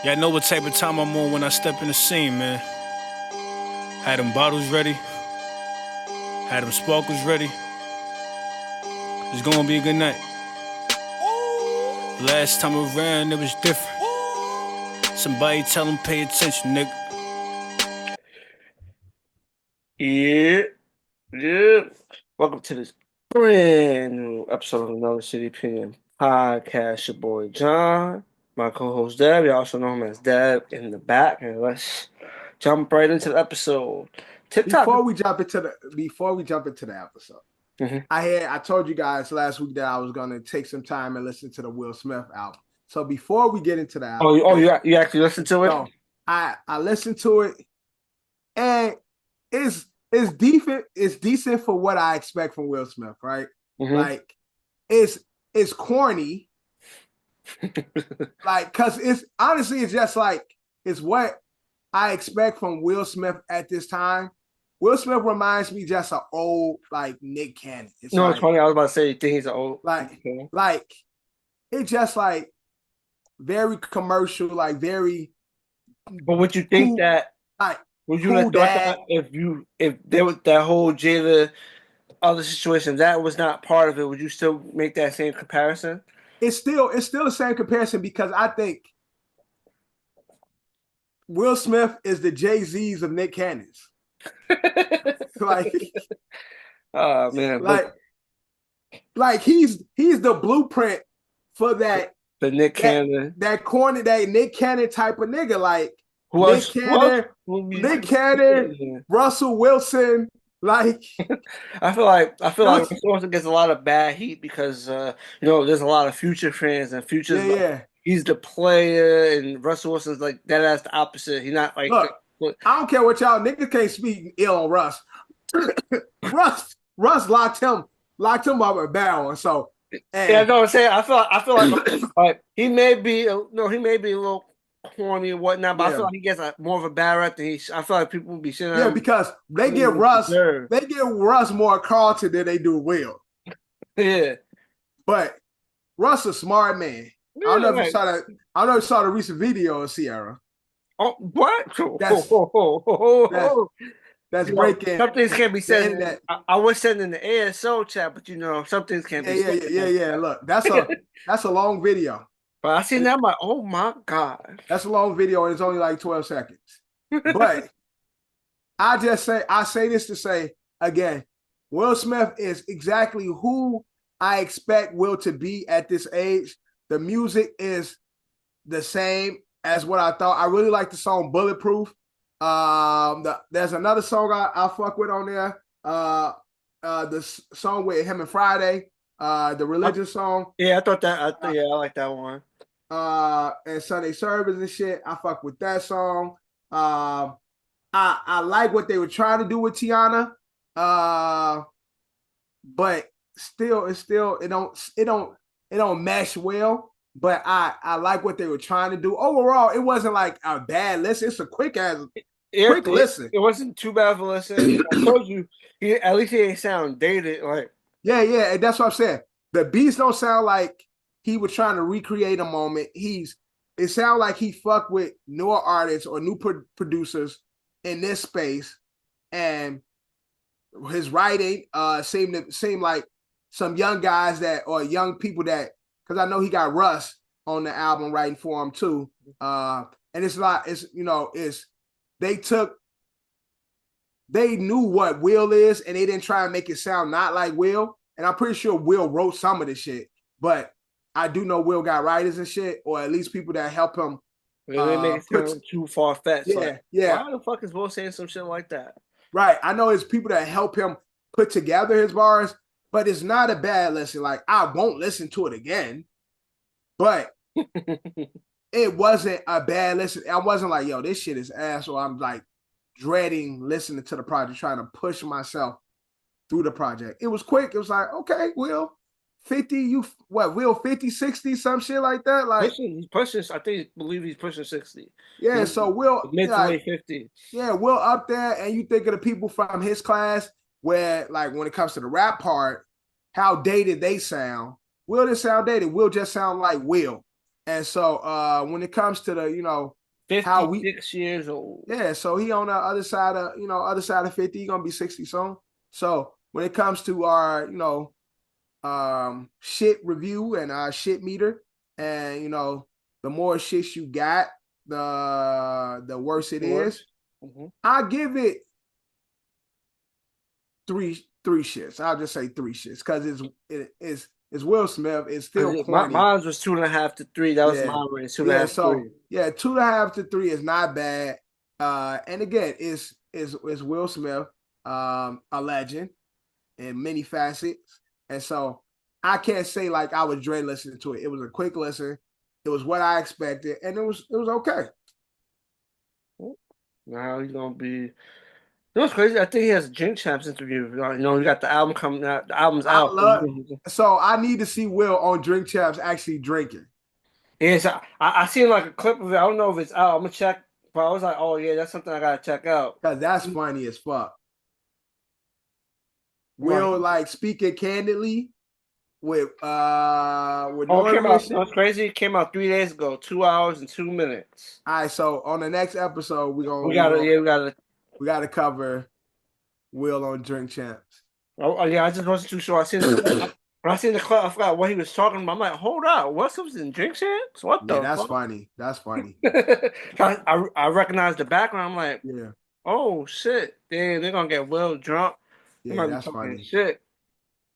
Yeah, I know what type of time I'm on when I step in the scene, man. Had them bottles ready, had them sparkles ready. It's gonna be a good night. Last time around, it was different. Somebody tell them pay attention, nigga. Yeah, yeah. Welcome to this brand new episode of Another City Opinion podcast. Your boy John, my co-host Deb. You also know him as Deb in the back. And let's jump right into the episode. TikTok. Before we jump into the episode, Mhm. I told you guys last week that I was gonna take some time and listen to the Will Smith album. So before we get into the album, You actually listened to it? so I listened to it, and it's decent. It's decent for what I expect from Will Smith, right? Mhm. Like it's corny, like because it's honestly it's just like it's what I expect from Will Smith at this time. Will Smith reminds me just of old like Nick Cannon. It's No, like, it's funny. I was about to say you think he's an old. like it's just like very commercial, like very. But would you think cool, that? like Would you cool have thought dad. that if there was that whole Jada other situation that was not part of it? Would you still make that same comparison? It's still the same comparison because I think Will Smith is the Jay-Z's of Nick Cannon's. like, Oh man, like he's the blueprint for that the Nick Cannon, that corny, that Nick Cannon type of nigga. Like Nick Nick Cannon, Russell Wilson. Like I feel like Russell Wilson gets a lot of bad heat because there's a lot of Future fans and Future's he's the player and Russell Wilson's like that's the opposite. He's not like look, I don't care what y'all niggas can't speak ill on Russ. Russ locked him up with barrel. So yeah, no, I'm saying I feel like he may be a little corny and whatnot, but I feel like he gets more of a bad rep than I feel like people will be saying. Yeah, because they give Russ more Carlton than they do Will. Yeah, but Russ a smart man. Yeah, I don't know if you saw that. I don't know if you saw the recent video of Sierra. Oh, what? That's breaking. Some things can't be said. I was sending in the ASO chat, but some things can't be said. Yeah. Look, that's a long video. But I seen that, I'm like, oh my God. That's a long video, and it's only like 12 seconds. But I say this to say, again, Will Smith is exactly who I expect Will to be at this age. The music is the same as what I thought. I really like the song Bulletproof. There's another song I fuck with on there. The song with him and Friday, the religion song. Yeah, I like that one. And Sunday Service and shit. I fuck with that song. I like what they were trying to do with Tiana. But it don't mesh well. But I like what they were trying to do. Overall, it wasn't like a bad listen. It's a quick listen. It wasn't too bad of a listen. I told you, at least he ain't sound dated. Like yeah, and that's what I'm saying. The beats don't sound like he was trying to recreate a moment. It sounds like he fucked with newer artists or new producers in this space, and his writing seemed like some young guys or young people that, because I know he got Russ on the album writing for him too. And they knew what Will is, and they didn't try and make it sound not like Will. And I'm pretty sure Will wrote some of the shit, but I do know Will got writers and shit, or at least people that help him. They make it sound too far fetched. Yeah. Why the fuck is Will saying some shit like that? Right. I know it's people that help him put together his bars, but it's not a bad listen. Like, I won't listen to it again, but it wasn't a bad listen. I wasn't like, yo, this shit is ass, or I'm like dreading listening to the project, trying to push myself through the project. It was quick. It was like, okay, Will, 50, Will 50, 60, some shit like that. Like he's pushing, believe he's pushing 60. Yeah, so Will mid to late 50. Yeah, Will up there, and you think of the people from his class where, like, when it comes to the rap part, how dated they sound. Will didn't sound dated. Will just sound like Will. And so when it comes to the, how we 56 years old. Yeah, so he on the other side of 50, he gonna be 60 soon. So when it comes to our, shit review and our shit meter, and the more shits you got, the worse it is. Mm-hmm. I give it three shits. I'll just say three shits because it's Will Smith. It's still corny. Mine was 2.5 to 3. That was my rating. 2.5 to 3. Yeah, 2.5 to 3 is not bad. And again, it's Will Smith, a legend in many facets. And so I can't say like I was dread listening to it. It was a quick listen. It was what I expected, and it was okay. Now he's gonna be. You know what's crazy? I think he has a Drink Champs interview. You got the album coming out. The album's out. So I need to see Will on Drink Champs actually drinking. Yes, I seen like a clip of it. I don't know if it's out. I'm gonna check. But I was like, oh yeah, that's something I gotta check out. Cause that's funny as fuck. Will like speaking candidly with That's crazy. It came out 3 days ago, 2 hours and 2 minutes. All right, so on the next episode, we gotta cover Will on Drink Champs. Oh yeah, I just wasn't too sure. When I seen the clip, I forgot what he was talking about. I'm like, hold on, what's up in Drink Champs? What the? That's fuck? funny. That's funny. I recognize the background. I'm like, yeah. Oh shit! They're gonna get Will drunk. Yeah, that's funny. Shit.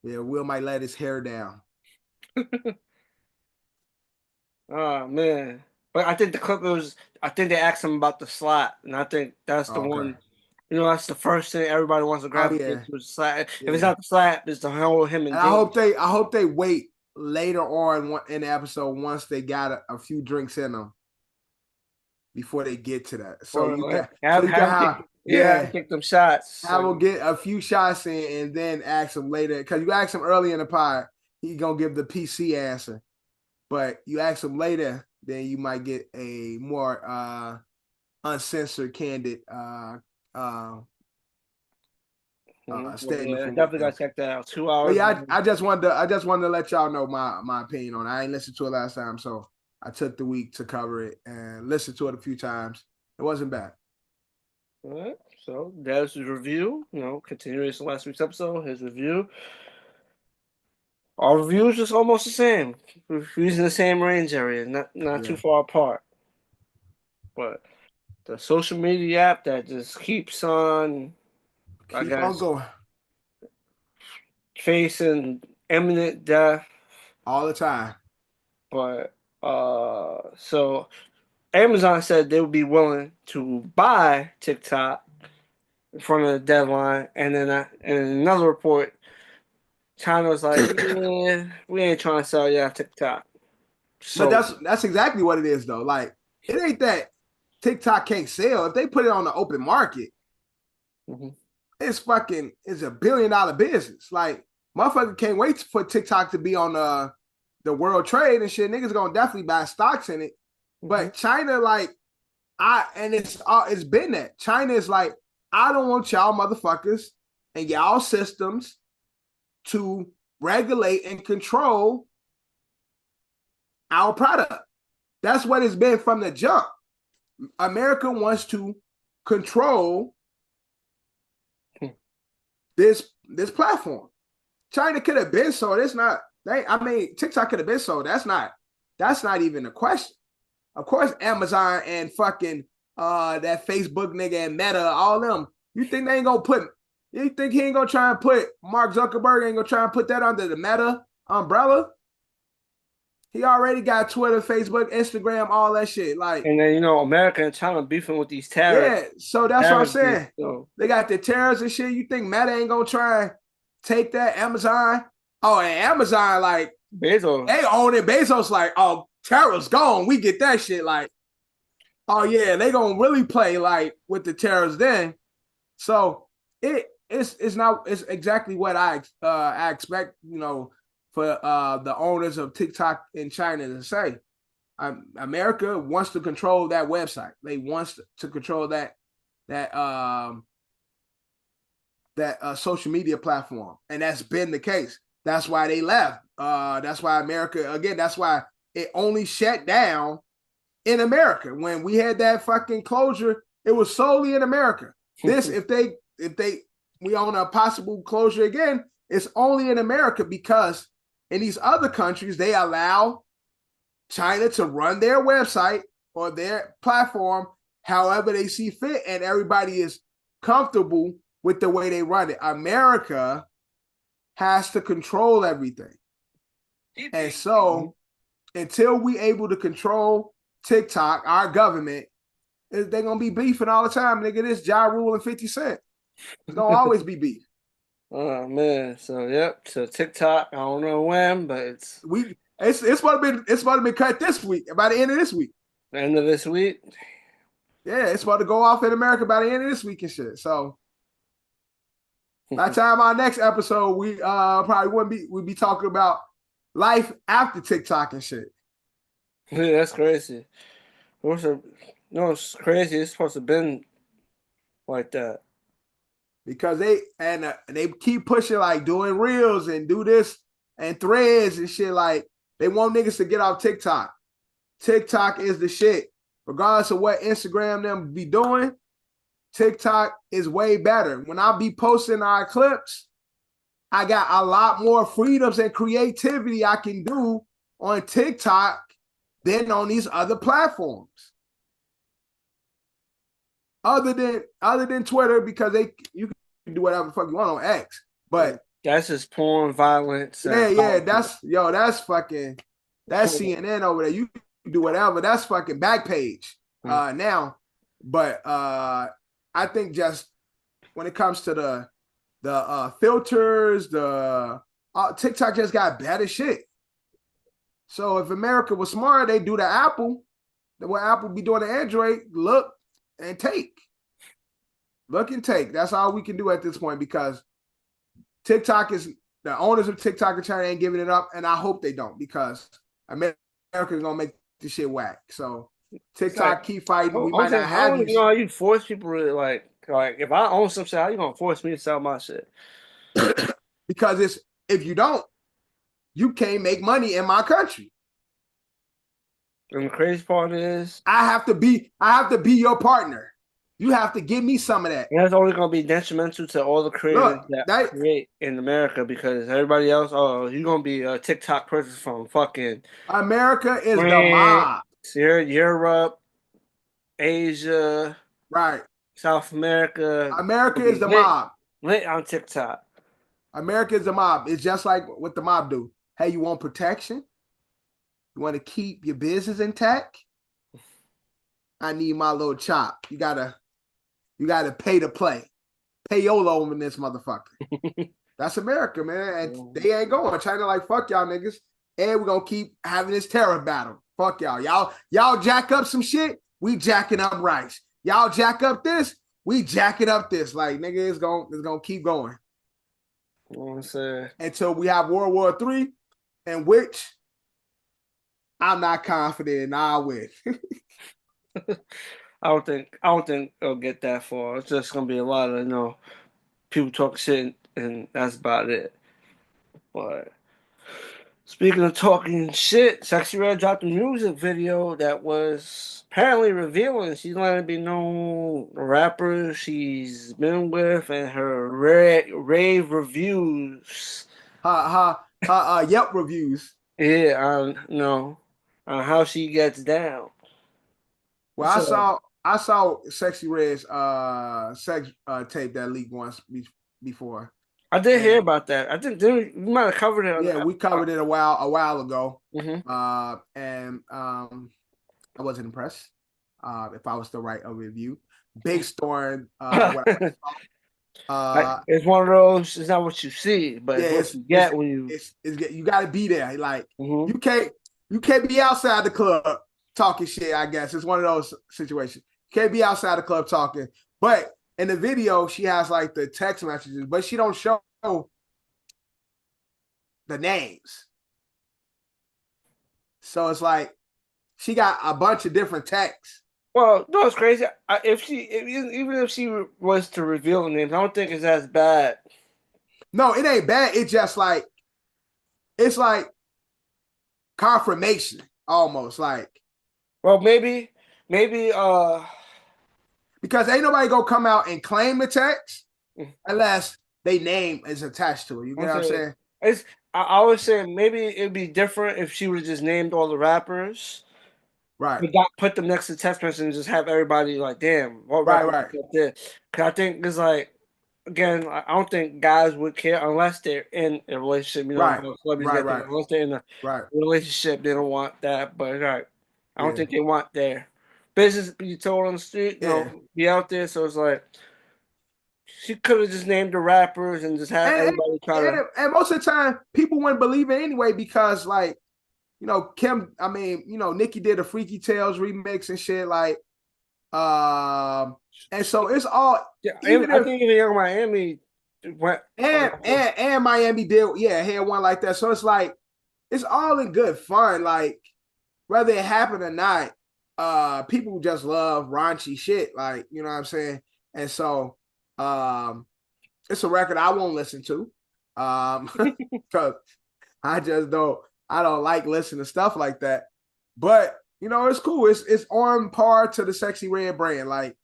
Yeah, Will might let his hair down. Oh man! But I think the clip was. I think they asked him about the slap, and I think that's the one. That's the first thing everybody wants to gravitate to. Slap. If it's not the slap, it's the whole him and. I hope they wait later on in the episode once they got a few drinks in them before they get to that. So take them shots. I will get a few shots in and then ask him later. Because you ask him early in the pod, he gonna give the PC answer. But you ask him later, then you might get a more uncensored, candid statement. Definitely gotta check that out. 2 hours. But yeah, I just wanted to let y'all know my opinion on it. I ain't listened to it last time, so I took the week to cover it and listened to it a few times. It wasn't bad. All right, so that's his review. Continuing from last week's episode, his review. Our review is just almost the same. We're using the same range area, not too far apart. But the social media app that just keeps on, going, facing imminent death all the time. But so Amazon said they would be willing to buy TikTok in front of the deadline, and then in another report, China was like, "Yeah, we ain't trying to sell y'all TikTok." So but that's exactly what it is, though. Like, it ain't that TikTok can't sell. If they put it on the open market, it's a $1 billion business. Like, motherfucker can't wait for TikTok to be on the world trade and shit. Niggas gonna definitely buy stocks in it. But China, like, it's been that. China is like, I don't want y'all motherfuckers and y'all systems to regulate and control our product. That's what it's been from the jump. America wants to control this platform. China could have been sold. It's not. TikTok could have been sold. That's not even a question. Of course, Amazon and fucking that Facebook nigga and Meta, all them. You think they ain't gonna put? You think he ain't gonna try and put Mark Zuckerberg ain't gonna try and put that under the Meta umbrella? He already got Twitter, Facebook, Instagram, all that shit. Like, and then America and China beefing with these tariffs. Yeah, so that's what I'm saying. They got the tariffs and shit. You think Meta ain't gonna try and take that? Amazon? Oh, and Amazon, like, Bezos, they own it. Bezos, like, oh, tariffs gone. We get that shit. Like, oh yeah, they gonna really play like with the tariffs then. So it's exactly what I expect. For the owners of TikTok in China to say. America wants to control that website. They want to control that social media platform, and that's been the case. That's why they left. That's why America, again, that's why it only shut down in America. When we had that fucking closure, it was solely in America. This, if we own a possible closure again, it's only in America because in these other countries, they allow China to run their website or their platform however they see fit, and everybody is comfortable with the way they run it. America has to control everything. And so until we able to control TikTok, our government, they're going to be beefing all the time. Nigga, this Ja Rule and 50 Cent. It's going to always be beef. Oh, man. So, yep. So, TikTok, I don't know when, but it's about to be cut this week, by the end of this week. The end of this week? Yeah, it's about to go off in America by the end of this week and shit. So, by the time our next episode, we probably we'd be talking about life after TikTok and shit. Yeah, that's crazy. It's crazy. It's supposed to have been like that. Because they keep pushing, like, doing reels and do this and threads and shit. Like, they want niggas to get off TikTok. TikTok is the shit. Regardless of what Instagram them be doing, TikTok is way better. When I be posting our clips, I got a lot more freedoms and creativity I can do on TikTok than on these other platforms. Other than Twitter, because you can do whatever the fuck you want on X. But that's just porn, violence. That's CNN over there. You can do whatever. That's fucking Backpage now. But I think just when it comes to the filters, TikTok just got better shit. So if America was smart, they do the Apple. What Apple be doing to Android, look and take. Look and take. That's all we can do at this point, because the owners of TikTok and China ain't giving it up, and I hope they don't, because America is gonna make this shit whack. So TikTok, keep fighting. We might not have. I don't even know how you force people to like if I own some shit, how you gonna force me to sell my shit? Because if you don't, you can't make money in my country. And the crazy part is, I have to be your partner. You have to give me some of that. And that's only going to be detrimental to all the creators that create in America, because everybody else, you're going to be a TikTok person from fucking America is the mob. Europe, Asia, right? South America. America is the mob. Lit on TikTok. America is the mob. It's just like what the mob do. Hey, you want protection? You want to keep your business intact? I need my little chop. You gotta pay to play. Payolo in this motherfucker. That's America, man. And they ain't going. China like, fuck y'all niggas. And we're gonna keep having this terror battle. Fuck y'all. Y'all jack up some shit, we jacking up rice. Y'all jack up this, we jacking up this. Like, nigga, it's gonna keep going. You know what I'm saying? Until we have World War III, in which I'm not confident in I'll win. I don't think it'll get that far. It's just gonna be a lot of people talk shit, and that's about it. But speaking of talking shit, Sexy Red dropped a music video that was apparently revealing she's letting it be known the rapper she's been with and her rave reviews. Yelp reviews. Yeah, on how she gets down. Well, I saw Sexy Red's sex tape that leaked once before. I did hear about that. I think we might have covered it. Yeah, we covered it a while ago. Mm-hmm. And I wasn't impressed. If I was to write a review, Big Storm. It's one of those. It's not what you see, but it's what you get when you. You got to be there. Like mm-hmm. you can't be outside the club talking shit. I guess it's one of those situations. You can't be outside the club talking. But in the video, she has like the text messages, but she don't show the names. So it's like she got a bunch of different texts. Well, no, it's crazy. Even if she was to reveal the names, I don't think it's as bad. No, it ain't bad. It's just like, it's like confirmation. almost like. Well, maybe because ain't nobody gonna come out and claim the text unless they name is attached to it. You get what I'm saying? I was saying maybe it'd be different if she would have just named all the rappers. Right. Put them next to text message and just have everybody like, damn, what Right, rapper right. did? Because I think it's like, again, I don't think guys would care unless they're in a relationship. You know, Right. how celebrities Right, get there. right. Unless they're in a Right. relationship, they don't want that. But right, I don't Yeah. think they want their business to be told on the street. You Yeah. know, be out there. So it's like she could have just named the rappers and just had everybody try to. And most of the time, people wouldn't believe it anyway because, like, you know, Nicki did a Freaky Tales remix and shit, like, and so it's all. Yeah, I think even Young Miami went and Miami had one like that. So it's like it's all in good fun, like whether it happened or not. People just love raunchy shit, like, you know what I'm saying. And so, it's a record I won't listen to, because I don't like listening to stuff like that. But you know, it's cool. It's on par to the Sexy Red brand. Like,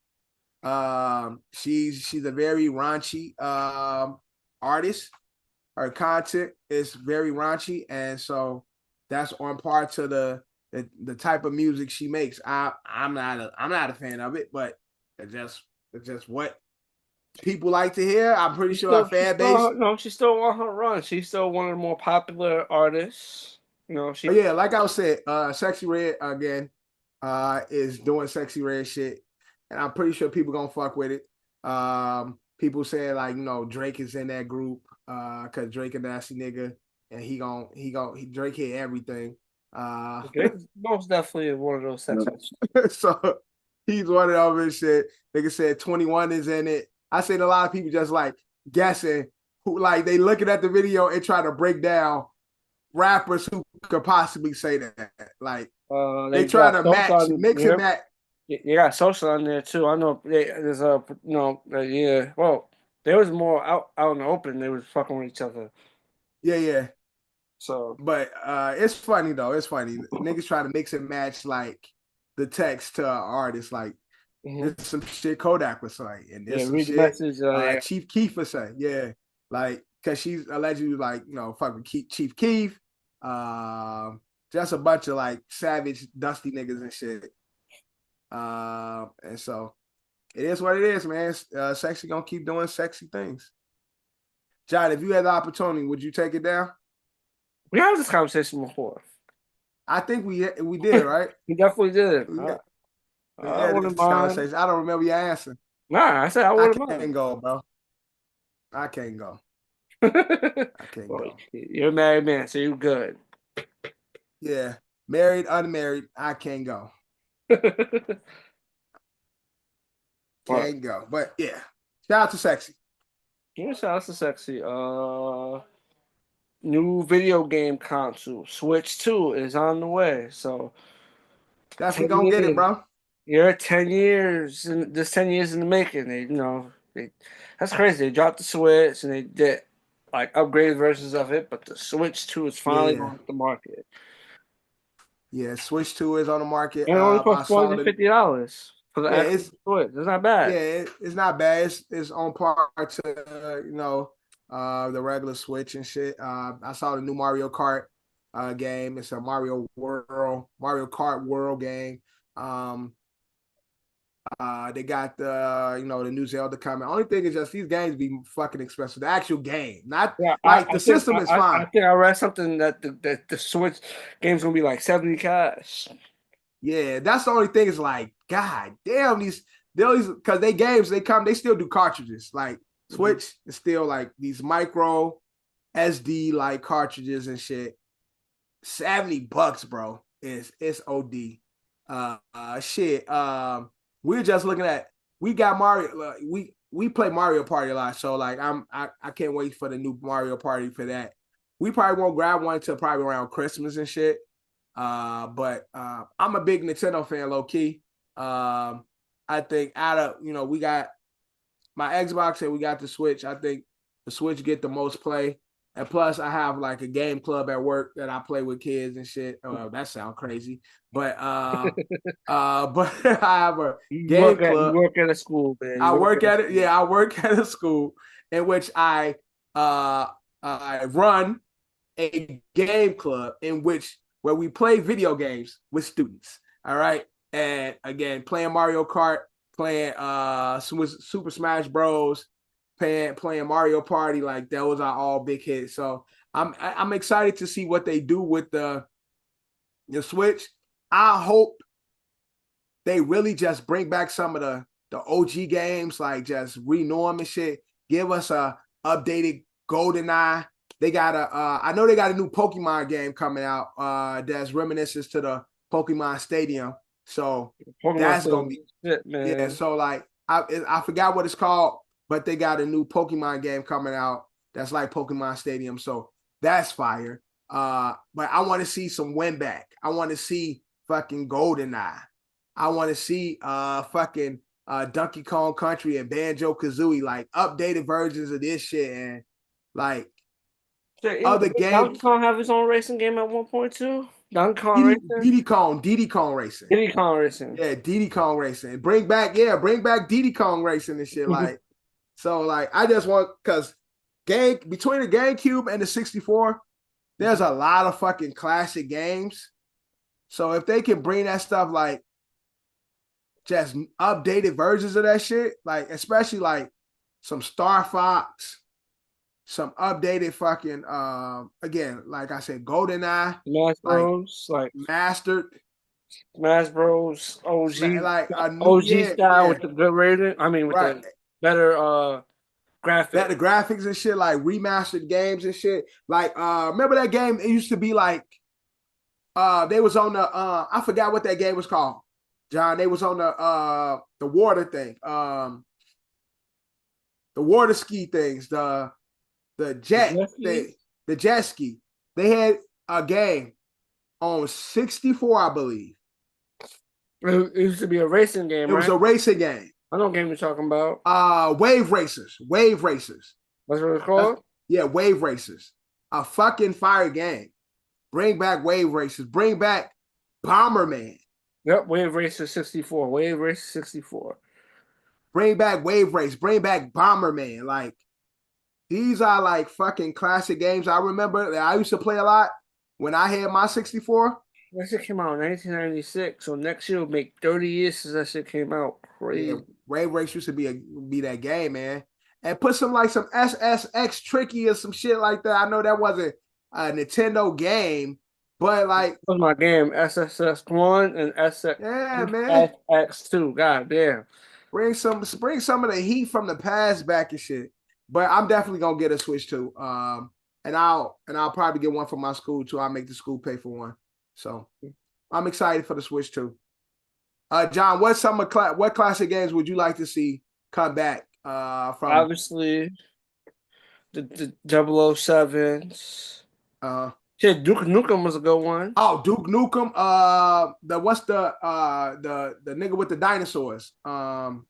she's a very raunchy artist. Her content is very raunchy, and so that's on par to the type of music she makes. I'm not a fan of it, but it's just what people like to hear. I'm pretty sure our fan base. She's still on her run. She's still one of the more popular artists. You know, But yeah, like I was saying, Sexy Red again is doing Sexy Red shit, and I'm pretty sure people gonna fuck with it. People saying, like, you know, Drake is in that group because Drake a nasty nigga, and Drake hit everything. Drake's most definitely one of those sections. So he's one of them and shit. Nigga said 21 is in it. I seen a lot of people just like guessing who, like, they looking at the video and try to break down rappers who could possibly say that. Like, they try to mix and match. You got Social on there too. I know there's yeah. Well, there was more out in the open. They was fucking with each other. Yeah. So, but it's funny though. It's funny. Niggas try to mix and match like the text to an artist. Like, this is some shit Kodak was saying, and this some shit message, Chief Keef was saying. Yeah, like, cause she's allegedly, like, you know, fucking Chief Keef. Just a bunch of like savage, dusty niggas and shit. And so it is what it is, man. Sexy gonna keep doing sexy things. John, if you had the opportunity, would you take it down? We had this conversation before. I think we did, right? We definitely did. I wouldn't mind. Conversation. I don't remember your answer. Nah, I said I wouldn't mind. I can't go, bro. I can't go. Go. You're a married man, so you're good. Yeah. Married, unmarried, I can't go. Can't go. But yeah. Shout out to Sexy. Yeah, shout out to Sexy. New video game console, Switch 2, is on the way. So definitely gonna get it, bro. You're 10 years, and this 10 years in the making. That's crazy. They dropped the Switch and they did like upgraded versions of it, but the Switch 2 is finally on the market. Yeah, Switch 2 is on the market. And it only costs $450 for the actual Switch. It's not bad. Yeah, it's not bad. It's on par to the regular Switch and shit. I saw the new Mario Kart game. It's a Mario Kart World game. They got the new Zelda coming. Only thing is just these games be fucking expensive. The actual game, not the system is fine. I think I read something that the Switch game's gonna be like $70 cash. Yeah, that's the only thing. Is like, god damn, these because they still do cartridges. Like, Switch is still like these micro SD like cartridges and shit. $70, bro. It's OD. Shit. We're just looking at, we got Mario. We play Mario Party a lot, so like I can't wait for the new Mario Party for that. We probably won't grab one until probably around Christmas and shit. But I'm a big Nintendo fan, low key. I think out of we got my Xbox and we got the Switch. I think the Switch get the most play, And plus, I have like a game club at work that I play with kids and shit. Well, that sounds crazy, but but I have a game club. You work at a school, man. I work at it. Yeah, I work at a school in which I run a game club where we play video games with students. All right, and again, playing Mario Kart, playing Super Smash Bros, playing Mario Party, like those are all big hits. So I'm excited to see what they do with the Switch. I hope they really just bring back some of the OG games, like just renew them and shit. Give us a updated GoldenEye. They got I know they got a new Pokemon game coming out that's reminiscent to the Pokemon Stadium. So that's gonna be shit, man. Yeah. So like I forgot what it's called, but they got a new Pokemon game coming out that's like Pokemon Stadium. So that's fire. But I want to see some win back. I want to see fucking GoldenEye. I want to see fucking Donkey Kong Country and Banjo Kazooie, like updated versions of this shit, and like other games. Donkey Kong have his own racing game at one point too. Donkey Kong Racing? Diddy Kong Racing. Diddy Kong Racing. Yeah, Diddy Kong Racing. Bring back Diddy Kong Racing and shit. Like, so like I just want, because between the GameCube and the 64, there's a lot of fucking classic games. So if they can bring that stuff, like just updated versions of that shit, like especially like some Star Fox, some updated fucking again, like I said, GoldenEye, Smash Bros, like Mastered, Smash Bros, OG, like a new, OG style with the good rating. I mean, with the better graphics, better graphics and shit, like remastered games and shit. Like remember that game? It used to be like they was on the I forgot what that game was called, John. They was on the water thing, the water ski things, the jet thing, the jet ski. They had a game on 64, I believe. It used to be a racing game. It was a racing game. I know what game you're talking about. Wave Racers. That's what it's called? Yeah, Wave Racers. A fucking fire game. Bring back Wave Racers. Bring back Bomberman. Yep, Wave Racer 64. Wave Racer 64. Bring back Wave Race. Bring back Bomberman. Like, these are like fucking classic games. I remember that I used to play a lot when I had my 64. That shit came out in 1996, so next year will make 30 years since that shit came out. Crazy. Yeah, Wave Race used to be that game, man. And put some like some SSX Tricky or some shit like that. I know that wasn't a Nintendo game, but like that was my game, SSX1 and SSX2. God damn. Bring some of the heat from the past back and shit. But I'm definitely gonna get a Switch too. And I'll probably get one for my school too. I'll make the school pay for one. So I'm excited for the Switch too. John, what classic games would you like to see come back? From obviously the 007s. Shit, Duke Nukem was a good one. Oh, Duke Nukem. What's the nigga with the dinosaurs? Turok.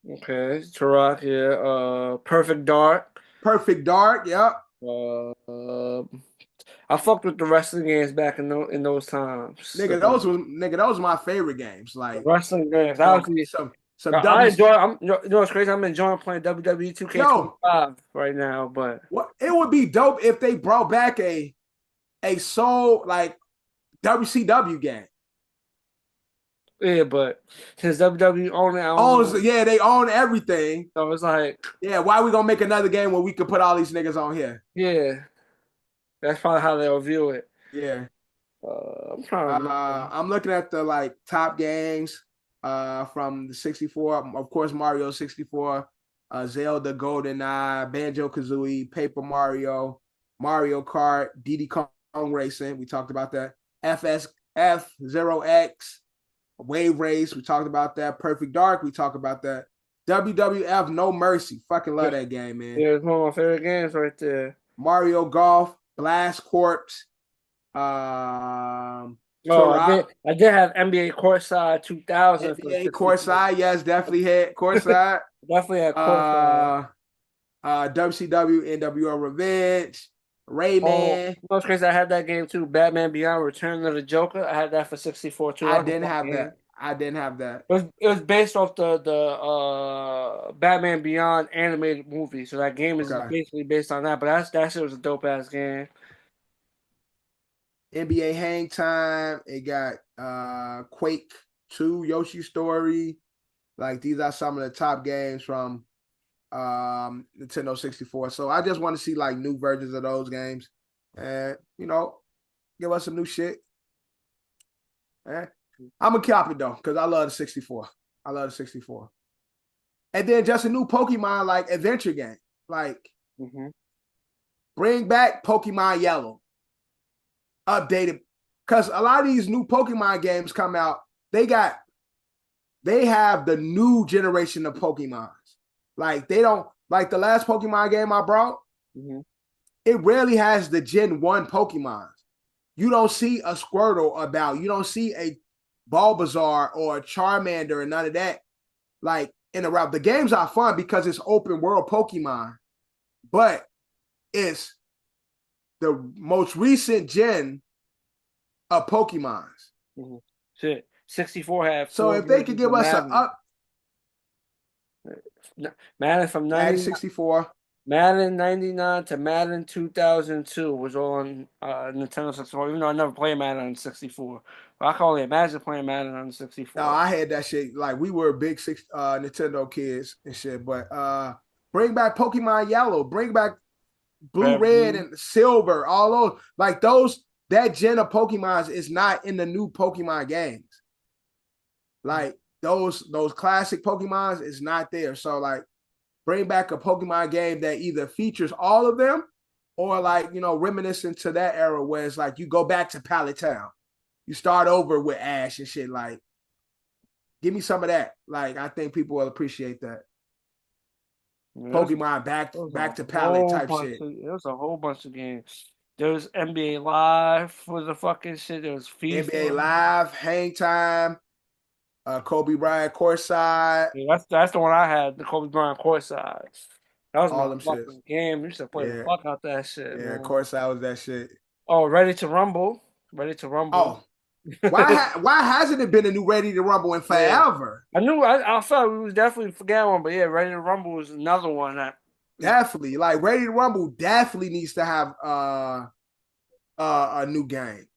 Okay, Turok. Yeah. Perfect Dark. Yep. I fucked with the wrestling games back in those times. Nigga, those were my favorite games. Like wrestling games. Some I enjoy. You know what's crazy? I'm enjoying playing WWE 2K25 right now. But it would be dope if they brought back a soul like WCW game. Yeah, but since WWE owns they own everything. So it's like, yeah, why are we gonna make another game where we could put all these niggas on here? Yeah, that's probably how they'll view it. Yeah, I'm trying to. I'm looking at the like top games from the 64. Of course, Mario 64, Zelda, GoldenEye, Banjo Kazooie, Paper Mario, Mario Kart, Diddy Kong Racing. We talked about that. F0X. Wave Race, we talked about that. Perfect Dark, we talked about that. WWF No Mercy, fucking love that game, man. Yeah, it's one of my favorite games right there. Mario Golf, Blast Corps. I did have NBA Courtside 2000. NBA Courtside, yes, definitely had Courtside. Definitely had Courtside. WCW NWO Revenge, Oh, Rayman. you know what's crazy? I had that game too. Batman Beyond: Return of the Joker. I had that for 64 too. I That was a didn't fun have game. that. I didn't have that. It was based off the Batman Beyond animated movie, so that game is Okay. basically based on that. But that shit was a dope ass game. NBA Hang Time. It got Quake 2, Yoshi Story. Like these are some of the top games from Nintendo 64. So I just want to see like new versions of those games. And give us some new shit. I'm gonna cap it though, because I love the 64. I love the 64. And then just a new Pokemon like adventure game. Like bring back Pokemon Yellow. Updated. Because a lot of these new Pokemon games come out, they have the new generation of Pokemons. Like they don't, like the last Pokemon game I brought, it rarely has the Gen 1 Pokemon. You don't see a Squirtle about, you don't see a Bulbasaur or a Charmander and none of that. Like in the route. The games are fun because it's open world Pokemon, but it's the most recent gen of Pokemons. Shit. 64 had So four if they could versions give of us an Madden. up, Madden from Madden 90, 64. Madden 99 to Madden 2002 was on Nintendo 64, even though I never played Madden on 64. But I can only imagine playing Madden on 64. No, I had that shit. Like we were big Nintendo kids and shit. But bring back Pokemon Yellow, bring back Blue, Red, and Silver. All those, like those, that gen of Pokemons is not in the new Pokemon games. Like those classic Pokemons is not there. So like bring back a Pokemon game that either features all of them or like, reminiscent to that era where it's like you go back to Pallet Town. You start over with Ash and shit. Like, give me some of that. Like, I think people will appreciate that. Pokemon back to Pallet type shit. There's a whole bunch of games. There was NBA Live for the fucking shit. There was FIFA. NBA Live, Hang Time, Kobe Bryant courtside. Yeah, that's the one I had, the Kobe Bryant courtside. That was All my them fucking shits. game. We used to play the fuck out that shit, Yeah, man. courtside was that shit. Oh, Ready to Rumble. Ready to Rumble. Oh. Why hasn't it been a new Ready to Rumble in forever? Yeah. I felt we was definitely forgetting one, but yeah, Ready to Rumble was another one that definitely, like Ready to Rumble definitely needs to have a new game.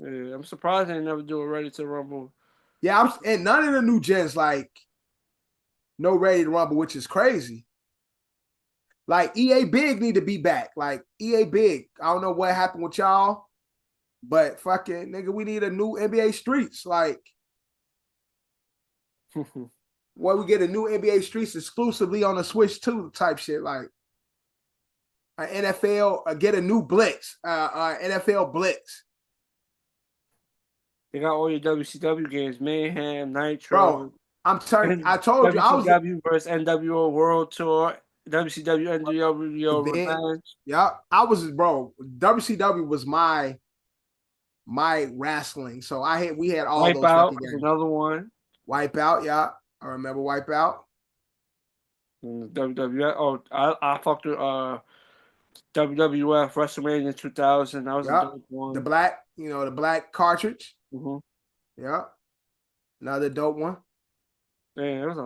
Yeah, I'm surprised they never do a Ready to Rumble. Yeah, and none of the new gens like no Ready to Rumble, which is crazy. Like EA Big need to be back. Like EA Big, I don't know what happened with y'all, but fucking nigga, we need a new NBA Streets. Like, where we get a new NBA Streets exclusively on the Switch 2 type shit. Like, NFL, get a new Blitz, NFL Blitz. They got all your WCW games, Mayhem, Nitro. Bro, I told you, I was WCW versus NWO World Tour, WCW NWO Revenge. Yeah, bro. WCW was my wrestling. So we had all those fucking games. Another one. Wipeout, yeah. I remember Wipeout. WWF. Oh, I fucked with WWF WrestleMania 2000. That was a dope one. The black cartridge. Yeah. Another dope one. Man, there was a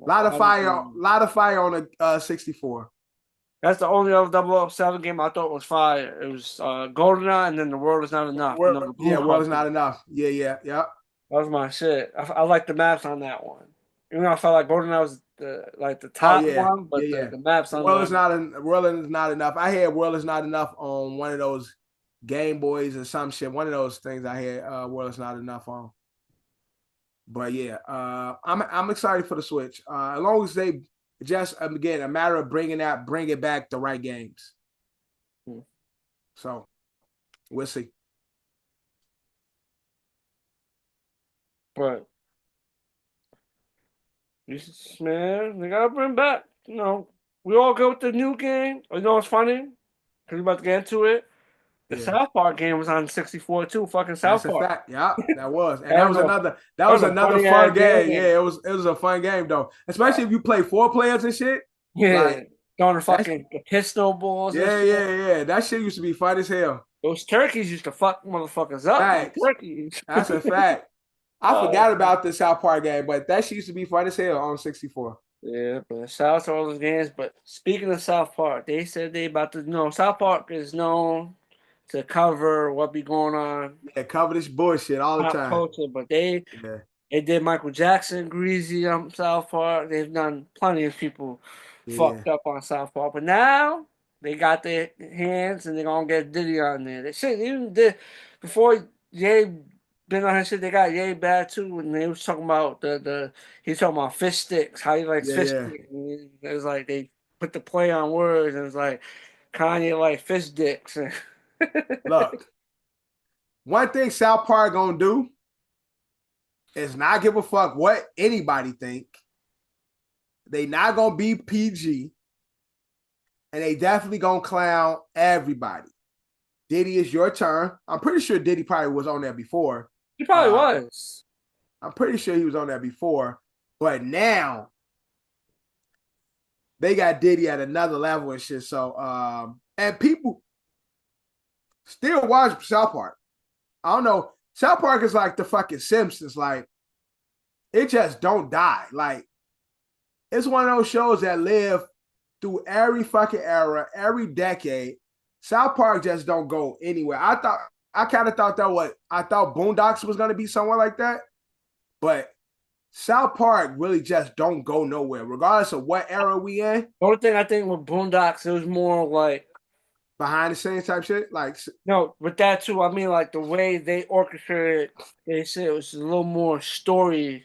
lot of fire on the 64. That's the only other 007 game I thought was fire. It was GoldenEye and then The World Is Not Enough. World Is Not Enough. Yeah. That was my shit. I like the maps on that one. Even though I felt like GoldenEye was the top one, but the maps on World Is Not Enough. I had World Is Not Enough on one of those Game Boys or some shit. One of those things I had World Is Not Enough on. But yeah, I'm excited for the Switch. As long as they just again a matter of bringing it back the right games. So we'll see. But man, they gotta bring back. We all go with the new game. You know what's funny? Because we're about to get into it. The Yeah. South Park game was on 64 too. Fucking South That's a Park. fact. Yeah, that was. And That that was was a another funny-ass fun game. game. Yeah, it was a fun game though. Especially if you play 4 players and shit. Yeah, Like throwing the that's fucking pistol balls and yeah, shit. yeah, yeah. That shit used to be fun as hell. Those turkeys used to fuck motherfuckers up. Those Facts. turkeys. That's a fact. I forgot about the South Park game, but that shit used to be fun as hell on 64. Yeah, but shout out to all those games. But speaking of South Park, they said they about to South Park is known to cover what be going on Yeah, cover this bullshit all the pop time. culture, but they Yeah. did Michael Jackson, Greasy on South Park. They've done plenty of people Yeah. fucked up on South Park, but now they got their hands and they're gonna get Diddy on there. They shit even did before Ye been on his shit. They got Ye bad too, and they was talking about he's talking about fish sticks, how he likes Yeah, fish yeah. sticks. And it was like they put the play on words, and it was like Kanye like fish dicks. Look, one thing South Park gonna do is not give a fuck what anybody think. They not gonna be PG, and they definitely gonna clown everybody. Diddy, is your turn. I'm pretty sure Diddy probably was on there before. He probably was. I'm pretty sure he was on there before, but now they got Diddy at another level and shit. So, and people still watch South Park. I don't know. South Park is like the fucking Simpsons. Like, it just don't die. Like, it's one of those shows that live through every fucking era, every decade. South Park just don't go anywhere. I kind of thought I thought Boondocks was gonna be somewhere like that, but South Park really just don't go nowhere, regardless of what era we in. The only thing I think with Boondocks, it was more like Behind the scenes type shit. Like, no, with that too. I mean, like the way they orchestrated, they said it was a little more story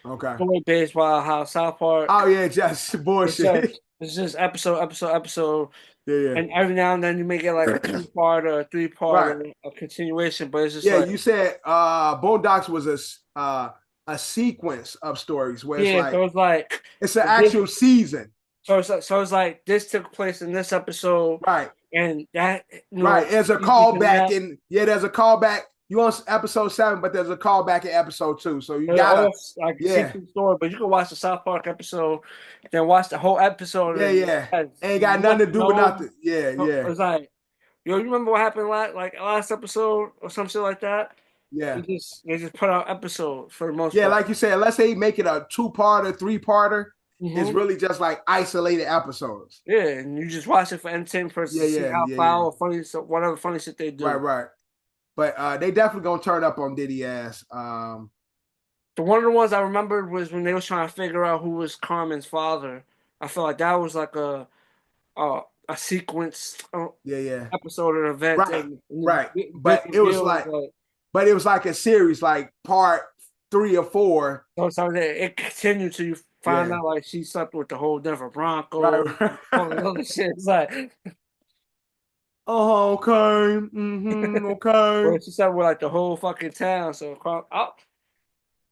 okay. based. While how South Park, Oh yeah, just bullshit. it's just episode, Yeah. and every now and then you may get like a 2-part or a 3-part Right. a continuation. But it's just Yeah, like you said Boondocks was a sequence of stories where it's like so it's like it's an actual season. So it's like this took place in this episode, Right. and that Right. There's a callback and there's a callback. You on episode 7, but there's a callback in episode 2. So you gotta like a sequence story. But you can watch the South Park episode, then watch the whole episode. Yeah. Ain't got nothing to do with nothing. Yeah. It's like, you remember what happened last episode or some shit like that? Yeah. They just put out episodes for the most part. Yeah, like you said, let's say make it a 2-parter, 3-parter. It's really just like isolated episodes. Yeah, and you just watch it for entertainment for see how foul or funny, so whatever funny shit they do. Right. But they definitely gonna turn up on Diddy ass. One of the ones I remembered was when they was trying to figure out who was Carmen's father. I felt like that was like a sequence episode or event. Right. But it was like a series, like part 3 or 4. So it continued till you find out like she slept with the whole Denver Broncos. Right. All the other shit. It's like, oh, okay. Mm-hmm, okay. Well, she slept with like the whole fucking town. So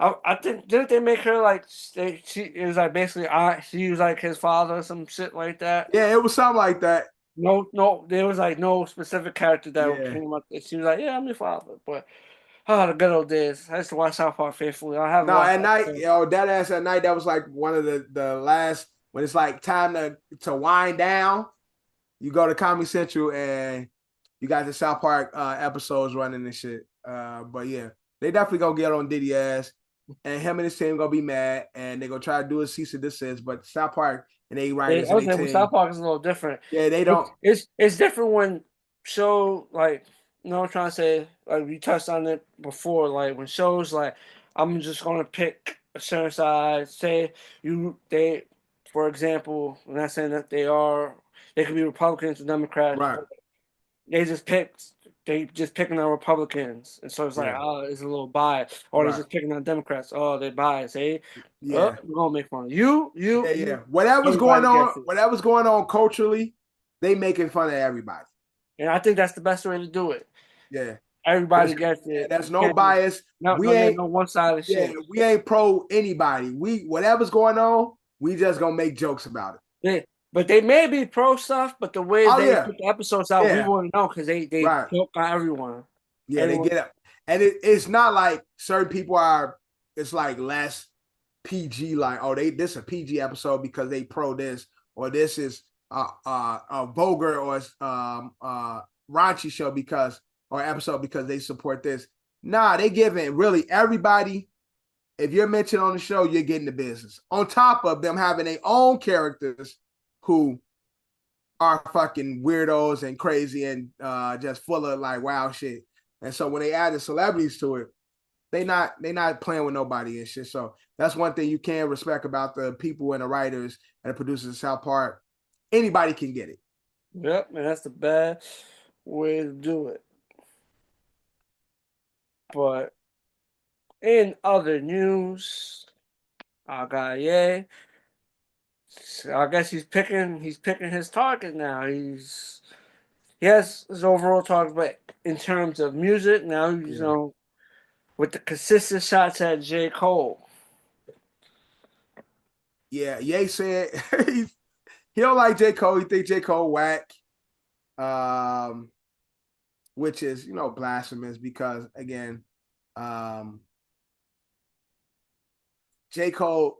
I think, didn't they make her like it was like basically she was like his father or some shit like that? Yeah, it was something like that. No, there was like no specific character that came up. She was like, "Yeah, I'm your father." But the good old days. I used to watch South Park faithfully. I have at night, that ass at night. That was like one of the last when it's like time to wind down. You go to Comedy Central and you got the South Park episodes running and shit. But yeah, they definitely gonna get on Diddy ass, and him and his team gonna be mad, and they gonna try to do a cease and desist. But South Park and they writers, South Park is a little different. Yeah, they don't. It's different when show like I'm trying to say, like we touched on it before, like when shows like I'm just gonna pick a certain side. Say they, for example, I'm not saying that they could be Republicans or Democrats. Right. They just picking on Republicans, and so it's like, it's a little biased. Or they're just picking on Democrats. Oh, they're biased. We're gonna make fun of you. Whatever's going on culturally, they making fun of everybody. And I think that's the best way to do it. Yeah. Everybody gets it. There's no bias. We ain't no one side of shit. We ain't pro anybody. Whatever's going on, we just gonna make jokes about it. Yeah. But they may be pro stuff, but the way they put the episodes out, we wouldn't know because they joke on everyone. Yeah, they get up. And it's not like certain people are, it's like less PG, like, oh, this is a PG episode because they pro this, or this is a vulgar or raunchy show or episode because they support this. Nah, they giving really everybody. If you're mentioned on the show, you're getting the business. On top of them having their own characters who are fucking weirdos and crazy and just full of like wild shit. And so when they add the celebrities to it, they not playing with nobody and shit. So that's one thing you can respect about the people and the writers and the producers of South Park. Anybody can get it. Yep, and that's the best way to do it. But in other news, I got Ye. I guess he's picking his target now. He has his overall target, but in terms of music, now you know, with the consistent shots at J. Cole. Yeah, Ye said he don't like J. Cole. He think J. Cole whack, which is, you know, blasphemous because again, J. Cole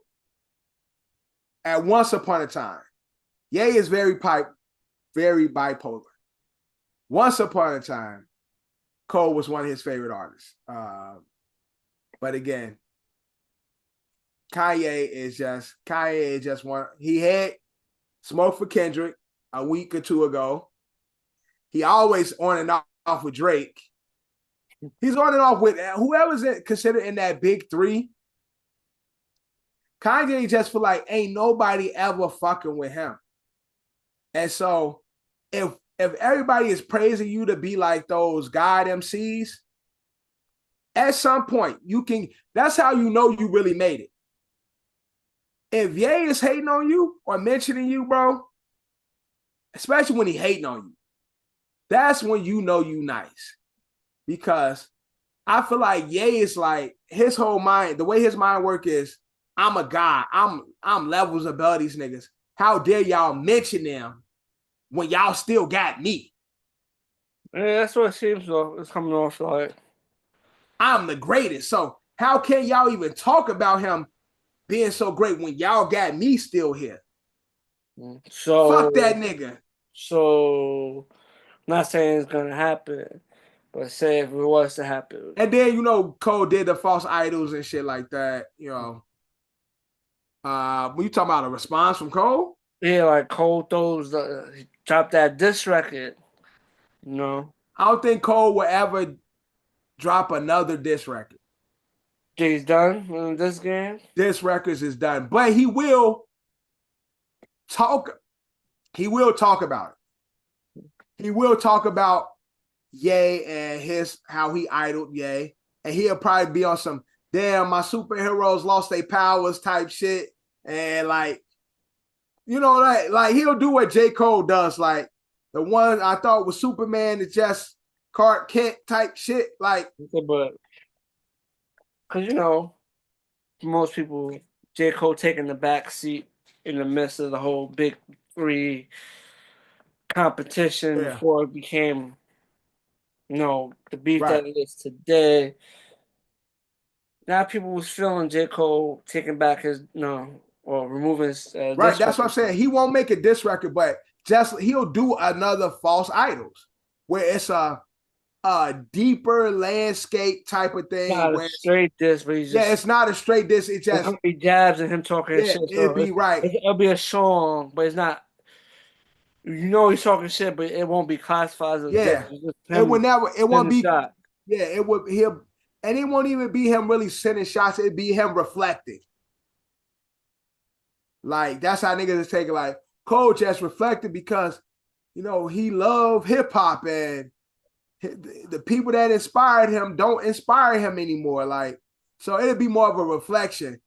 at once upon a time, Ye is very bipolar. Once upon a time, Cole was one of his favorite artists. But again, Kanye is just one. He had smoke for Kendrick a week or two ago. He always on and off with Drake. He's on and off with whoever's considered in that big three. Kanye just feel like ain't nobody ever fucking with him. And so if everybody is praising you to be like those God MCs, at some point that's how you know you really made it. If Ye is hating on you or mentioning you, bro, especially when he hating on you, that's when you know you nice. Because I feel like Ye is like, his whole mind, the way his mind work is, I'm a god. I'm levels above these niggas. How dare y'all mention them when y'all still got me? Yeah, that's what it seems like. It's coming off like. I'm the greatest. So how can y'all even talk about him being so great when y'all got me still here? So fuck that nigga. So I'm not saying it's gonna happen, but say if it was to happen. And then, you know, Cole did the false idols and shit like that, you know. When you talking about a response from Cole? Yeah, like Cole dropped that diss record. You know, I don't think Cole will ever drop another diss record. He's done in this game. Diss records is done, but he will talk. He will talk about it. He will talk about Ye and how he idled Ye, and he'll probably be on some damn my superheroes lost their powers type shit, and like, you know, like he'll do what J. Cole does, like the one I thought was Superman is just Clark Kent type shit, like. But because you know, most people, J. Cole taking the back seat in the midst of the whole big three competition before it became, you know, the beef that it is today. Now people was feeling J. Cole taking back his, or removing his right, that's what I'm saying. He won't make a diss record, but just he'll do another false idols where it's a deeper landscape type of thing. Not a straight diss, but he's just, it's not a straight diss. It's just gonna be jabs and him talking shit. It'd be right. It'll be a song, but it's not. You know he's talking shit, but it won't be classified as diss. It would never. It won't be. Shot. Yeah, it would. And it won't even be him really sending shots. It'd be him reflecting. Like, that's how niggas is taking, like, Cole just reflected because, you know, he loved hip hop and the people that inspired him don't inspire him anymore. Like, so it'd be more of a reflection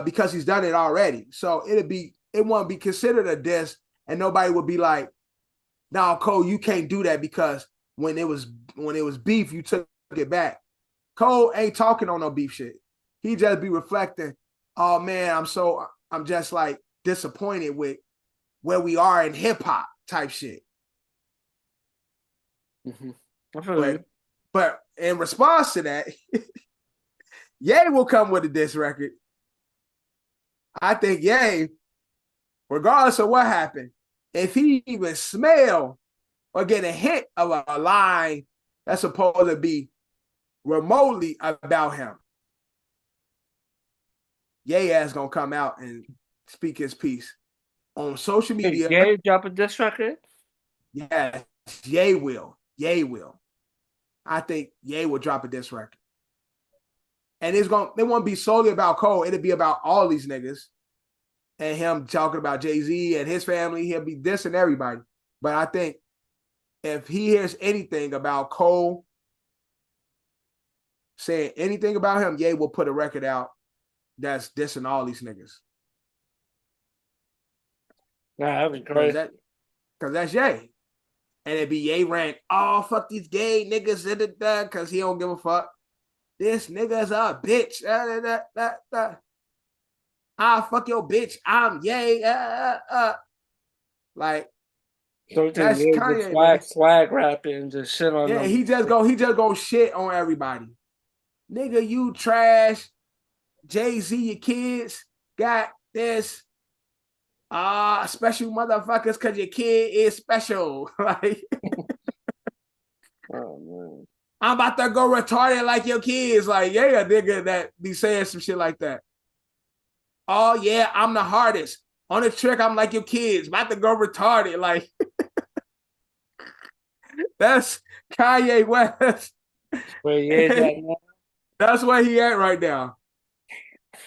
because he's done it already. So it won't be considered a diss, and nobody would be like, "No, Cole, you can't do that because when it was beef, you took it back." Cole ain't talking on no beef shit. He just be reflecting, "Oh man, I'm just like disappointed with where we are in hip hop type shit. Mm-hmm. I feel you. But in response to that, Ye will come with a diss record. I think Ye, regardless of what happened, if he even smell or get a hint of a line that's supposed to be remotely about him, Ye ass gonna come out and speak his piece on social media. Ye drop a diss record? Yes, Ye will. Ye will. I think Ye will drop a diss record. And it won't be solely about Cole. It'll be about all these niggas. And him talking about Jay-Z and his family. He'll be dissing everybody. But I think if he hears anything about Cole, saying anything about him, Ye will put a record out that's dissing all these niggas. Nah, that'd be crazy. Because that's Ye. And it'd be Ye rant, oh, fuck these gay niggas, because he don't give a fuck. This nigga's a bitch. Ah, fuck your bitch. I'm Ye. Like, so that's Kanye. Swag rapping and just shit on them. He just go shit on everybody. Nigga, you trash. Jay-Z, your kids got this special motherfuckers because your kid is special. Like, oh, man. I'm about to go retarded like your kids. Like, yeah, nigga that be saying some shit like that. Oh, yeah, I'm the hardest. On the trick, I'm like your kids. About to go retarded. Like, that's Kanye West. Where Ye's at now? That's where he at right now.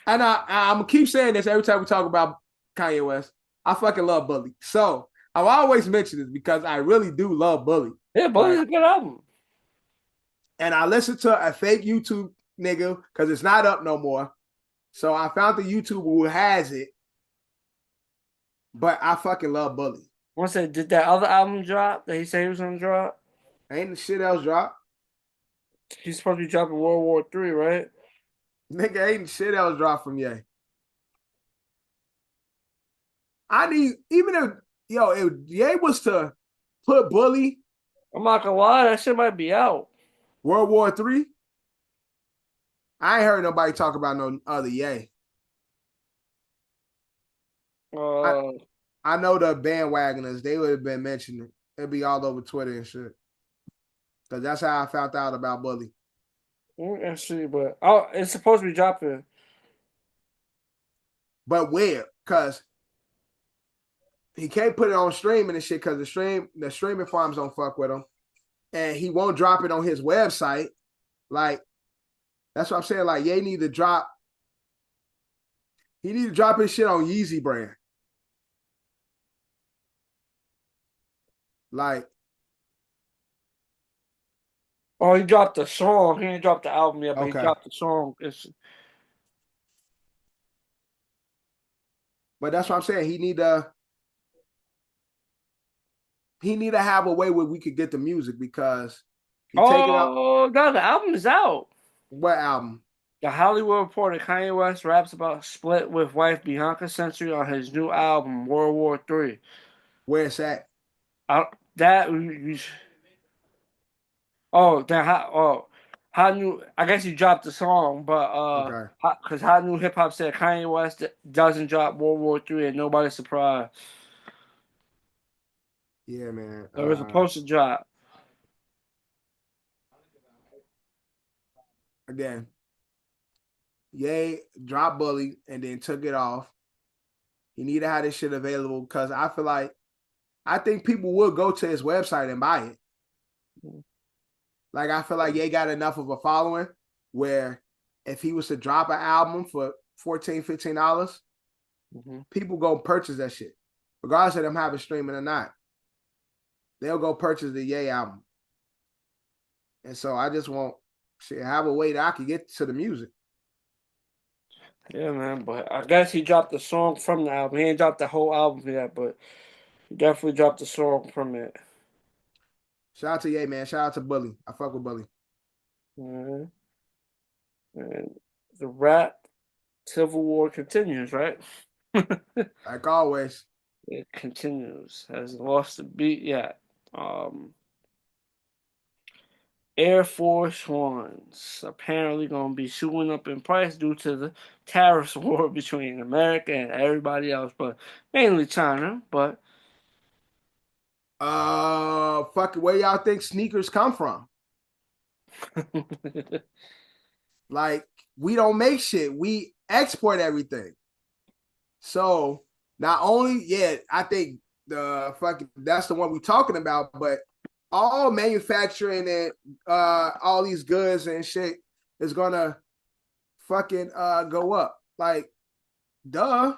And I'm going to keep saying this every time we talk about Kanye West. I fucking love Bully. So, I'll always mention this because I really do love Bully. Yeah, Bully's a good album. And I listened to a fake YouTube nigga because it's not up no more. So I found the YouTuber who has it. But I fucking love Bully. Once they did that other album drop that he said he was gonna drop? Ain't the shit else drop. He's supposed to be dropping World War III, right? Nigga, ain't the shit else drop from Ye. I need, even if Ye was to put Bully. I'm not gonna lie, that shit might be out. World War III. I ain't heard nobody talk about no other Ye. I know the bandwagoners, they would have been mentioning it. It'd be all over Twitter and shit. Because that's how I found out about Bully. Actually, but it's supposed to be dropping. But where? Because he can't put it on streaming and shit because the streaming farms don't fuck with him. And he won't drop it on his website. Like, that's what I'm saying. Like, Ye need to drop. He need to drop his shit on Yeezy brand. Like, oh, he dropped the song. He ain't dropped the album yet, but okay. He dropped the song. But that's what I'm saying. He need to have a way where we could get the music because he take it out. Oh, no, the album is out. What album? The Hollywood Reporter, Kanye West raps about split with wife Bianca Century on his new album, World War III. Where's that? How new? I guess he dropped the song, but because How New Hip Hop said Kanye West doesn't drop World War III and nobody's surprised. Yeah, man. There was supposed to drop. Again, Ye dropped Bully and then took it off. He need to have this shit available because I think people will go to his website and buy it. Like, I feel like Ye got enough of a following where if he was to drop an album for $14, $15, people go purchase that shit. Regardless of them having streaming or not. They'll go purchase the Ye album. And so I just want have a way that I can get to the music. Yeah, man, but I guess he dropped the song from the album. He ain't dropped the whole album yet, but he definitely dropped the song from it. Shout out to Ye, man. Shout out to Bully. I fuck with Bully. And the rap civil war continues, right? Like always. It continues. Has lost the beat yet. Air Force Ones apparently going to be shooting up in price due to the tariffs war between America and everybody else, but mainly China. But Fuck, where y'all think sneakers come from? Like, we don't make shit. We export everything. So not only, yeah, I think that's the one we're talking about, but all manufacturing and all these goods and shit is gonna fucking go up. Like, duh.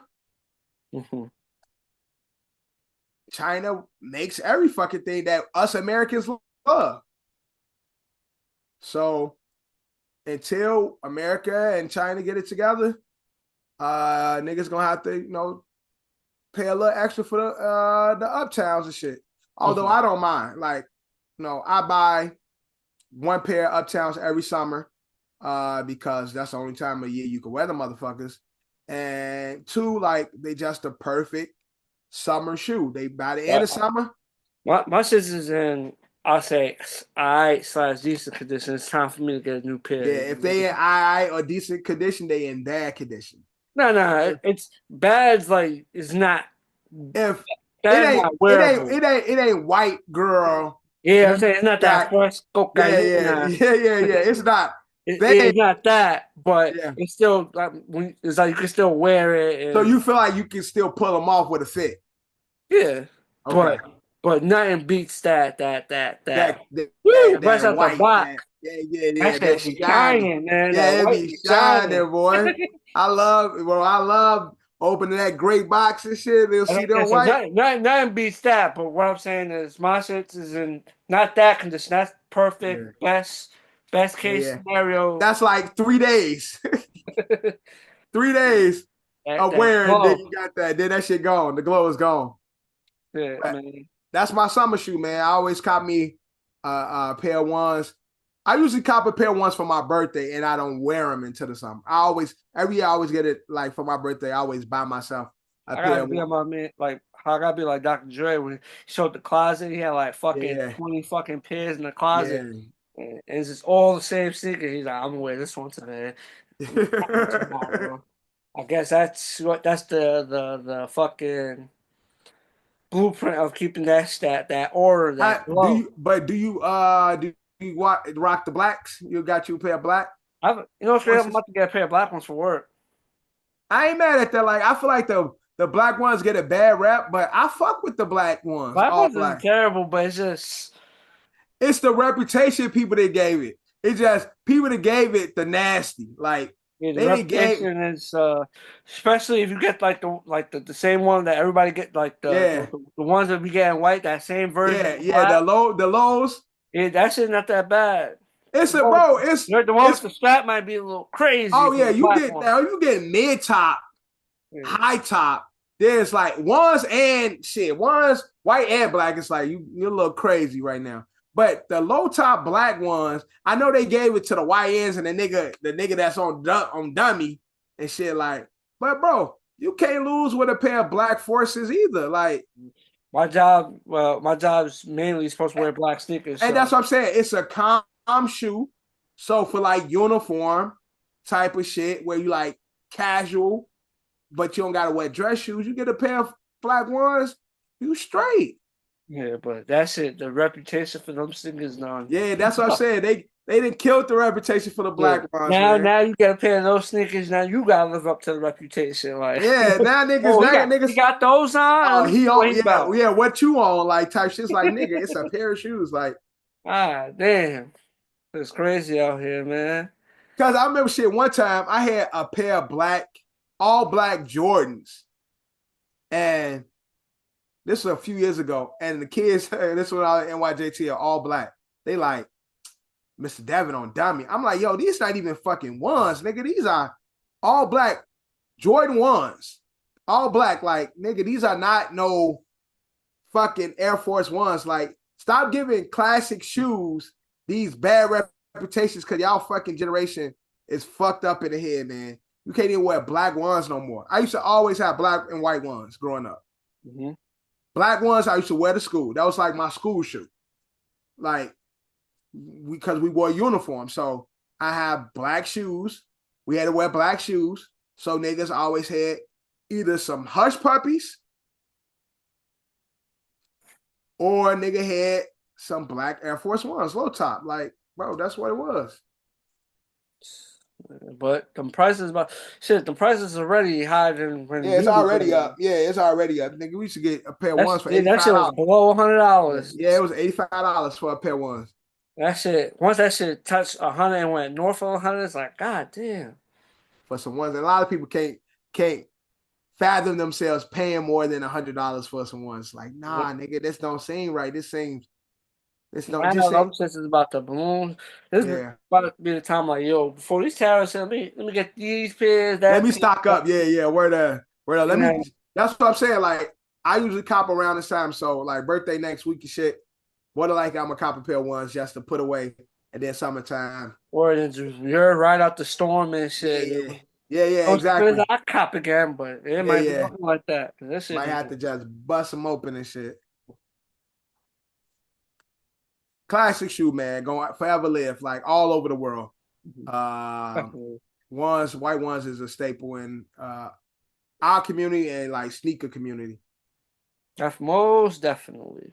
China makes every fucking thing that us Americans love. So until America and China get it together, niggas gonna have to, pay a little extra for the uptowns and shit. Although I don't mind. Like, I buy one pair of uptowns every summer because that's the only time of year you can wear the motherfuckers. And two, like, they just the perfect summer shoe. They by the end of summer. My sister's in, I'll say, /decent condition. It's time for me to get a new pair. Yeah, if they in I or decent condition, they in bad condition. No, it's bad. Like, it's not. If bad, it ain't white girl. Yeah, I'm saying it's not that first cocaine. Yeah. It's not. It's not that, but it's still like it's like you can still wear it. So you feel like you can still pull them off with a fit. Yeah, okay. but nothing beats that. That That's out the box. Yeah. That shit shining, man. Yeah, it be shining, boy. I love opening that great box and shit. They'll see them white. Nothing beats that. But what I'm saying is, my shit is in not that condition. That's perfect. Best case scenario. That's like 3 days. 3 days of wearing. Then you got that. Then that shit gone. The glow is gone. Yeah, man. That's my summer shoe, man. I always cop me a pair of ones. I usually cop a pair of ones for my birthday, and I don't wear them until the summer. Every year I always get it like for my birthday. I always buy myself a pair of ones. I gotta be like Dr. Dre when he showed the closet. He had like fucking 20 fucking pairs in the closet. Yeah. And it's just all the same sneaker. He's like, I'm gonna wear this one today. I guess that's the fucking blueprint of keeping that order. Do you rock the blacks? You got you a pair of black? I'm about to get a pair of black ones for work. I ain't mad at that. Like, I feel like the black ones get a bad rap, but I fuck with the black ones. Black ones is terrible, but it's the reputation people that gave it. It's just people that gave it the nasty. Like, the reputation is especially if you get the same one that everybody get, like the ones that we get in white, that same version. The lows. Yeah, that shit not that bad. It's the one with the strap might be a little crazy. Oh yeah, you get mid top, high top. There's like ones white and black. It's like you're a little crazy right now. But the low top black ones, I know they gave it to the YNs and the nigga that's on dummy and shit. Like, but bro, you can't lose with a pair of black forces either. Like, my job is mainly supposed to wear black sneakers. And that's what I'm saying. It's a calm shoe. So for like uniform type of shit where you like casual, but you don't gotta wear dress shoes, you get a pair of black ones, you straight. Yeah, but that's it. The reputation for them sneakers now. Yeah, that's what I'm saying. They didn't kill the reputation for the black ones. Now you got a pair of those sneakers. Now you gotta live up to the reputation. Like, yeah, now niggas, he got those on. Oh, what you on? Like type shit's like, nigga, it's a pair of shoes. Like, damn, it's crazy out here, man. Cause I remember shit. One time I had a pair of all black Jordans, and this was a few years ago, and the kids, this was out at NYJT, are all black. They like, Mr. Devin on dummy. I'm like, yo, these not even fucking ones, nigga. These are all black Jordan ones. All black. Like, nigga, these are not no fucking Air Force Ones. Like, stop giving classic shoes these bad reputations because y'all fucking generation is fucked up in the head, man. You can't even wear black ones no more. I used to always have black and white ones growing up. Mm-hmm. Black ones I used to wear to school. That was like my school shoe. Like, because we wore uniforms. So I have black shoes. We had to wear black shoes. So niggas always had either some hush puppies or a nigga had some black Air Force Ones, low top. Like, bro, that's what it was. But the prices, the prices already higher than when Yeah, it's we was already growing up. Yeah, it's already up. Nigga, we used to get a pair of That ones for that shit was $85. below $100. Yeah, it was $85 for a pair of ones. That shit, once that shit touched 100 and went north of 100, it's like, god damn. For some ones. And a lot of people can't fathom themselves paying more than $100 for some ones. Like, nah, nigga, this don't seem right. This don't I just know say, them shits is about the balloons. This is yeah. about to be the time like, yo, before these tariffs, let me get these pairs, Let that me pair. stock up. Yeah. Where the let me. Yeah. That's what I'm saying. Like, I usually cop around this time. So like birthday next week and shit. What like I'm a cop a pair of ones just to put away, and then summertime. Or you're right out the storm and shit. Yeah, Those pairs exactly. I cop again, but it might be Yeah. nothing like that. This shit Might is have to just bust them open and shit. Classic shoe, man. Going forever live, like all over the world. White ones is a staple in our community and like sneaker community. That's most definitely.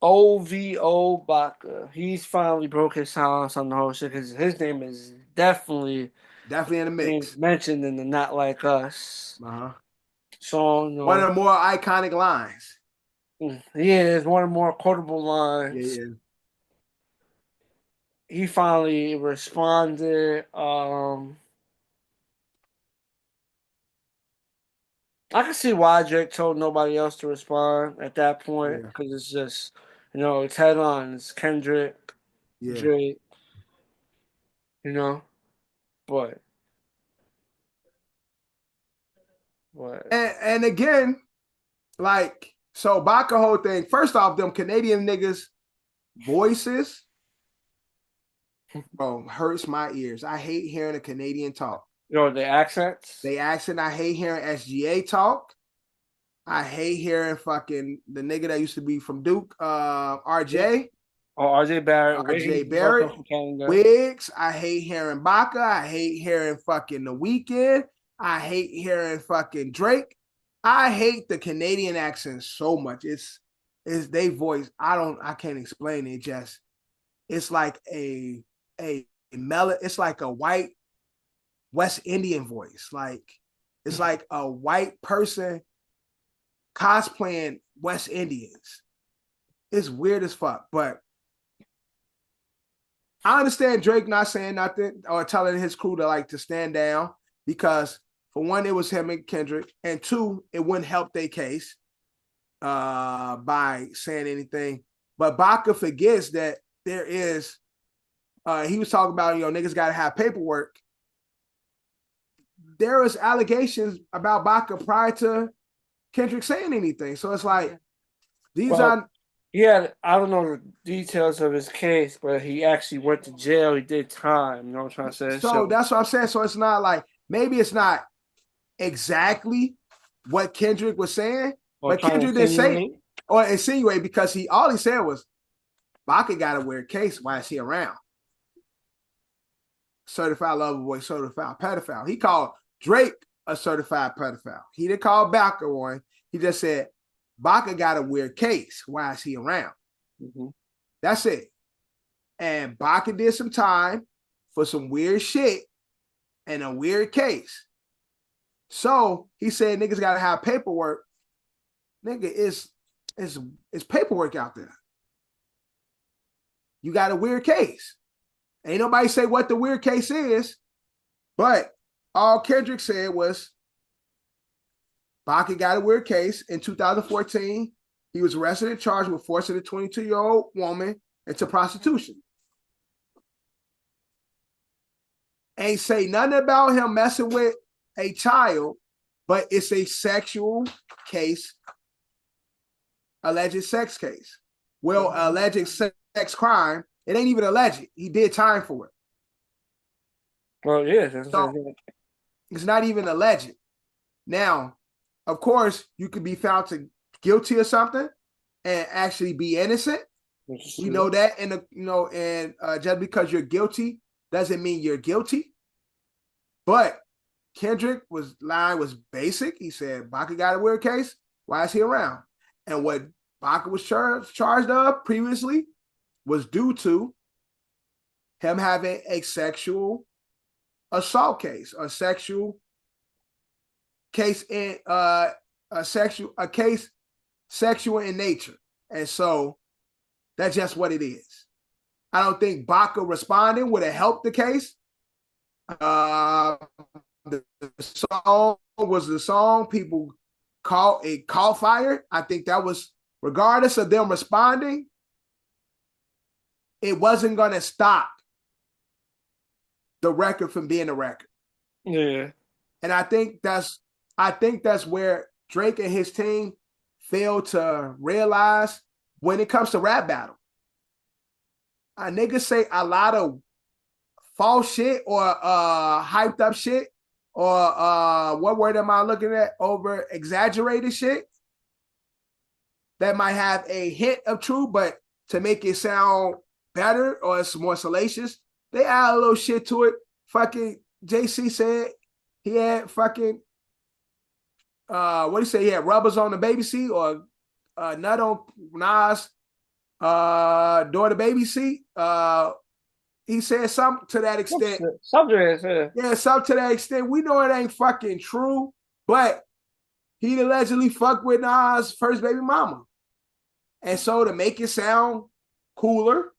Ovo Baka. He's finally broke his silence on the whole shit because his name is definitely in the being mix. mentioned in the Not Like Us Uh-huh. song. One of the more iconic lines. Yeah, it's one of the more quotable lines. Yeah. He finally responded. I can see why Drake told nobody else to respond at that point because it's just, it's head on. It's Kendrick, Drake, but And again, like, so Baka whole thing, first off, them Canadian niggas voices, bro, hurts my ears. I hate hearing a Canadian talk. The accents? They accent, I hate hearing SGA talk. I hate hearing fucking the nigga that used to be from Duke, RJ. Oh, RJ Barrett. RJ Barrett. Wigs. I hate hearing Baka. I hate hearing fucking The Weeknd. I hate hearing fucking Drake. I hate the Canadian accent so much. It's they voice. I can't explain it. It's like a melon. It's like a white West Indian voice. Like it's like a white person cosplaying West Indians. It's weird as fuck, but I understand Drake not saying nothing or telling his crew to stand down because for one, it was him and Kendrick, and two, it wouldn't help their case by saying anything. But Baka forgets that there is, he was talking about, niggas got to have paperwork. There was allegations about Baka prior to Kendrick saying anything. So it's like, yeah, I don't know the details of his case, but he actually went to jail. He did time. You know what I'm trying to say? So that's what I'm saying. So it's not like, maybe it's not exactly what Kendrick was saying, but Kendrick didn't say it or insinuate because all he said was, Baka got a weird case. Why is he around? Certified lover boy, certified pedophile. He called Drake a certified pedophile. He didn't call Baka one. He just said, Baka got a weird case. Why is he around? Mm-hmm. That's it. And Baka did some time for some weird shit and a weird case. So he said niggas gotta have paperwork. Nigga, it's paperwork out there. You got a weird case. Ain't nobody say what the weird case is, but all Kendrick said was Baka got a weird case. In 2014, he was arrested and charged with forcing a 22-year-old woman into prostitution. Ain't say nothing about him messing with a child, but it's a sexual case, alleged sex case. Well, alleged sex crime, it ain't even alleged. He did time for it. Well, yeah. So, it's not even alleged. Now, of course, you could be found to guilty of something and actually be innocent. We know that, and just because you're guilty doesn't mean you're guilty. But Kendrick line was basic. He said, Baka got a weird case. Why is he around? And what Baka was charged of previously was due to him having a sexual assault case, a sexual case in sexual in nature. And so that's just what it is. I don't think Baka responding would have helped the case. The song was the song people call fire. I think that was, regardless of them responding, it wasn't going to stop the record from being a record. Yeah. And I think that's where Drake and his team failed to realize when it comes to rap battle. Niggas say a lot of false shit or hyped up shit or what word am I looking at? Over exaggerated shit that might have a hint of truth, but to make it sound better or it's more salacious, they add a little shit to it. Fucking JC said he had fucking what do you say? He had rubbers on the baby seat or nut on Nas door the baby seat. He said something to that extent. Something to that extent. We know it ain't fucking true, but he allegedly fucked with Nas' first baby mama. And so to make it sound cooler,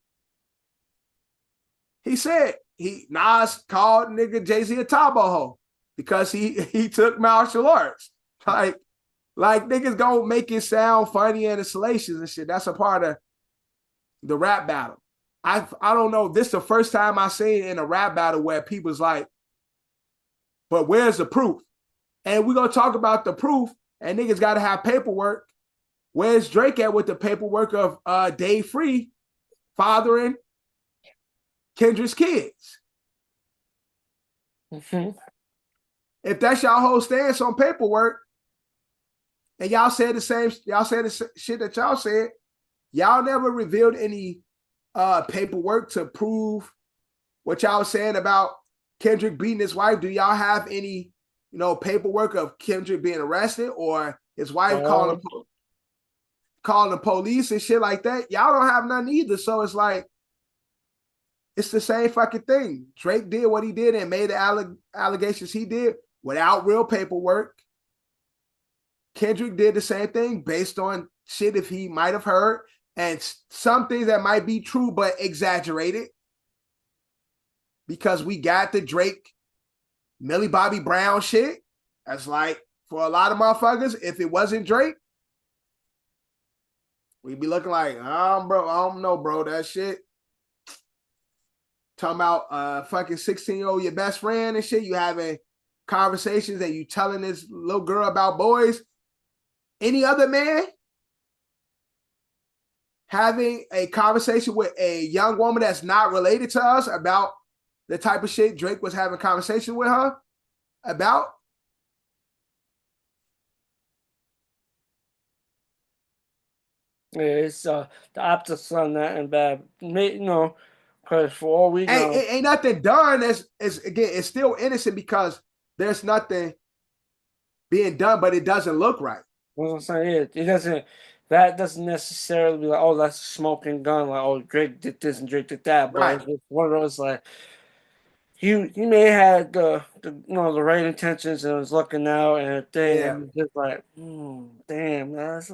he said Nas called nigga Jay-Z a taboho because he took martial arts. Like niggas gonna make it sound funny and salacious and shit. That's a part of the rap battle. I don't know. This is the first time I seen it in a rap battle where people's like, but where's the proof? And we're gonna talk about the proof, and niggas gotta have paperwork. Where's Drake at with the paperwork of Dave Free fathering Kendrick's kids? Mm-hmm. If that's y'all whole stance on paperwork, and y'all said the shit that y'all said, y'all never revealed any paperwork to prove what y'all was saying about Kendrick beating his wife. Do y'all have any, paperwork of Kendrick being arrested or his wife calling the police and shit like that? Y'all don't have none either. So it's like, it's the same fucking thing. Drake did what he did and made the allegations he did without real paperwork. Kendrick did the same thing based on shit if he might have heard, and some things that might be true but exaggerated. Because we got the Drake, Millie Bobby Brown shit. That's like, for a lot of motherfuckers, if it wasn't Drake, we'd be looking like, bro, I don't know, bro, that shit. Talking about fucking 16-year-old, your best friend and shit. You having conversations and you telling this little girl about boys. Any other man having a conversation with a young woman that's not related to us about the type of shit Drake was having conversation with her about? Yeah, it's the opposite on that and bad. Because for all we know, ain't nothing done. It's still innocent because there's nothing being done, but it doesn't look right. what I'm saying, it doesn't. That doesn't necessarily be like, oh, that's a smoking gun. Like, oh, Drake did this and Drake did that. But Right. it's one of those like, he may have the right intentions and was looking out and a thing, and it's just like, damn, that's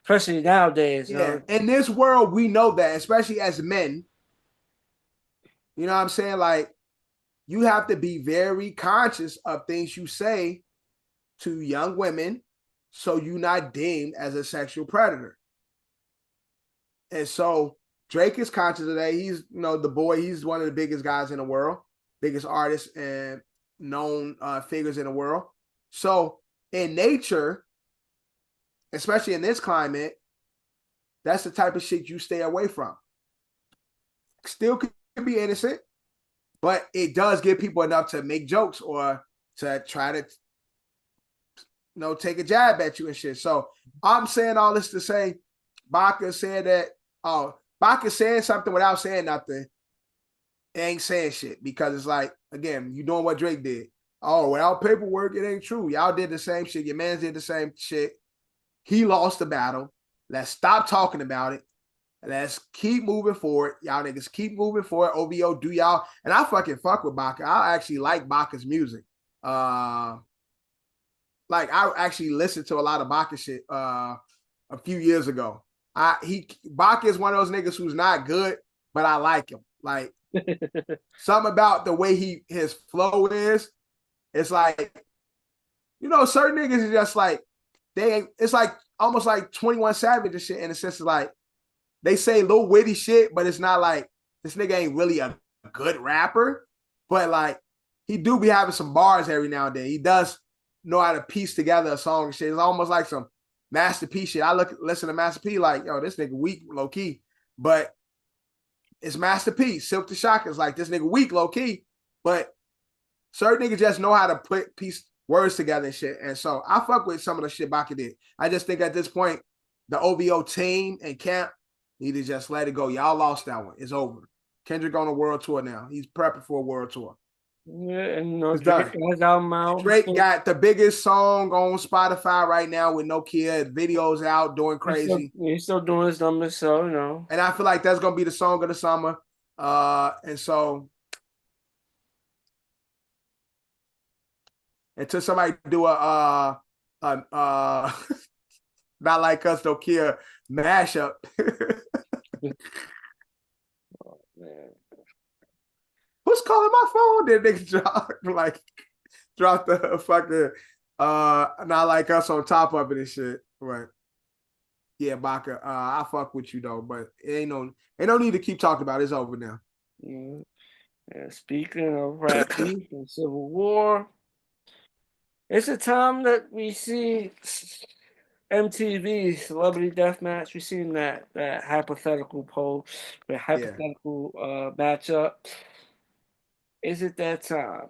especially nowadays. Yeah. In this world, we know that, especially as men. You know what I'm saying? Like, you have to be very conscious of things you say to young women so you're not deemed as a sexual predator. And so Drake is conscious of that. He's, the boy, he's one of the biggest guys in the world, biggest artists and known figures in the world. So in nature, especially in this climate, that's the type of shit you stay away from. Still could be innocent, but it does give people enough to make jokes or to try to take a jab at you and shit. So I'm saying all this to say, Baka said that. Baka saying something without saying nothing. It ain't saying shit because it's like, again, you doing what Drake did. Oh, without paperwork, it ain't true. Y'all did the same shit. Your man did the same shit. He lost the battle. Let's stop talking about it. Let's keep moving forward. Y'all niggas keep moving forward. OVO, do y'all. And I fucking fuck with Baka. I actually like Baka's music. Like, I actually listened to a lot of Baka shit a few years ago. Baka is one of those niggas who's not good, but I like him. Like, something about the way his flow is. It's like, certain niggas is just like, it's like almost like 21 Savage and shit in the sense of like, they say little witty shit, but it's not like this nigga ain't really a good rapper. But like, he do be having some bars every now and then. He does know how to piece together a song and shit. It's almost like some Master P shit. I listen to Master P like, yo, this nigga weak, low key. But it's Master P. Silk the Shock is like, this nigga weak, low key. But certain niggas just know how to put piece words together and shit. And so I fuck with some of the shit Baka did. I just think at this point, the OVO team and camp need to just let it go. Y'all lost that one. It's over. Kendrick on a world tour now. He's prepping for a world tour. Yeah, and It's Drake done. has album out. Drake got the biggest song on Spotify right now with no kid. Videos out, doing crazy. He's still doing his numbers, so And I feel like that's gonna be the song of the summer. And so until somebody do a Not Like Us Don't Care mashup. Oh, man. Who's calling my phone? Then niggas drop the fucking Not Like Us on top of it and shit. Right. Yeah, Baka. I fuck with you though, but it ain't no need to keep talking about it. It's over now. Yeah, speaking of rap beef and civil war, it's a time that we see MTV Celebrity Deathmatch. We've seen that hypothetical poll, the hypothetical matchup. Is it that time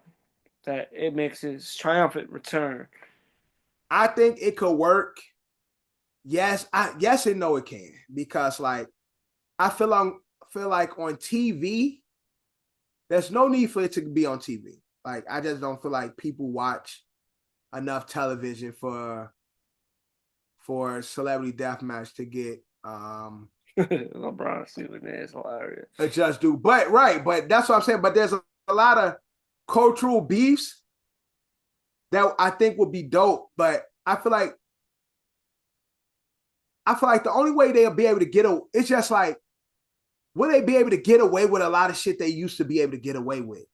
that it makes its triumphant return? I think it could work. Yes, yes and no it can. Because like I feel like on TV, there's no need for it to be on TV. Like I just don't feel like people watch enough television for Celebrity Deathmatch to get LeBron Stephen is hilarious. a just do. But that's what I'm saying. But there's a lot of cultural beefs that I think would be dope. But I feel like the only way they'll be able to it's just like, will they be able to get away with a lot of shit they used to be able to get away with?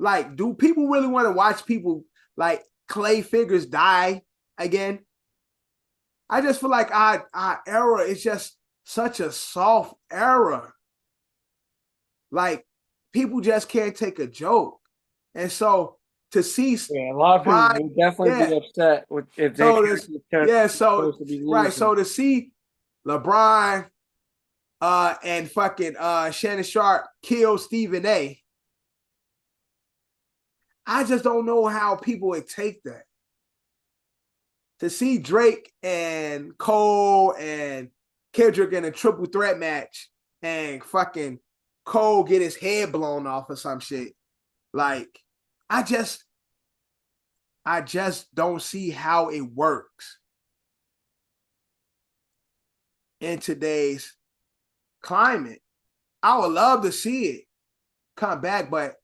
Like, do people really want to watch people like clay figures die again? I just feel like our era is just such a soft era. Like, people just can't take a joke. And so to see a lot of people would definitely be upset if they so to see LeBron and fucking Shannon Sharp kill Stephen A. I just don't know how people would take that. To see Drake and Cole and Kendrick in a triple threat match and fucking Cole get his head blown off or some shit. Like, I just don't see how it works in today's climate. I would love to see it come back, but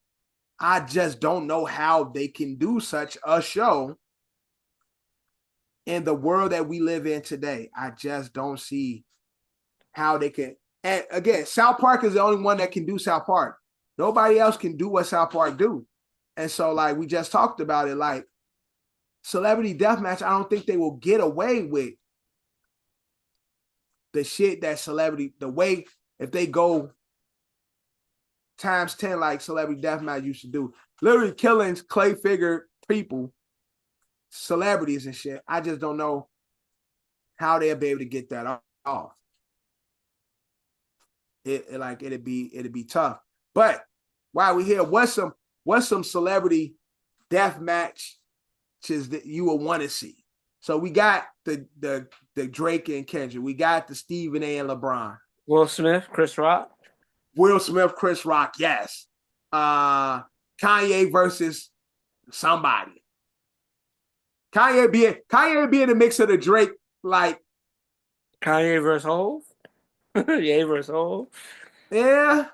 I just don't know how they can do such a show in the world that we live in today. I just don't see how they can. And again, South Park is the only one that can do South Park. Nobody else can do what South Park do. And so, like, we just talked about it, like, Celebrity Deathmatch, I don't think they will get away with the shit that the way, if they go times 10 like Celebrity Deathmatch used to do, literally killing clay figure people, celebrities and shit. I just don't know how they'll be able to get that off. It'd be tough. But while we here, what's some celebrity death matches that you would want to see. So we got the Drake and Kendrick. We got the Stephen A. and LeBron. Will Smith, Chris Rock. Will Smith, Chris Rock, yes. Kanye versus somebody. Kanye be in the mix of the Drake, like Kanye versus Hov. Ye versus Hov. yeah.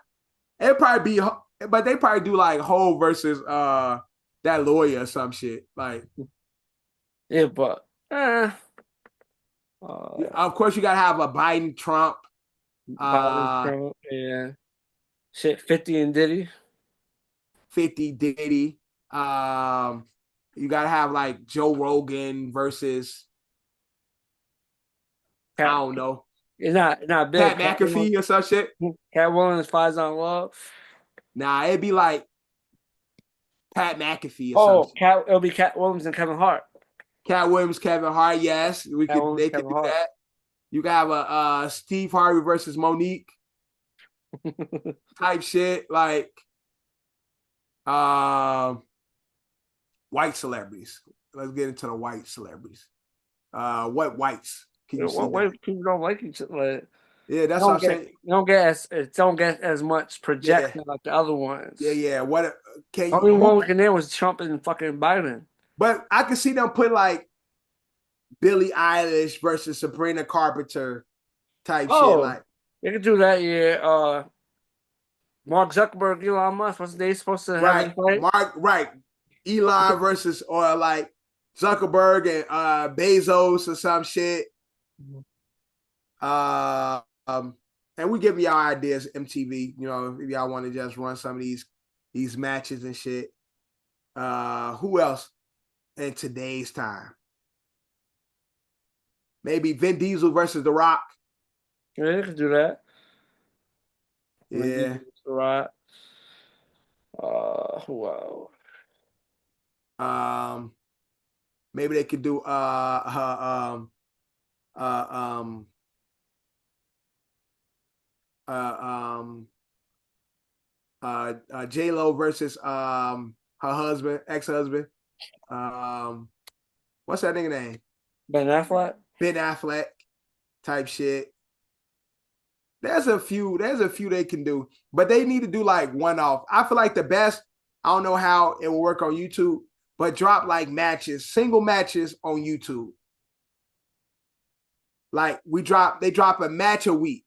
It'd probably be, but they probably do like Hov versus that lawyer or some shit. Like Yeah, but of course you gotta have a Biden Trump. Trump, yeah. Shit, 50 and Diddy. 50 Diddy. You gotta have like Joe Rogan versus I don't know. It's not big. Pat McAfee or some shit. Cat Williams, Fights on Love. Nah, it'd be like Pat McAfee or something. It'll be Cat Williams and Kevin Hart. Cat Williams, Kevin Hart, yes. They could do that. You can have a Steve Harvey versus Monique type shit, like white celebrities. Let's get into the white celebrities. What whites can you see? White people don't like each other. Yeah, that's what I'm saying. Don't get as much projection like the other ones. Yeah. What can only one we can name was Trump and fucking Biden. But I can see them put like Billie Eilish versus Sabrina Carpenter type shit. Like they could do that, yeah. Mark Zuckerberg, Elon Musk, what's they supposed to have a fight? Elon versus or like Zuckerberg and Bezos or some shit. And we give y'all ideas, MTV. You know, if y'all want to just run some of these matches and shit. Who else in today's time? Maybe Vin Diesel versus The Rock. Yeah, they could do that. Yeah. The Rock. Who else? Maybe they could do J-Lo versus her husband, ex-husband. What's that nigga name? Ben Affleck? Ben Affleck type shit. There's a few they can do, but they need to do like one-off. I feel like the best, I don't know how it will work on YouTube, but drop like matches, single matches on YouTube. Like they drop a match a week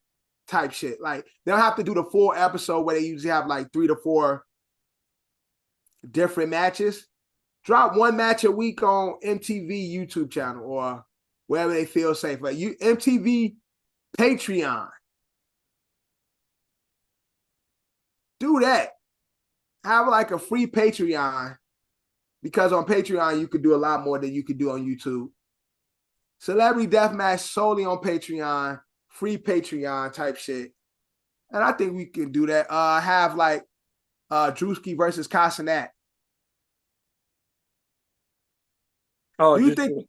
type shit. Like they don't have to do the full episode where they usually have like 3 to 4 different matches. Drop one match a week on MTV YouTube channel or wherever they feel safe. Like MTV Patreon. Do that. Have like a free Patreon because on Patreon you could do a lot more than you could do on YouTube. Celebrity Deathmatch solely on Patreon, free Patreon type shit. And I think we can do that. Have like Drewski versus Casanat. Oh, do you think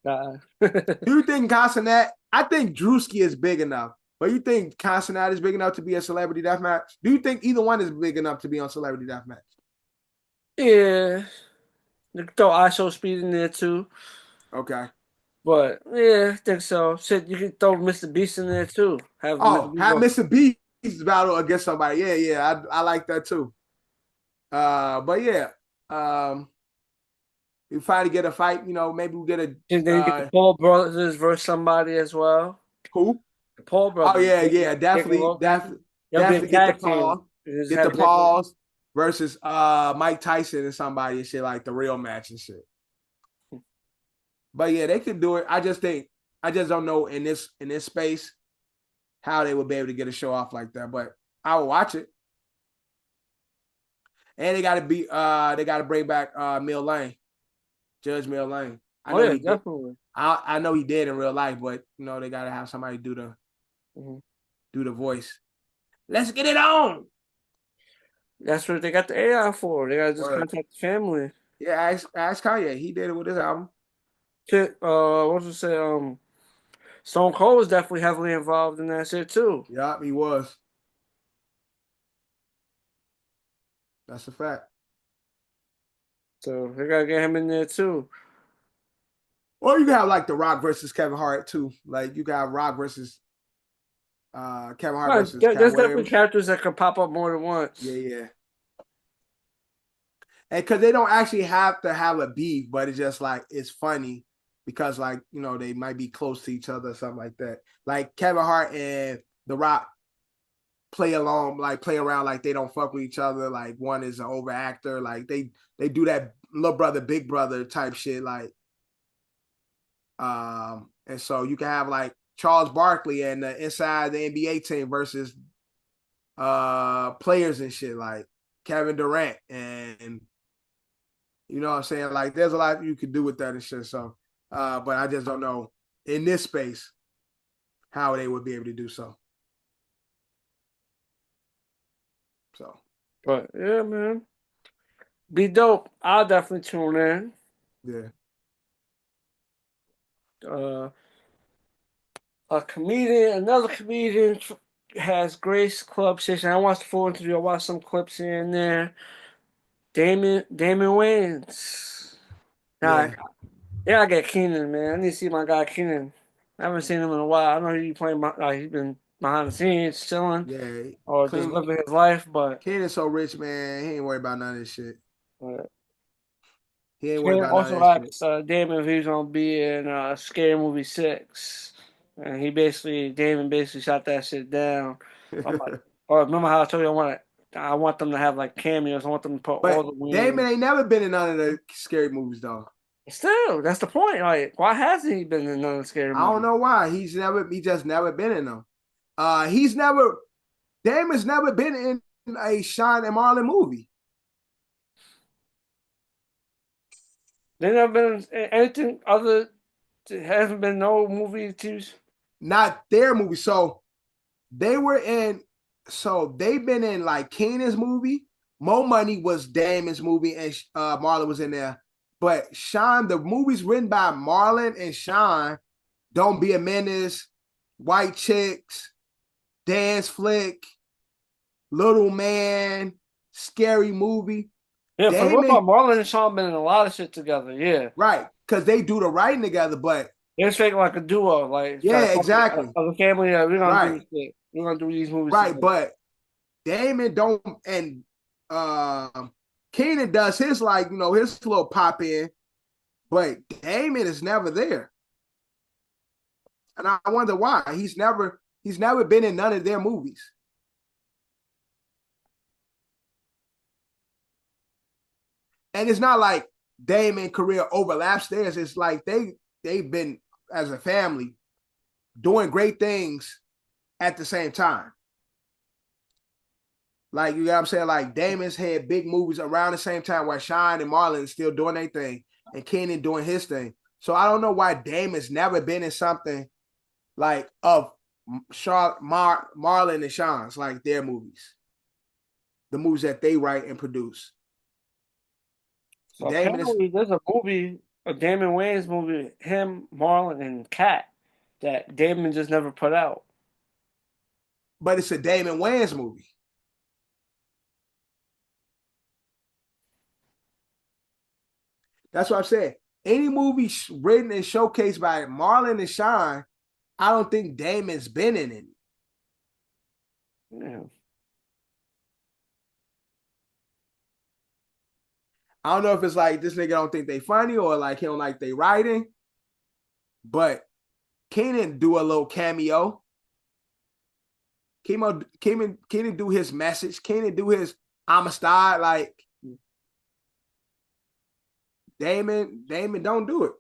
Casanat? I think Drewski is big enough. But you think Casanat is big enough to be a Celebrity Deathmatch? Do you think either one is big enough to be on Celebrity Deathmatch? Yeah. You can throw ASO Speed in there too. Okay. But yeah, I think so. Shit, you can throw Mr. Beast in there too. Have Mr. Beast battle against somebody. Yeah. I like that too. But yeah. We finally get a fight, you know, maybe we get a and then you get the Paul brothers versus somebody as well. Who? The Paul brothers. Oh yeah, definitely get the Pauls versus Mike Tyson and somebody and shit, like the real match and shit. But yeah, they could do it. I just don't know in this space how they would be able to get a show off like that. But I will watch it. And they gotta bring back Mill Lane. Judge Mill Lane. Definitely. I know he did in real life, but you know they gotta have somebody do the voice. Let's get it on. That's what they got the AI for. They gotta just contact the family. Yeah, ask Kanye. He did it with his album. Shit, what was it say? Stone Cold was definitely heavily involved in that shit too. Yeah, he was. That's a fact. So they gotta get him in there too. Or you can have like The Rock versus Kevin Hart too. Like you got Rock versus Kevin Hart Right, versus Cat there's definitely Williams. characters that can pop up more than once. Yeah. And because they don't actually have to have a beef, but it's just like it's funny because like they might be close to each other or something like that. Like Kevin Hart and The Rock play around like they don't fuck with each other. Like one is an overactor. Like they do that little brother, big brother type shit. Like and so you can have like Charles Barkley and inside the NBA team versus players and shit like Kevin Durant and you know what I'm saying? Like there's a lot you could do with that and shit. So but I just don't know in this space how they would be able to do so. So But yeah, man. Be dope. I'll definitely tune in. yeah. Another comedian has Grace Club Station. I watched the full interview. I watched some clips here and there. Damon Wayans. Nah, Yeah. yeah, I get Keenan, man. I need to see my guy Keenan. I haven't seen him in a while. I know he's playing. He's been behind the scenes, chilling, Yeah. or just Clean. living his life. But Ken is so rich, man. He ain't worried about none of this shit. uh, He ain't worried Keenan about none of also this shit. asked Damon if he was gonna be in Scary Movie 6, and Damon basically shot that shit down. I'm like, or remember how I told you I want them to have like cameos. I want them to put all But the Damon wings. ain't never been in none of the scary movies though. Still, that's the point. Like, why hasn't he been in none of the scary I don't movies? know why. He just never been in them. Damon's never been in a Sean and Marlon movie. They never been in anything other. There hasn't been no movie TV. Not their movie. So they were in, so they've been in like Keenan's movie. Mo Money was Damon's movie, and Marlon was in there. But Sean, the movies written by Marlon and Sean, Don't Be a Menace, White Chicks, Dance Flick, Little Man, Scary Movie. Yeah, for the most Damon, part, Marlon and Sean been in a lot of shit together. Yeah, right, because they do the writing together, but they're straight like a duo. Like, it's like yeah, exactly. as a family, we're gonna do Right, this shit. We're gonna do these movies right. together. But Damon don't, and Keenan does his like, his little pop in, but Damon is never there. And I wonder why. He's never been in none of their movies. And it's not like Damon career overlaps theirs. It's like they've been as a family doing great things at the same time. Like, you know what I'm saying? Like Damon's had big movies around the same time while Sean and Marlon still doing their thing and Kenan doing his thing. So I don't know why Damon's never been in something like of Marlon and Sean's, like their movies. The movies that they write and produce. So Damon is, apparently, there's a movie, a Damon Wayans movie, him, Marlon, and Cat, that Damon just never put out. but it's a Damon Wayans movie. That's what I'm saying. Any movie written and showcased by Marlon and Sean, I don't think Damon's been in it. Yeah. I don't know if it's like this nigga don't think they funny or like he don't like they writing, but Kenan do a little cameo. Kenan do his message. Kenan do his Amistad. Like Damon don't do it.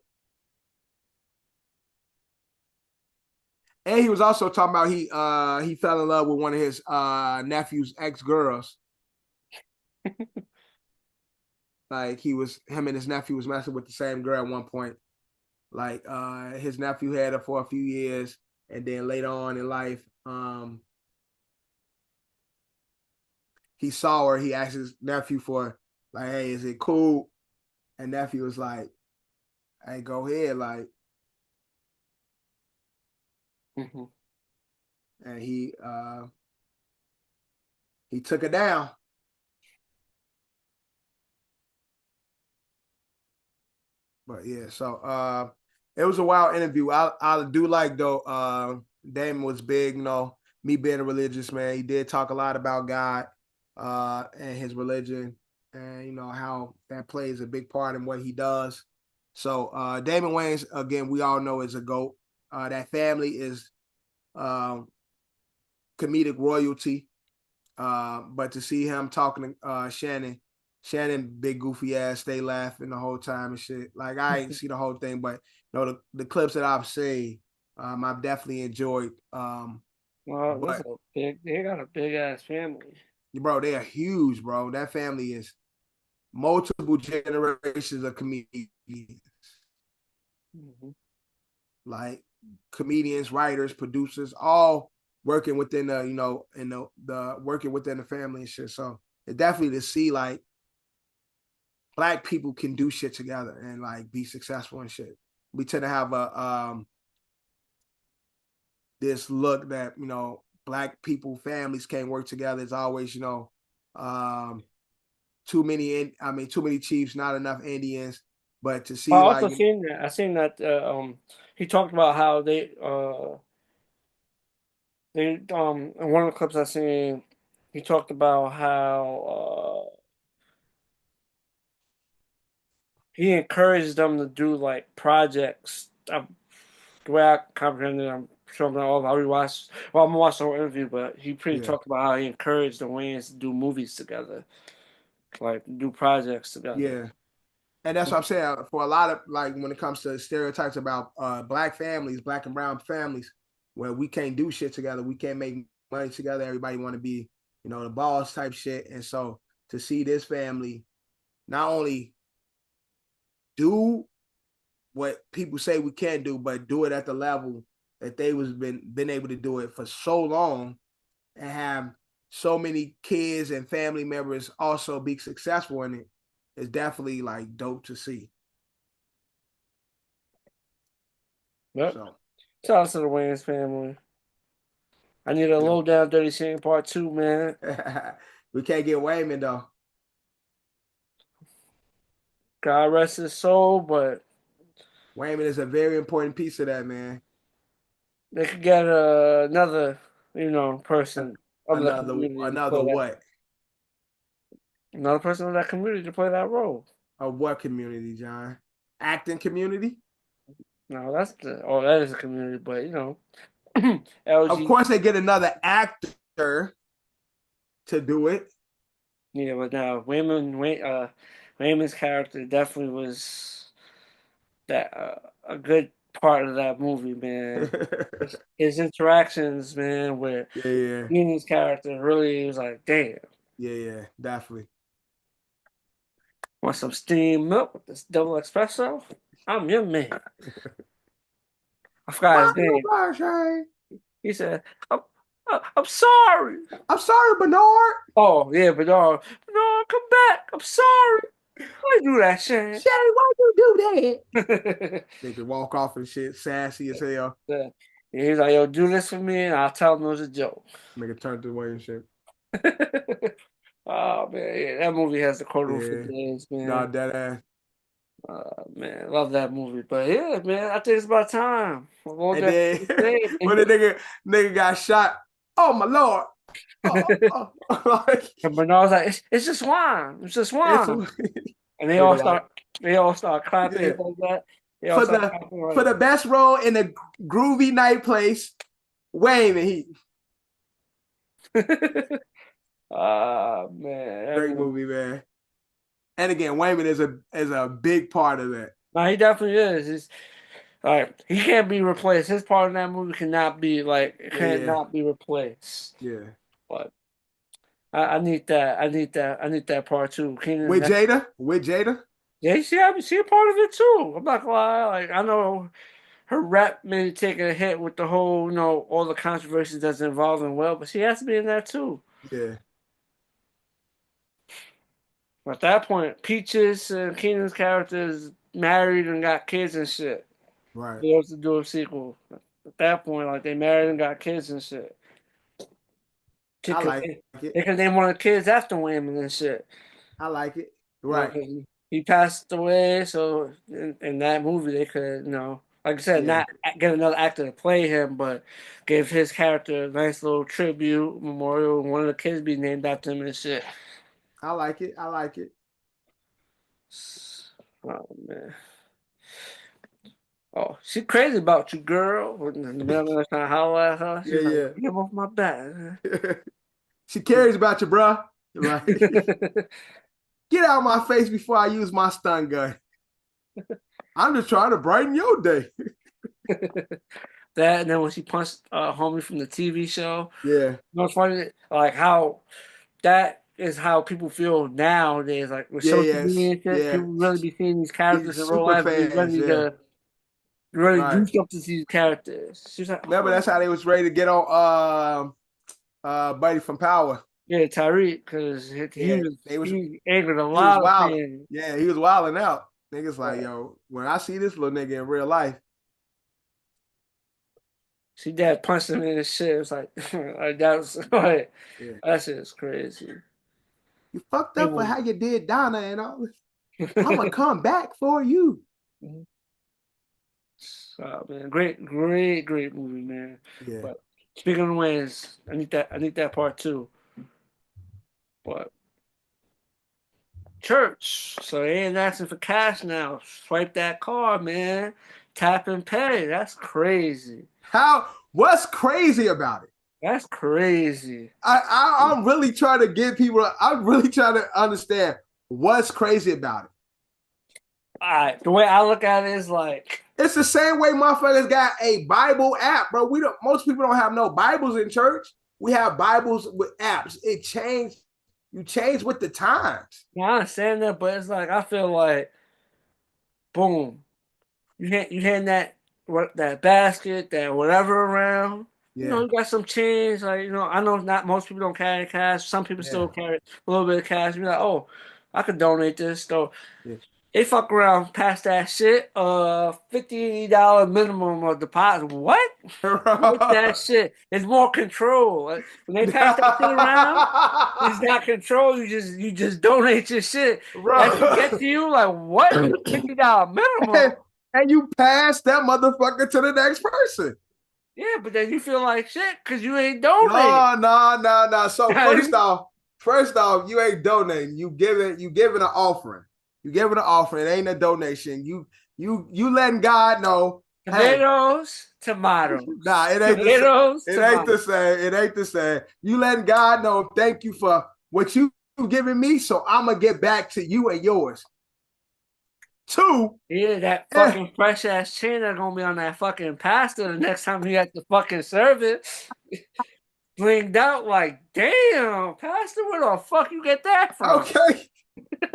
And he was also talking about he fell in love with one of his nephew's ex-girls. Like him and his nephew was messing with the same girl at one point. Like his nephew had her for a few years, and then later on in life, he saw her. He asked his nephew for like, "Hey, is it cool?" And nephew was like, "Hey, go ahead." Like, and he took her down. But yeah, so it was a wild interview. I do like though. Damon was big, me being a religious man. He did talk a lot about God and his religion, and how that plays a big part in what he does. So Damon Wayans, again, we all know is a GOAT. That family is comedic royalty. But to see him talking to Shannon, big goofy ass, stay laughing the whole time and shit. Like I ain't see the whole thing, but the clips that I've seen, I've definitely enjoyed. Well, they got a big ass family. Bro, they are huge, bro. That family is multiple generations of comedians. Mm-hmm. Like comedians, writers, producers, all working within the working within the family and shit. So it definitely to see like Black people can do shit together and like be successful and shit. We tend to have a this look that Black people families can't work together. It's always too many chiefs, not enough Indians. But to see I also seen that. I seen that he talked about how they in one of the clips I seen, he talked about how he encouraged them to do like projects. The way I comprehended, I'm sure I'm not all. I'm gonna watch the whole interview, but he pretty talked about how he encouraged the Wayans to do movies together, like do projects together. Yeah. And that's what I'm saying. For a lot of like when it comes to stereotypes about Black families, Black and brown families, where we can't do shit together, we can't make money together. Everybody want to be, the boss type shit. And so to see this family not only do what people say we can't do, but do it at the level that they was been able to do it for so long, and have so many kids and family members also be successful in it, is definitely like dope to see. Yep. So, shout out to the Wayans family. I need a low down dirty shame part 2, man. We can't get Wayman though. God rest his soul, but Wayman is a very important piece of that, man. They could get another, person of the community. Another what? Another person of that community to play that role. Of what community, John? Acting community? No, that is a community, but LG. Of course, they get another actor to do it. Yeah, but now Wayman's character definitely was a good part of that movie, man. his interactions, man, with Wayman's character really was like, damn. Yeah, definitely. Want some steamed milk with this double espresso? I'm your man. I forgot his name. He said, I'm sorry. I'm sorry, Bernard. Oh, yeah, Bernard. Bernard, come back. I'm sorry. Why you do that, Shane? Shane, why you do that? They could walk off and shit, sassy as hell. Yeah. He's like, yo, do this for me, and I'll tell him it was a joke. Make it turn to way and shit. Oh, man. Yeah, that movie has the quote for days, man. Nah, that ass. Man, love that movie. But yeah, man, I think it's about time. And then when the nigga got shot, oh my lord. And Bernard's like, it's just wine. It's just wine. And they all start clapping like that. For the best role in a groovy night place, Wayne. Man. Great movie, man. And again, Wayman is a big part of that. No, he definitely is. He can't be replaced. His part in that movie cannot be be replaced. Yeah. But I need that. I need that part too. With Jada? Yeah, she a part of it too. I'm not gonna lie. Like I know her rep may take a hit with the whole, all the controversies that's involved in but she has to be in that too. Yeah. At that point, Peaches and Keenan's characters married and got kids and shit. Right. They have to do a sequel. At that point, they married and got kids and shit. I like it. They could name one of the kids after Wayman and shit. I like it. Right. he passed away. So in that movie, they could, like I said, Yeah. not get another actor to play him, but give his character a nice little tribute memorial. One of the kids be named after him and shit. I like it. I like it. Oh man. Oh, she crazy about you, girl. When the mailman's trying to holler at her, she's like, Yeah, "Get off my back." yeah. She cares about you, bruh. Like, get out of my face before I use my stun gun. I'm just trying to brighten your day. That, and then when she punched homie from the TV show, Yeah. it's funny, like how that is how people feel nowadays. Like with Yeah, social media yes. and shit, Yeah. people really be seeing these characters in real Super life and be fans, ready yeah. to really do Right. something to these characters. She's like, Remember, that's how they was ready to get on Buddy from Power. yeah, Tyreek, because Yeah, he was angered a he was lot of wild. fans. Yeah, he was wilding out. Niggas like, yo, when I see this little nigga in real life. She dad punched him in his shit. It was like, like that was like, Yeah. that shit is crazy. You fucked up for how you did Donna and all. I'm gonna come back for you. Oh, man, great movie, man. Yeah. But speaking of wins, I need that part too. But church, so they ain't asking for cash now. Swipe that card, man. Tap and pay. That's crazy. What's crazy about it? That's crazy. I'm really trying to get people. I'm really trying to understand what's crazy about it. All right, the way I look at it is like it's the same way motherfuckers got a Bible app, bro. Most people don't have no Bibles in church. We have Bibles with apps. It changed. You change with the times. Yeah, I understand that, but it's like I feel like, boom, you hand that basket, that whatever around. Yeah. You got some change. Like, I know not most people don't carry cash. Some people still carry a little bit of cash. You're like, oh, I could donate this. So they fuck around, pass that shit. $50 minimum of deposit. What? With that shit, it's more control. Like, when they pass that shit around, it's not control. You just donate your shit. That should get to you like what? $50 minimum. And you pass that motherfucker to the next person. Yeah, but then you feel like shit because you ain't donating. No. So first off, you ain't donating. You giving an offering. You giving an offering. It ain't a donation. You letting God know. Tomatoes, tomatoes. Nah, it ain't tomatoes. It ain't the same. It ain't the same. You letting God know. Thank you for what you giving me. So I'm gonna get back to you and yours. 2. Yeah, that fucking fresh ass chain that's gonna be on that fucking pasta the next time you at the fucking service. Blinged out like, damn, Pastor, where the fuck you get that from? Okay.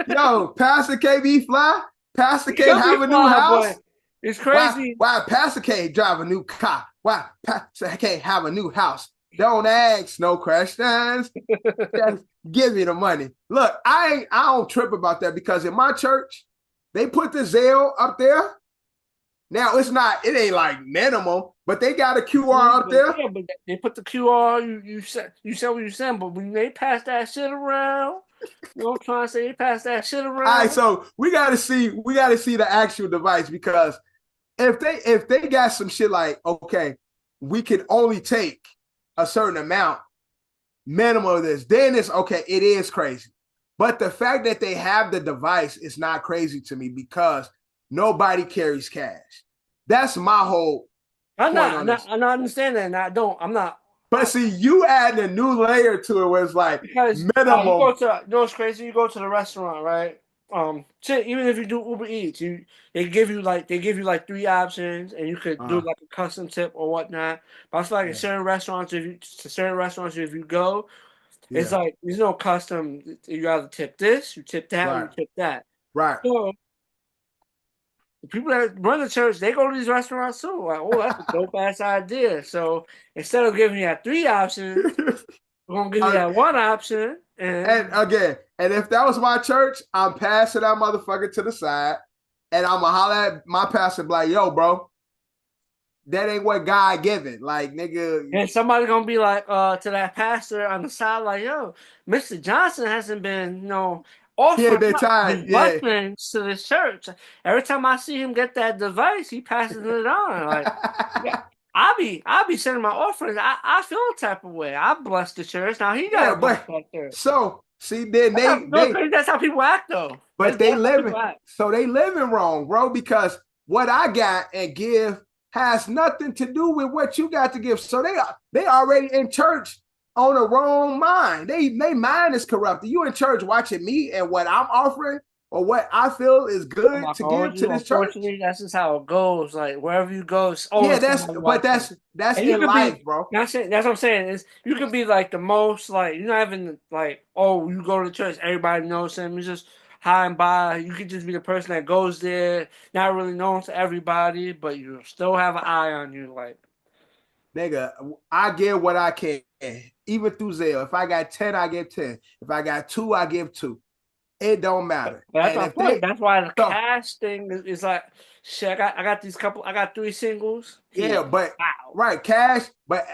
Yo, Pastor KB fly. Pastor K have a new house. It's crazy. Why Pastor K drive a new car? Why Pastor K have a new house? Don't ask no questions. Just give me the money. Look, I don't trip about that because in my church, they put the Zelle up there. Now it ain't like minimum, but they got a QR up there. Yeah, but they put the QR, you said what you said, but when they pass that shit around, you know what I'm trying to say? They pass that shit around. All right, so we gotta see the actual device because if they got some shit like, okay, we can only take a certain amount, minimum of this, then it's okay, it is crazy. But the fact that they have the device is not crazy to me because nobody carries cash. That's my whole I understand that, and I'm not. But see, you adding a new layer to it was like because minimum. What's crazy? You go to the restaurant, right? Even if you do Uber Eats, they give you like 3 options, and you could do like a custom tip or whatnot. But I feel like in certain restaurants, if you go, it's like there's no custom. You either tip this, you tip that, or you tip that. Right. So the people that run the church, they go to these restaurants too. Like, oh, that's a dope ass idea. So instead of giving you that 3 options, we're gonna give you that 1 option. And again, if that was my church, I'm passing that motherfucker to the side, and I'm gonna holler at my pastor, like, "Yo, bro, that ain't what God given." Like, nigga. And somebody gonna be like, to that pastor on the side, like, "Yo, Mr. Johnson hasn't been, offering they're up tired. his Yeah. blessings to the church. Every time I see him get that device, he passes it on. Like, yeah, I be sending my offerings. I feel a type of way. I bless the church. Now he Yeah, got to bless but that church. so see, then That's how people act, though. but they That's how living, people act. so they living wrong, bro, because what I got and give has nothing to do with what you got to give. So they already in church on the wrong mind. They mind is corrupted. You in church watching me and what I'm offering or what I feel is good to give to this church. Unfortunately, that's just how it goes. Like wherever you go, it's Yeah, always that's somebody but watching. that's And you in could life, be, bro. that's what I'm saying. Is you could be like the most like you're not even like, oh, you go to church, everybody knows him. He's just high and by. You could just be the person that goes there, not really known to everybody, but you still have an eye on you. Like, Nigga, I give what I can, even through Zelle. If I got 10, I give 10. If I got 2, I give 2. It don't matter. but that's And my if point. they That's why the so cash thing is like, shit. I got these couple. I got 3 singles. yeah, Here. but Wow. right, cash, but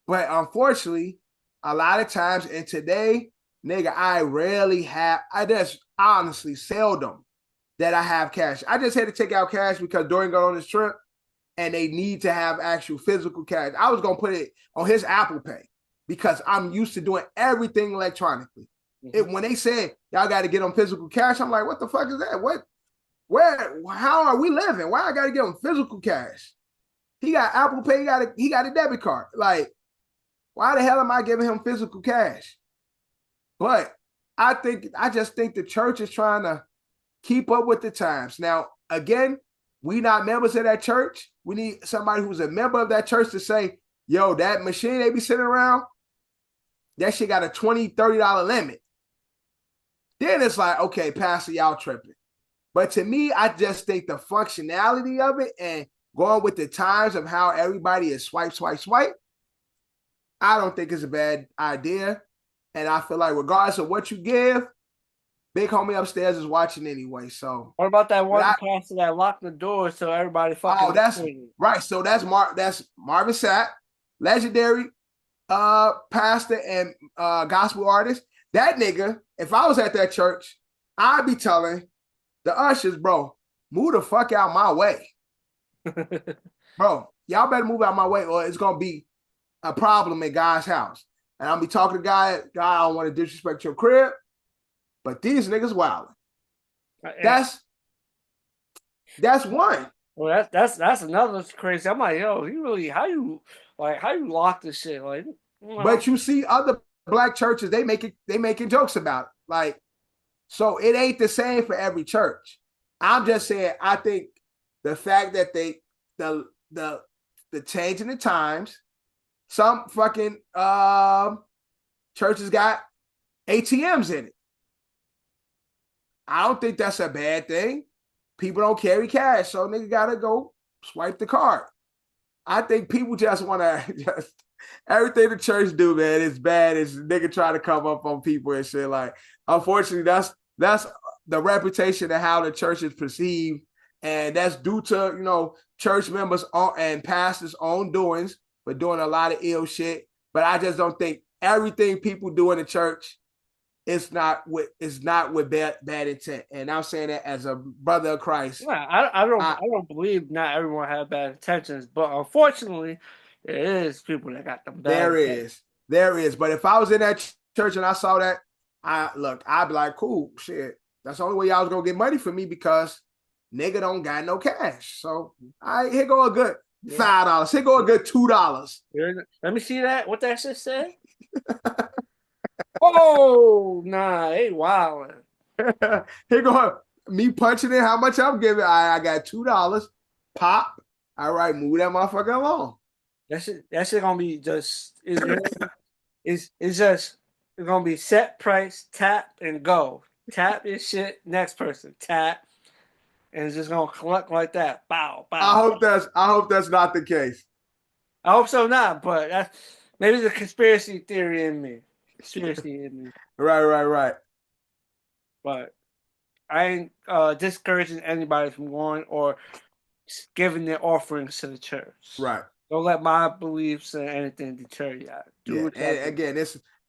unfortunately, a lot of times and today, nigga, I just honestly seldom that I have cash. I just had to take out cash because Dorian got on this trip and they need to have actual physical cash. I was gonna put it on his Apple Pay because I'm used to doing everything electronically. When they said y'all got to get on physical cash, I'm like, what the fuck is that? How are we living? Why I got to get on physical cash? He got Apple Pay, he got a debit card. Like, why the hell am I giving him physical cash? But I just think the church is trying to keep up with the times. Now, again, we not members of that church. We need somebody who's a member of that church to say, yo, that machine they be sitting around, that shit got a $20, $30 limit. Then it's like, okay, Pastor, y'all tripping. But to me, I just think the functionality of it and going with the times of how everybody is swipe, swipe, swipe, I don't think it's a bad idea. And I feel like regardless of what you give, big homie upstairs is watching anyway. So what about that one pastor that locked the door so everybody fucking? Oh, that's right. So that's Marvin Sapp, legendary pastor and gospel artist. That nigga, if I was at that church, I'd be telling the ushers, bro, move the fuck out my way. Bro, y'all better move out my way or it's gonna be a problem in God's house. And I'll be talking to God, I don't want to disrespect your crib, but these niggas wilding. That's one. Well, that's another crazy. I'm like, yo, how you lock this shit? Like, but you see other black churches, they making jokes about it. Like, so it ain't the same for every church. I'm just saying, I think the fact that the change in the times, some fucking churches got ATMs in it. I don't think that's a bad thing. People don't carry cash, so nigga gotta go swipe the card. I think people just want to everything the church do, man, is bad. It's nigga trying to come up on people and shit. Like, unfortunately, that's the reputation of how the church is perceived, and that's due to church members and pastors' own doings for doing a lot of ill shit. But I just don't think everything people do in the church is not with bad intent. And I'm saying that as a brother of Christ. Yeah, I don't believe not everyone had bad intentions, but unfortunately, there is people that got them bad intentions. There is. But if I was in that church and I saw that, I'd be like, cool, shit. That's the only way y'all was gonna get money from me because nigga don't got no cash. So here go a good $5. Here go a good $2. Let me see that. What that shit say? Oh, nah, they wildin'. Here go me punching in how much I'm giving. I got $2. Pop. All right, move that motherfucker along. That shit gonna be just it's gonna be set price, tap and go. Tap your shit, next person, tap, and it's just gonna collect like that. Bow, bow. I hope that's not the case. I hope so not, but that's maybe the conspiracy theory in me. Right. But I ain't discouraging anybody from going or giving their offerings to the church. Right. Don't let my beliefs and anything deter you. And again,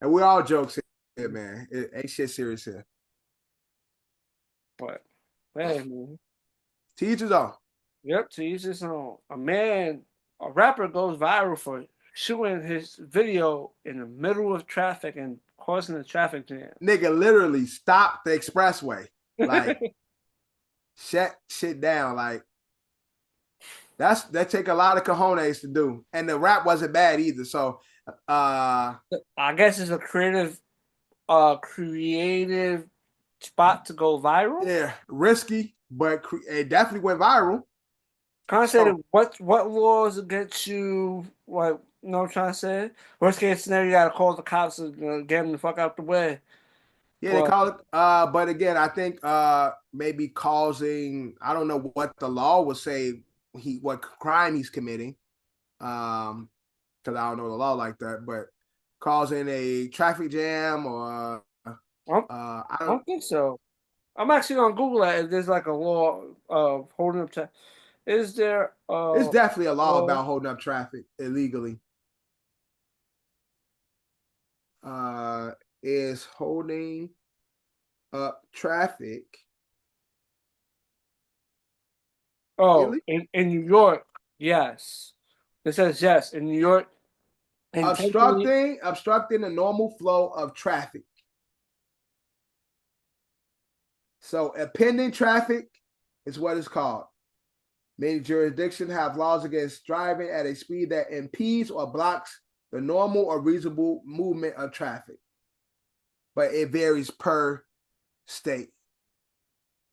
we're all jokes here, man. It ain't shit serious here. But hey, man. To each his own. Yep, to each his own. A rapper goes viral for shooting his video in the middle of traffic and causing a traffic jam. Nigga literally stopped the expressway. Like, shut shit down. Like, that take a lot of cojones to do. And the rap wasn't bad either. So I guess it's a creative spot to go viral. Yeah, risky, but it definitely went viral. Kind of say what laws against you? What you know what I'm trying to say? Worst case scenario, you gotta call the cops and get them the fuck out the way. Yeah, they call it. But again, I think maybe causing. I don't know what the law would say. What crime he's committing. Because I don't know the law like that. But causing a traffic jam or I don't think so. I'm actually on Google that if there's like a law of holding up. Is there? It's definitely a law about holding up traffic illegally. Is holding up traffic. Oh, in New York, yes. It says yes in New York. Obstructing the normal flow of traffic. So impeding traffic is what it's called. Many jurisdictions have laws against driving at a speed that impedes or blocks the normal or reasonable movement of traffic. But it varies per state.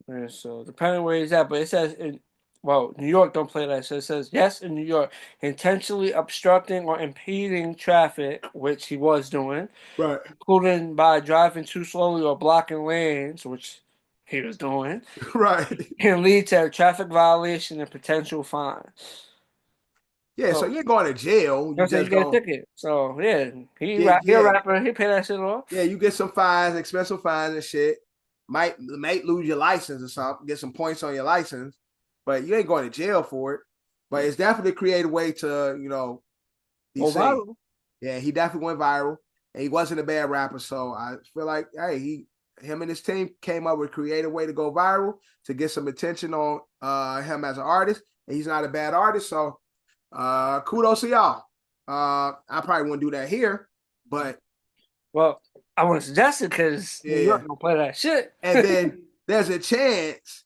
And so depending where he's at, but it says New York don't play that. So it says yes in New York, intentionally obstructing or impeding traffic, which he was doing, right, including by driving too slowly or blocking lanes, which he was doing, right, can lead to a traffic violation and potential fine. Yeah, so you ain't going to jail. You get a ticket. So yeah, he a rapper. He pay that shit off. Yeah, you get some fines, expensive fines and shit. Might lose your license or something. Get some points on your license, but you ain't going to jail for it. But it's definitely a creative way to be safe. Viral. Yeah, he definitely went viral, and he wasn't a bad rapper. So I feel like him and his team came up with a creative way to go viral to get some attention on him as an artist. And he's not a bad artist, so. Kudos to y'all. I probably wouldn't do that here, but I wouldn't suggest it because New York don't play that shit. And then there's a chance,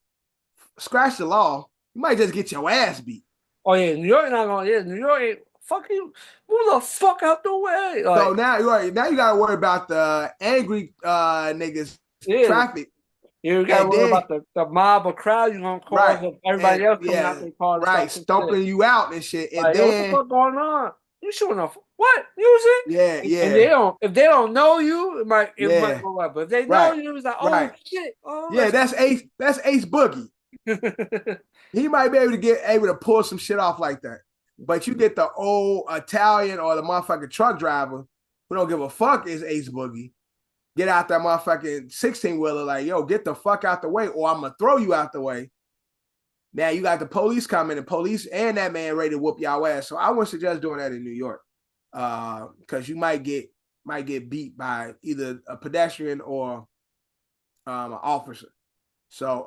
scratch the law, you might just get your ass beat. Oh yeah, New York not gonna. Yeah, New York ain't. Fuck you. Move the fuck out the way. Like, so now you gotta worry about the angry niggas traffic. You gotta worry about the mob of crowd you're gonna cause of everybody else coming out their car. Right, stomping you out and shit. And like, then what the fuck going on? You showing off what music? Yeah. And if they don't know you, it might go up. But if they know you, it's like, oh shit. Oh, that's Ace Boogie. He might be able to pull some shit off like that. But you get the old Italian or the motherfucking truck driver who don't give a fuck is Ace Boogie. Get out that motherfucking 16-wheeler like, yo, get the fuck out the way or I'm going to throw you out the way. Now you got the police coming, the police and that man ready to whoop y'all ass. So I wouldn't suggest doing that in New York because you might get beat by either a pedestrian or an officer. So,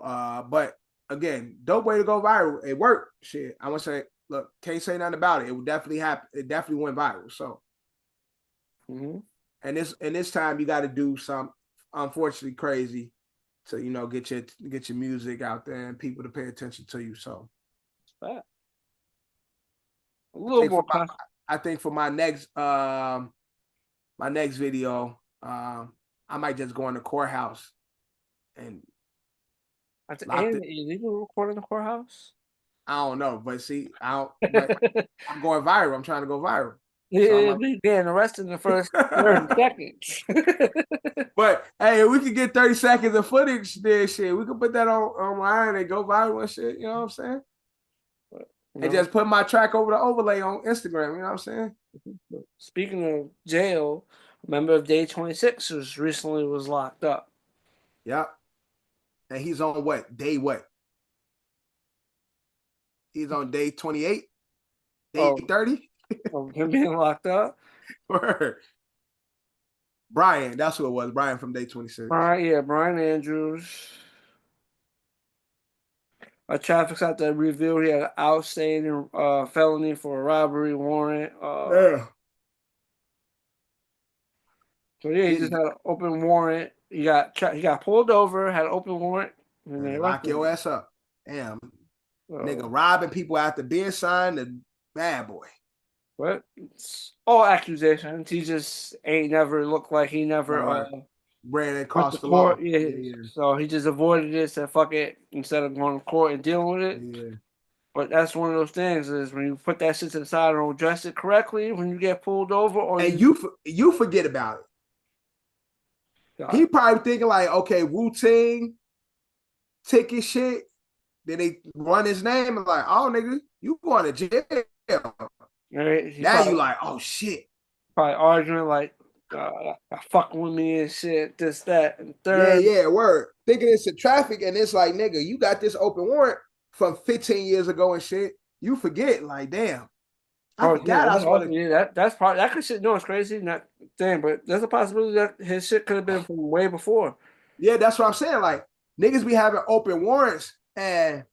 but again, dope way to go viral. It worked. Shit, I want to say, look, can't say nothing about it. It would definitely happen. It definitely went viral. So. Mm-hmm. And this time you got to do something unfortunately crazy to get your music out there and people to pay attention to you. So a little more. I think for my next video, I might just go in the courthouse and. Is illegal recording in the courthouse? I don't know, but see, I'm going viral. I'm trying to go viral. Yeah, we getting arrested in the first 30 seconds. But hey, we could get 30 seconds of footage there, shit. We could put that online and go viral and shit. You know what I'm saying? And just put my track over the overlay on Instagram. You know what I'm saying? Speaking of jail, a member of Day 26 recently was locked up. Yep. And he's on what? Day what? He's on day 28? Day 30? Him being locked up? Brian, that's who it was. Brian from Day 26. Brian Andrews. a traffic stop that revealed he had an outstanding felony for a robbery warrant. Yeah. So yeah, he just had an open warrant. He got pulled over, had an open warrant, and they Lock arrested your him. ass up. Damn. Nigga So, robbing people after being signed, the bad boy. but it's all accusations. He just ain't never looked like he never Ran went across to the law. court. Yeah, Yeah, so he just avoided it. Said fuck it instead of going to court and dealing with it. yeah. But that's one of those things is when you put that shit to the side and don't address it correctly, when you get pulled over or And you forget about it. He probably thinking like, okay, routine, ticket shit. Then they run his name and like, oh nigga, you going to jail. right, Now you like, oh shit. probably arguing like fucking with me and shit, this, that, and third. Yeah, word. Thinking it's a traffic and it's like, nigga, you got this open warrant from 15 years ago and shit. You forget, like, damn. I forgot I was going to. That's probably that could shit. No, it's crazy, not thing, but there's a possibility that his shit could have been from way before. Yeah, that's what I'm saying. Like, niggas be having open warrants and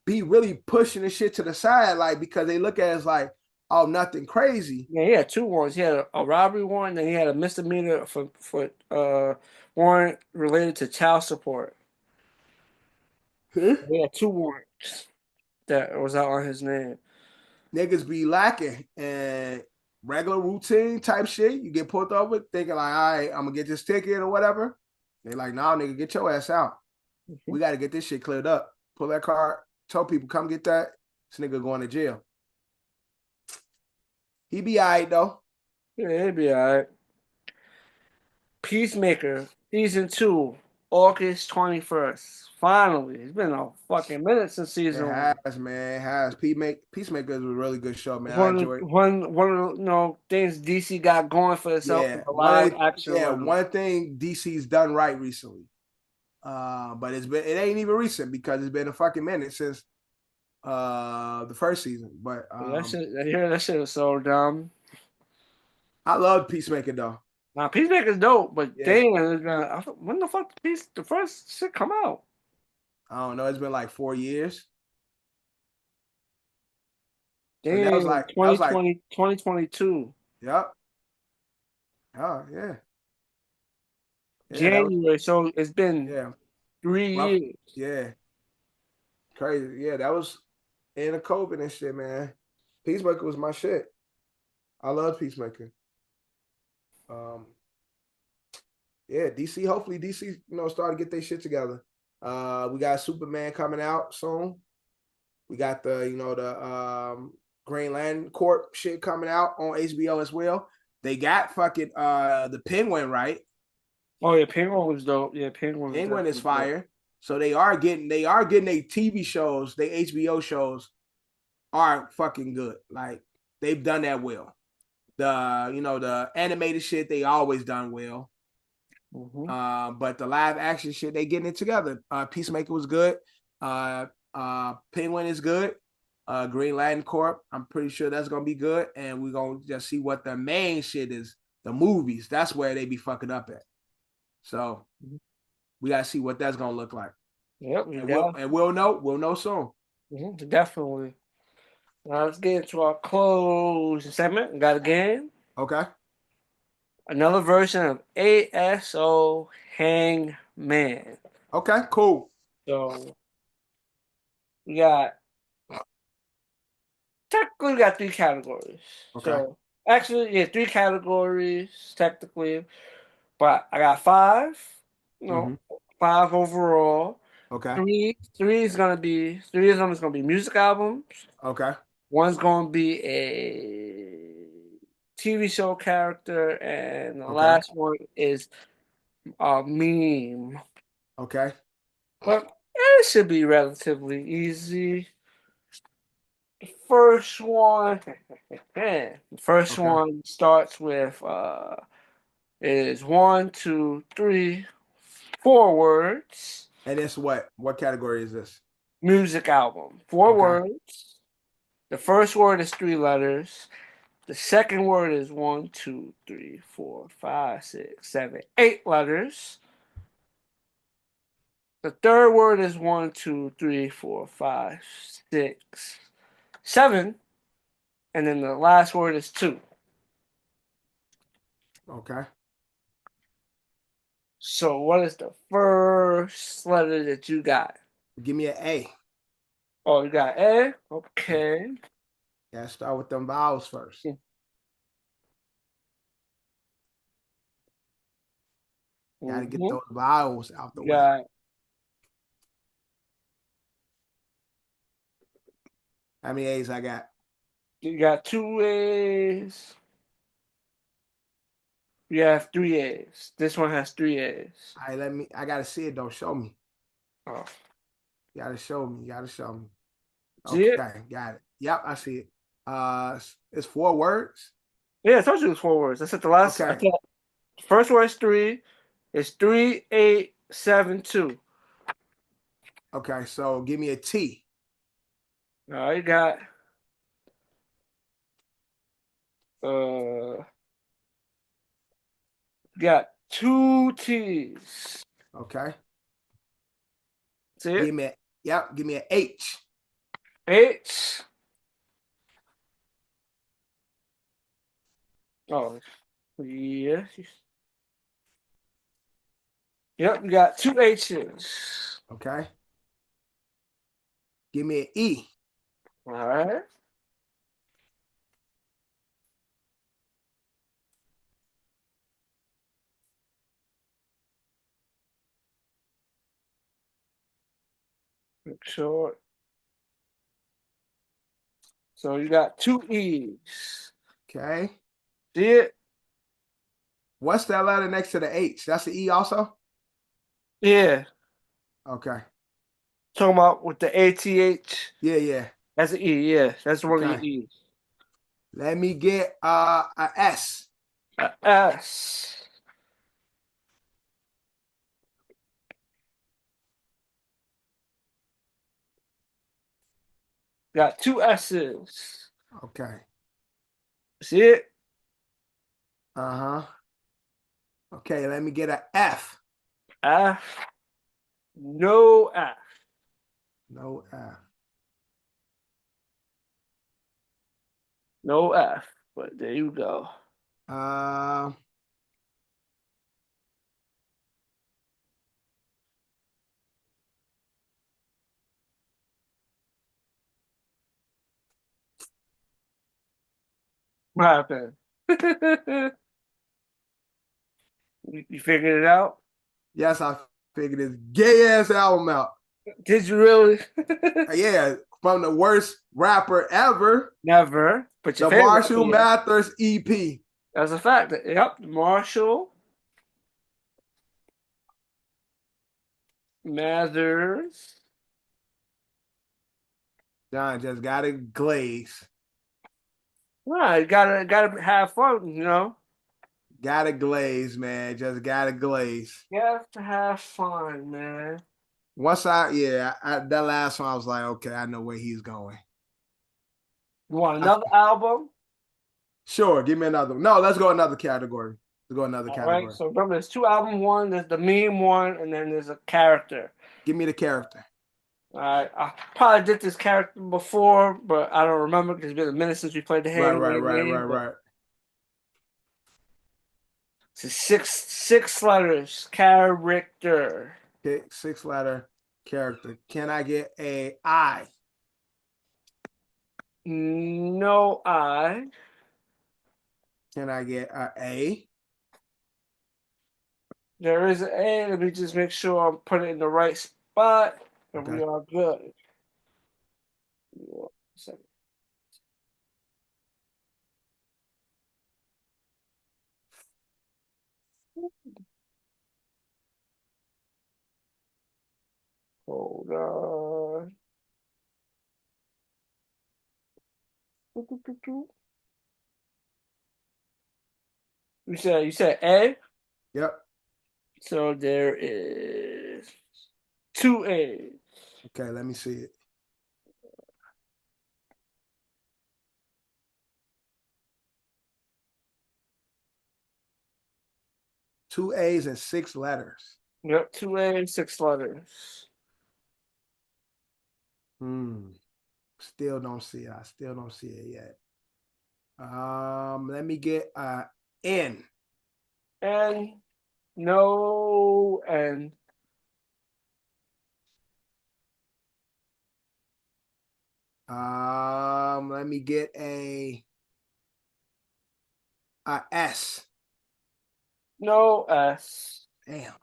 be really pushing the shit to the side, like, because they look at it as like, oh, nothing crazy. Yeah, he had two warrants. He had a robbery warrant, then he had a misdemeanor for warrant related to child support. He had two warrants that was out on his name. Niggas be lacking and regular routine type shit. You get pulled over thinking like, all right, I'm gonna get this ticket or whatever. They like, nah, nigga, get your ass out. We got to get this shit cleared up. Pull that car. Tell people, come get that. This nigga going to jail. He be all right, though. Yeah, he'd be all right. Peacemaker, season 2, August 21st. Finally. It's been a fucking minute since season 1. It has, man. It has. Peacemaker is a really good show, man. I enjoy it. One of the things DC got going for itself in the live action. One thing DC's done right recently. But it ain't even recent because it's been a fucking minute since the first season. But that shit was so dumb. I love Peacemaker though. Now Peacemaker's dope, but damn, when the fuck did the first shit come out? I don't know. It's been like 4 years. Damn, that was like 2022. Yep. Oh yeah. January. So it's been 3 years. Yeah. Crazy. Yeah, that was in the COVID and shit, man. Peacemaker was my shit. I love Peacemaker. Yeah, DC. Hopefully DC, start to get their shit together. We got Superman coming out soon. We got the Green Lantern Corp shit coming out on HBO as well. They got fucking the Penguin, right? Oh yeah, Penguin was dope. Yeah, Penguin is fire. Dope. So they are getting their TV shows, their HBO shows are fucking good. Like they've done that well. The animated shit they always done well. Mm-hmm. But the live action shit they getting it together. Peacemaker was good. Penguin is good. Green Lantern Corp, I'm pretty sure that's gonna be good. And we're gonna just see what the main shit is. The movies, that's where they be fucking up at. So we gotta see what that's gonna look like. Yep, we'll know soon. Mm-hmm, definitely. Now let's get into our closing segment. We got a game. Okay. Another version of ASO Hangman. Okay, cool. So we got 3 categories. Okay. So actually, 3 categories technically, but I got 5. 5 overall. Okay. 3 is gonna be 3 of them is gonna be music albums. Okay. One's gonna be a TV show character, and the last one is a meme. Okay. But it should be relatively easy. The first one one starts with is 1, 2, 3, 4 words. And it's what? What category is this? Music album. 4 words. The first word is 3 letters. The second word is 1, 2, 3, 4, 5, 6, 7, 8 letters. The third word is 1, 2, 3, 4, 5, 6, 7. And then the last word is 2. Okay. So what is the first letter that you got? Give me an A. Oh, you got A? Okay. Gotta start with them vowels first. Gotta get those vowels out the way. How many A's I got? You got 2 A's. You have 3 A's. This one has 3 A's. All right, I gotta see it. Don't show me. Oh. You gotta show me. You gotta show me. See okay, it? Got it. Yep, I see it. It's 4 words. Yeah, I told you it was 4 words. That's at the last. Okay. The first word is 3. It's 3, 8, 7, 2. Okay, so give me a T. All right, you got you got 2 T's. Okay. See it? Give me an H. H. Oh, yes. Yep, you got 2 H's. Okay. Give me an E. All right. Make sure. So you got 2 E's. Okay. See it? What's that letter next to the H? That's the E also? Yeah. Okay. Talking about with the ATH. Yeah. That's an E, yeah. That's one of your Okay. E's. Let me get a S. A S. Got 2 S's. Okay. See it? Uh-huh. Okay, let me get a F. F. No F. No F. No F. But there you go. What happened? You figured it out? Yes, I figured this gay ass album out. Did you really? Yeah, from the worst rapper ever. Never. But your The favorite Marshall rapper, yeah. Mathers EP. That's a fact. Yep. Marshall Mathers. John just got a glaze. Well, you gotta have fun, you know. Got a glaze, man. Just got a glaze. You have to have fun, man. Once that last one, I was like, okay, I know where he's going. You want another album? Sure, give me another one. No, let's go another category. Let's go another All category. right. So remember, there's 2 album one. There's the meme one, and then there's a character. Give me the character. All right. I probably did this character before, but I don't remember because it's been a minute since we played the hand. Right. It's 6 letters. Character. Okay, 6-letter character. Can I get a I? No I. Can I get a A? There is an A. Let me just make sure I'm putting it in the right spot, and Okay. we are good. 1 second. Hold on. You said A? Yep. So there is 2 A's. Okay, let me see it. Two A's and 6 letters. Yep, 2 A's, 6 letters. Still don't see it. I still don't see it yet. Let me get N. N. No N. Let me get a S. No S. Damn.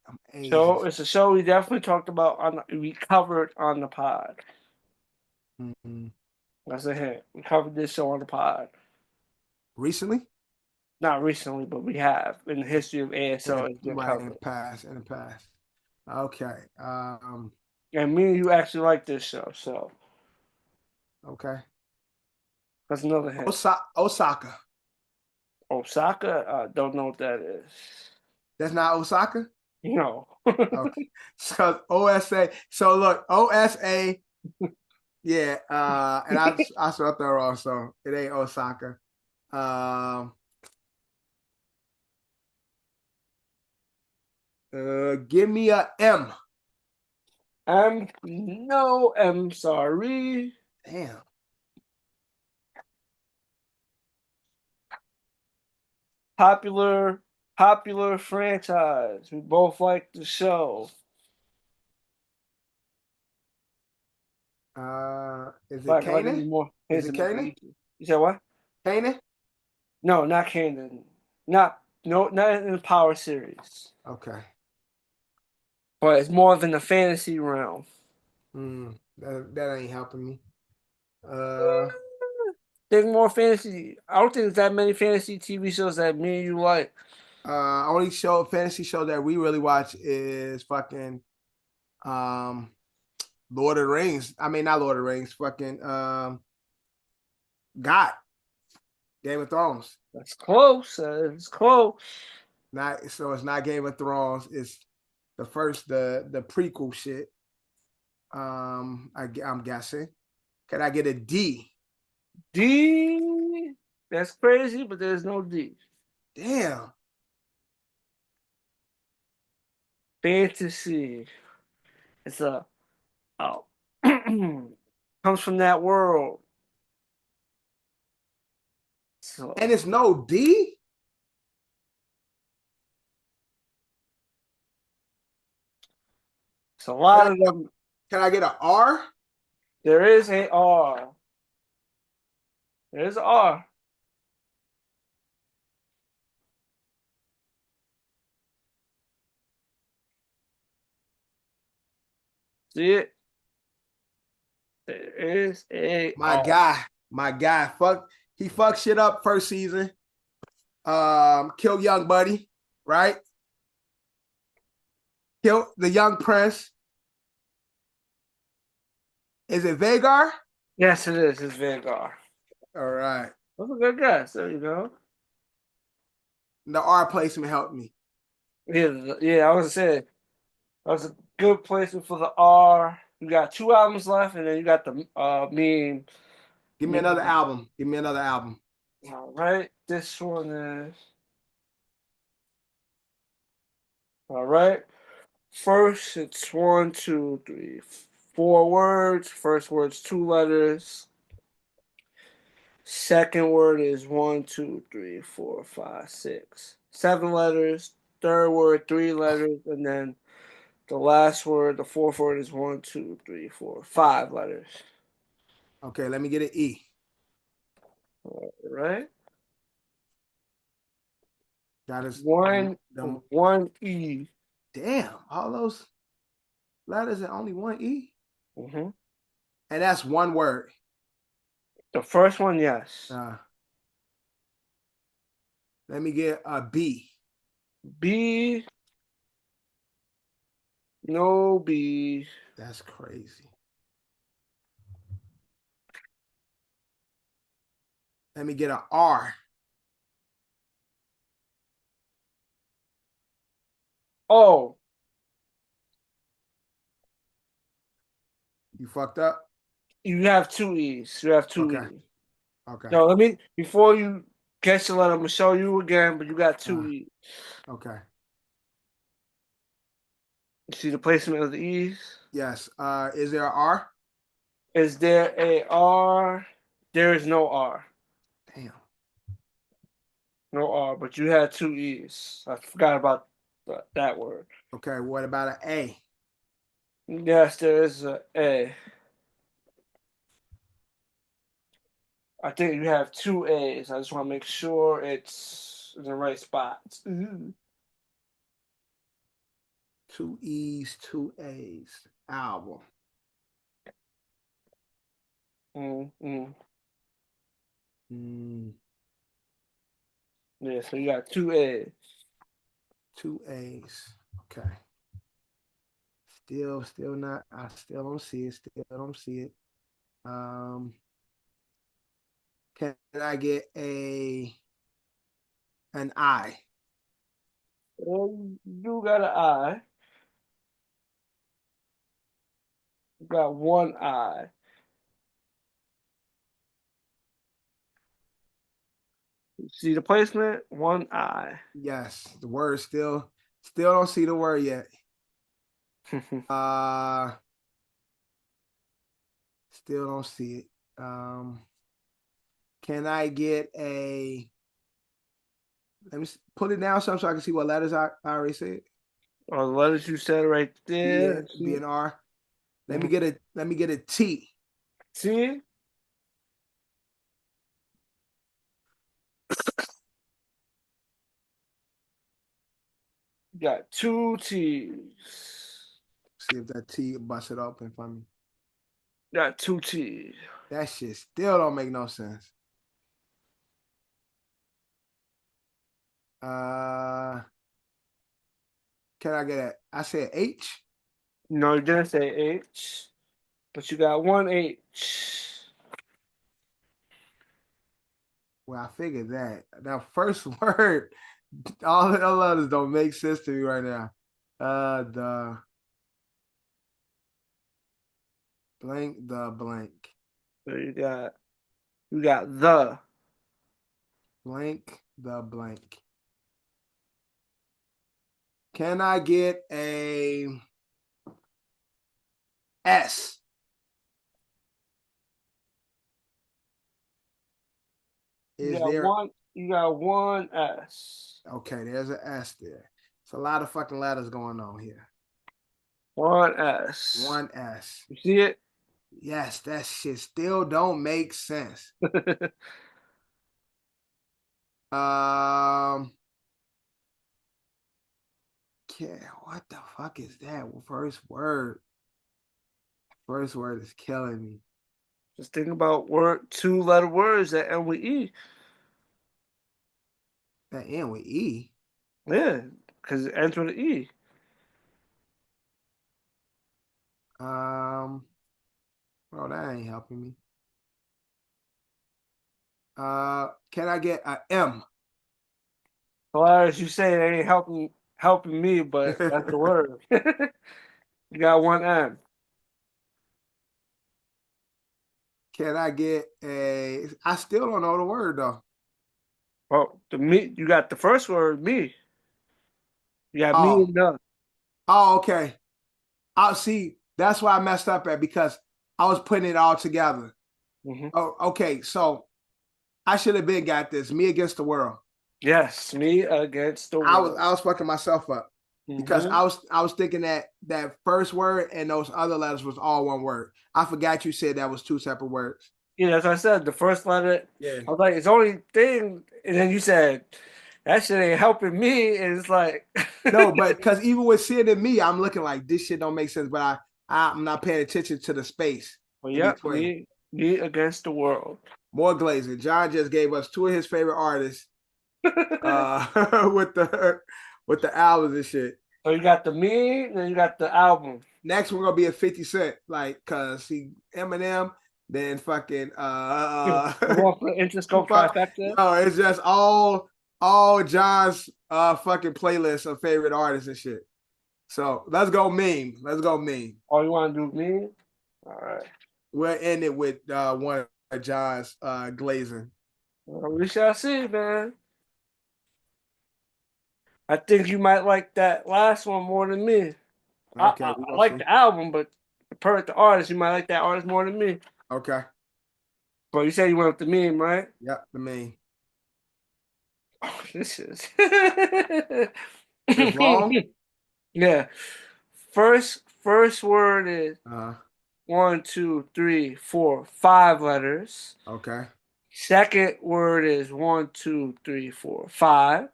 I'm Asian. So it's a show we definitely talked about we covered on the pod. Mm-hmm. That's a hint. We covered this show on the pod. Recently? Not recently, but we have in the history of ASO. It's been Right, in covered. the past. Okay. And me and you actually like this show, so Okay. that's another hint. Osaka. Osaka, don't know what that is. That's not Osaka? No. Okay. So OSA. So look, OSA. Yeah. And I spelled that wrong, so it ain't Osaka. Give me a M. No, I'm sorry. Damn. Popular franchise. We both like the show. Is it Like, I give you Kanan? more Is hints it to make it Kanan? easy. You said what? Kanan? No, not Kanan. Not in the Power series. Okay. But it's more than the fantasy realm. That ain't helping me. There's more fantasy. I don't think there's that many fantasy TV shows that me and you like. Only fantasy show that we really watch is fucking Lord of the Rings. I mean, not Lord of the Rings, fucking God. Game of Thrones. That's close. It's close. It's not Game of Thrones. It's the prequel shit. I'm guessing. Can I get a D? D. That's crazy, but there's no D. Damn. Fantasy. It's comes from that world. So And it's no D? it's a lot of them. Can I get an R? There is a R. There's an R. See it? There is a My R. guy. He fucked shit up first season. Kill young buddy, right? Kill the young prince. Is it Vagar? Yes, it is. It's Vanguard. All right. That's a good guess. There you go. The R placement helped me. Yeah, I was saying that was a good placement for the R. You got 2 albums left, and then you got the meme. Give me another album. Give me another album. All right, this one is all right. First, it's 1, 2, 3, 4 words. First word's 2 letters. Second word is 1, 2, 3, 4, 5, 6, 7 letters. Third word, 3 letters, and then the last word, the fourth word is 1, 2, 3, 4, 5 letters. Okay, let me get an E. All right. That is One E. damn, all those letters and only one E? Mm-hmm. And that's one word. The first one, yes. Let me get a B. B. No B. That's crazy. Let me get an R. Oh. You fucked up? You have 2 E's. You have two Okay. E's. Okay. No, let me before you catch the letter. I'm gonna show you again, but you got two E's. Okay. You see the placement of the E's? Yes. Is there an R? Is there a R? There is no R. Damn. No R, but you had two E's. I forgot about that word. Okay. What about an A? Yes, there is a A. I think you have two A's. I just want to make sure it's in the right spots. Two E's, two A's. Album. Mm-hmm. Mm, Yeah, so you got two A's. two A's. Okay. Still not. I still don't see it. Still don't see it. Can I get an I? Well, you got an I. You got one I. You see the placement? One I. Yes. The word still don't see the word yet. Still don't see it. Can I get a? Let me put it down so I can see what letters I already said. Or the letters you said right there. B and R. Let me Mm-hmm. get a T. See? You got two T's. See if that T bust it open for me. Got two T's. That shit still don't make no sense. Can I get a? I said H. No, you didn't say H, but you got one H. Well, I figured that. Now, first word, all the other letters don't make sense to me right now. The blank. So you got the. The blank. Can I get a S? You Is got there? one S. Okay, there's an S there. It's a lot of fucking letters going on here. One S. One S. You see it? Yes, that shit still don't make sense. Yeah, what the fuck is that? First word. First word is killing me. Just think about two-letter words that end with E. That end with E. Yeah, because it ends with an E. Bro, that ain't helping me. Can I get a M? Hilarious, you say it ain't helping me, but that's the word. You got one M. Can I get a? I still don't know the word though. Well, the me, you got the first word, me. You got me Oh, and the. okay. I'll see. That's why I messed up at because I was putting it all together. Mm-hmm. Oh, okay. So I should have been got this. Me against the world. Yes, me against the I world. was fucking myself up because I was thinking that first word and those other letters was all one word. I forgot you said that was two separate words. Yeah, as I said, the first letter. Yeah. I was like, it's only thing, and then you said that shit ain't helping me, and it's like No, but because even with seeing it me, I'm looking like this shit don't make sense, but I'm not paying attention to the space well, in yep, between. me against the world. More glazing. John just gave us two of his favorite artists with the albums and shit. So you got the me, then you got the album. Next we're gonna be a 50 Cent, like cause he Eminem, then fucking One for Interscope trifecta. no, it's just all John's fucking playlist of favorite artists and shit. So let's go meme. Let's go meme. Oh, you want to do me? All right. We'll end it with one John's glazing. Well, we shall see, man. I think you might like that last one more than me. Okay, I we gonna like see. the album, but per the artist, you might like that artist more than me. Okay. Bro, you said you went with the meme, right? Yep, the main. Oh, this is. It's long. Yeah. First word is Uh, 1, 2, 3, 4, 5 letters. okay. Second word is 1, 2, 3, 4, 5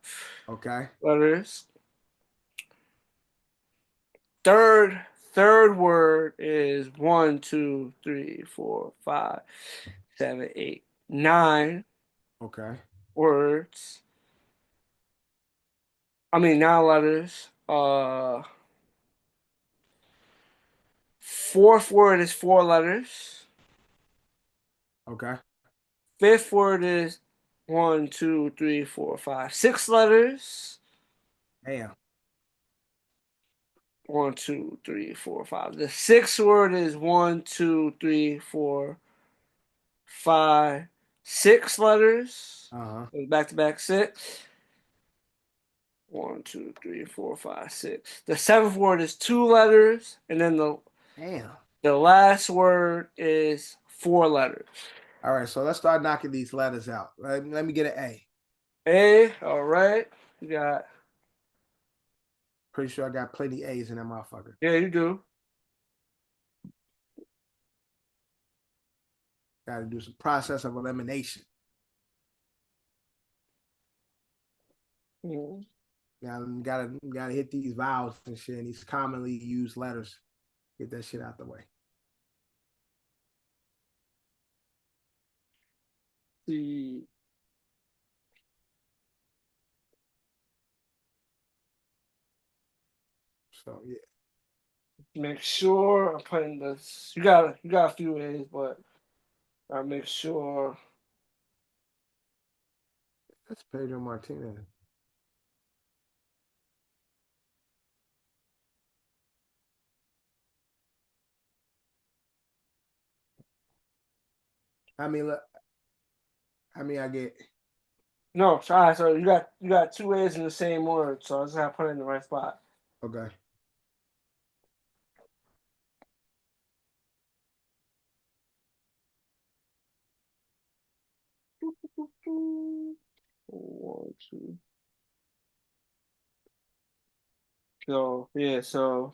Okay. letters. Third word is 1, 2, 3, 4, 5, 7, 8, 9 Okay. words. I mean 9 letters. Fourth word is 4 letters. Okay. Fifth word is 1, 2, 3, 4, 5, 6 letters. Damn. 1, 2, 3, 4, 5. The sixth word is 1, 2, 3, 4, 5, 6 letters. Uh-huh. Back to back 6. 1, 2, 3, 4, 5, 6. The seventh word is 2 letters, and then Damn. the last word is 4 letters. All right, so let's start knocking these letters out. Let me get an A. A, all right. You got, Pretty sure I got plenty A's in that motherfucker. yeah, you do. Got to do some process of elimination. Mm. Gotta hit these vowels and shit, and these commonly used letters. Get that shit out the way. See. So yeah. Make sure I'm putting this. You got a few A's, but I make sure. That's Pedro Martinez. I mean, look. I get. No, sorry. So you got 2 A's in the same word, so I just have to put it in the right spot. Okay. One, two. So yeah, so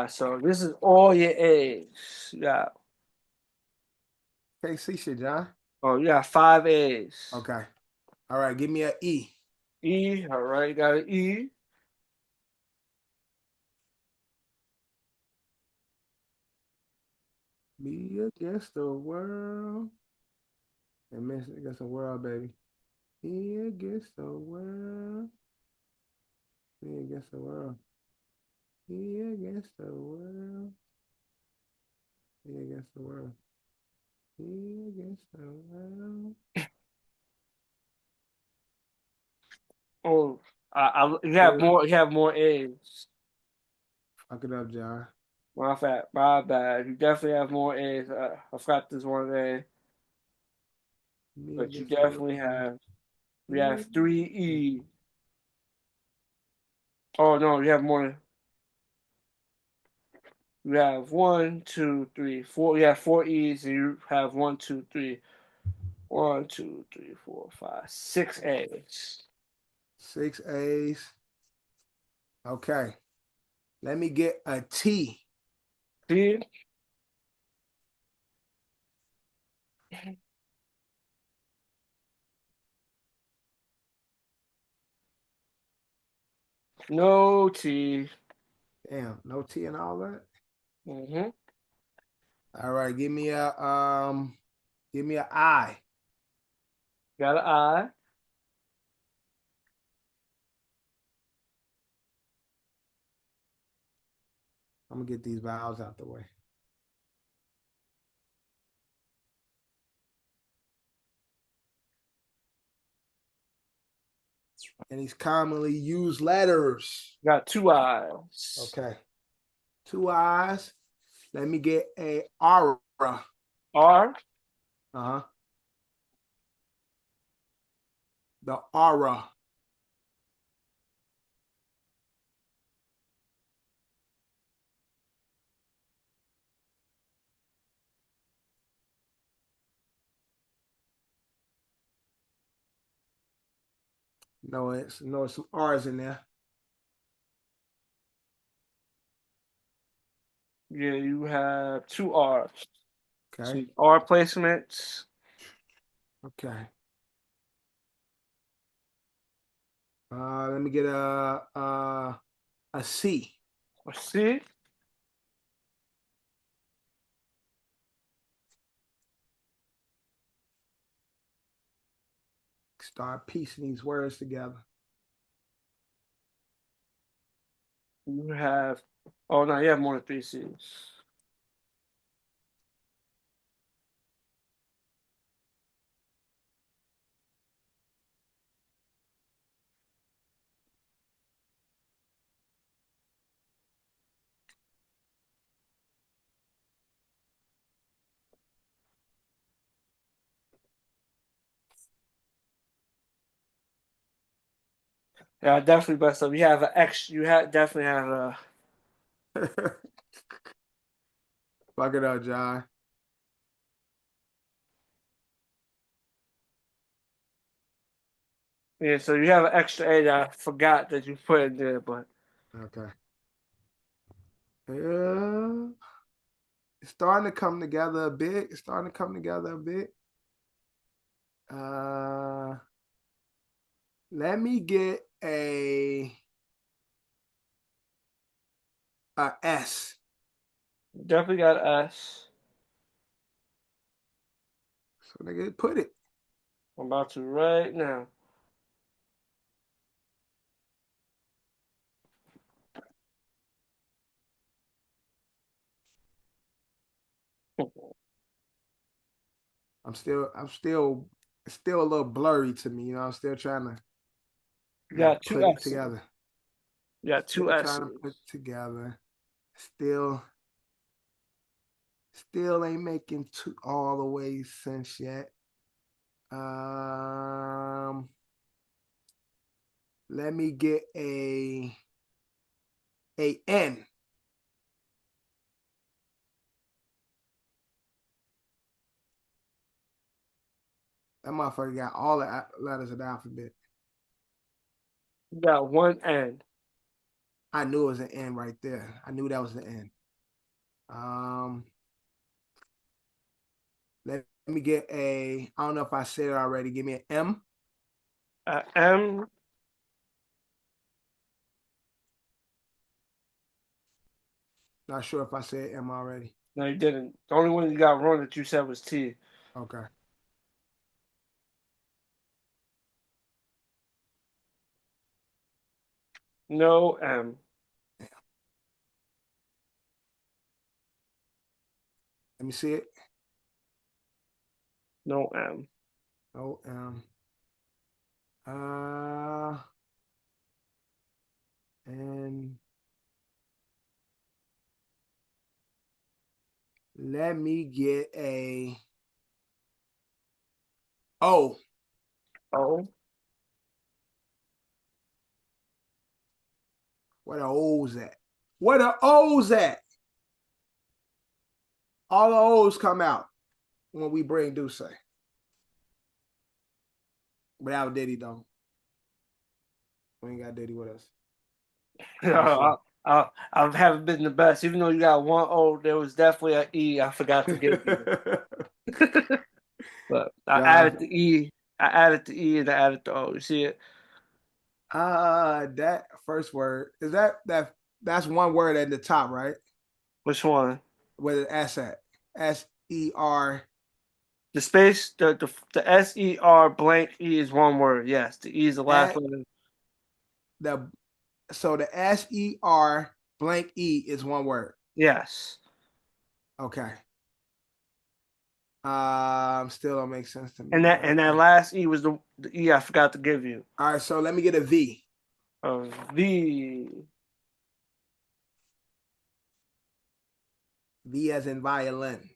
so this is all your A's. You got Can't see shit, John. you got 5 A's. Okay. All right. Give me an E. E, all right, you got an E. Me against the world. And Miss against the world, baby. Me against the world. Me against the world. Me against the world. Me against the world. Me against the world. Oh, Yeah. you have more A's. Fuck it up, John. My bad. You definitely have more A's. I forgot this one A, Me but you against the definitely world. have. We Me have against 3 the world. E. Oh no, you have more. You have 1, 2, 3, 4. You have 4 E's, and you have 1, 2, 3. 1, 2, 3, 4, 5, 6 A's. 6 A's. Okay. Let me get a T. See? No T. Damn, no T and all that. Mm-hmm. All right, give me a I. Got an I. I'm gonna get these vowels out the way. And these commonly used letters. Got 2 I's. Okay. 2 eyes. Let me get a aura. R. Uh-huh. The aura. No, it's some R's in there. Yeah, you have 2 R's. Okay. So R placements. Okay. Let me get a C. Let's see. Start piecing these words together. You have, oh no, you have more than 3 C's. Yeah, I definitely messed up. You have an X. You have definitely have a. Fuck it up, John. Yeah, so you have an extra A that I forgot that you put in there, but Okay. Yeah. It's starting to come together a bit. It's starting to come together a bit. Let me get a S. definitely got S. So nigga, put it. I'm about to right now. It's still a little blurry to me. You know, I'm still trying to You got 2 put it S's. together. You got Still 2 trying to S's. put it together. Still ain't making all the way sense yet. Let me get a N. That motherfucker got all the letters of the alphabet. You got 1 N. I knew it was an N right there. I knew that was the N. Let me get I don't know if I said it already. Give me an M. M. Not sure if I said M already. No, you didn't. The only one you got wrong that you said was T. Okay. No M. Let me see it. No M. No M. And let me get a O. O. Where the O's at? Where the O's at? All the O's come out when we bring Duce. Without Diddy, though. We ain't got Diddy with us. I haven't been the best. Even though you got 1 O, there was definitely an E I forgot to give you. But I added the E. I added the E and I added the O. You see it? That first word is that's one word at the top, right? Which one? With an S at SER. The space, the SER blank E is 1 word. Yes, the E is the last letter. So the SER blank E is 1 word. Yes. Okay. Still don't make sense to me. And that last E was the E I forgot to give you. All right, so let me get a V. A V. V as in violin.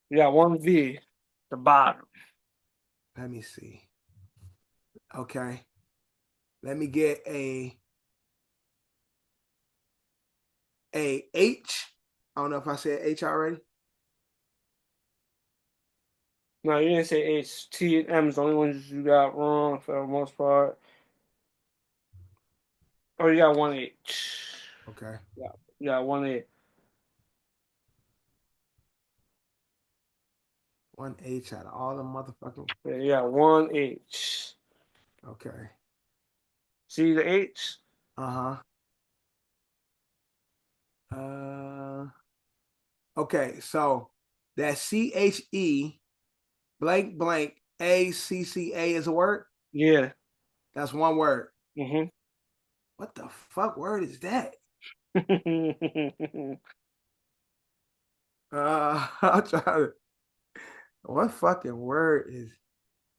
You got one V, the bottom. Let me see. Okay. Let me get a H. I don't know if I said H already. No, you didn't say H. T and M is the only ones you got wrong for the most part. Oh, you got one H. Okay. Yeah, you got one H. One H out of all the motherfucking. Yeah, you got one H. Okay. See the H? Uh-huh. Okay, so that CHE blank blank ACCA is a word? Yeah. That's one word. Mm-hmm. What the fuck word is that? I'm trying to. What fucking word is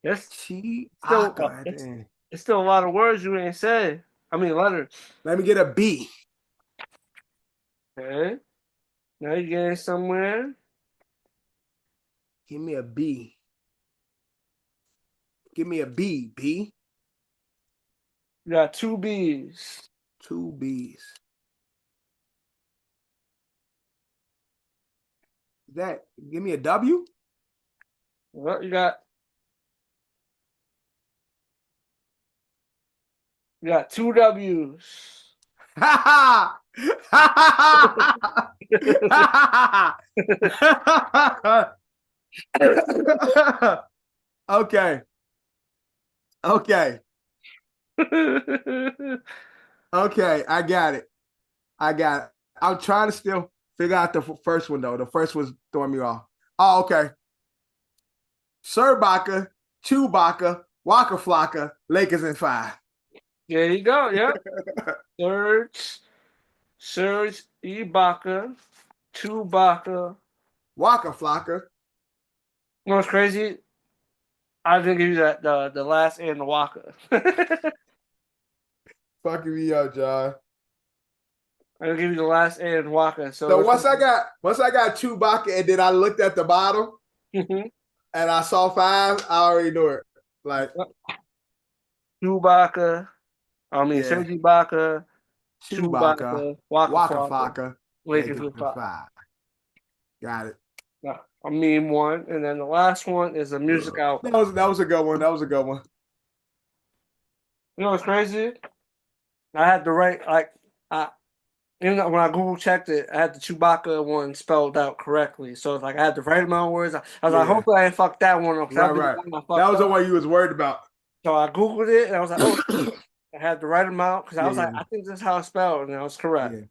It's still Chiaka? Then it's still a lot of words you ain't said. I mean letters. let me get a B. Okay. Now you're getting somewhere. Give me a B. Give me a B. B. You got two B's. Two B's. That give me a W. Well, you got two W's. Okay. Okay. Okay. I got it. I'm trying to still figure out the first one though. The first was throwing me off. Oh, okay. Sir Baka, Chewbacca, Waka Flocka, Lakers in 5. There you go. Yep. Serge Ibaka, Chewbacca. Waka Flocka. You know what's crazy? I didn't give you that the last and the Waka. I Fucking me up, John. didn't give you the last and Waka. So once I got Chewbacca and then I looked at the bottom Mhm. and I saw 5, I already knew it. Like Chewbacca. I mean yeah, Serge Ibaka, Chewbacca, Chewbacca, Waka Waka Flocka, Flocka, Lakers Lakers with in 5. 5. Got it. A meme one, and then the last one is a music album. That was a good one. That was a good one. You know what's crazy? I had the right even though when I Google checked it, I had the Chewbacca one spelled out correctly. So it's like I had the right amount of words. I was like, Yeah. hopefully I didn't fuck that one up because Right, that'd be the right. one I That fucked was the up. one you was worried about. So I Googled it and I was like, oh, I had the right amount because I was like, Yeah, I think this is how it's spelled, and I was correct. yeah.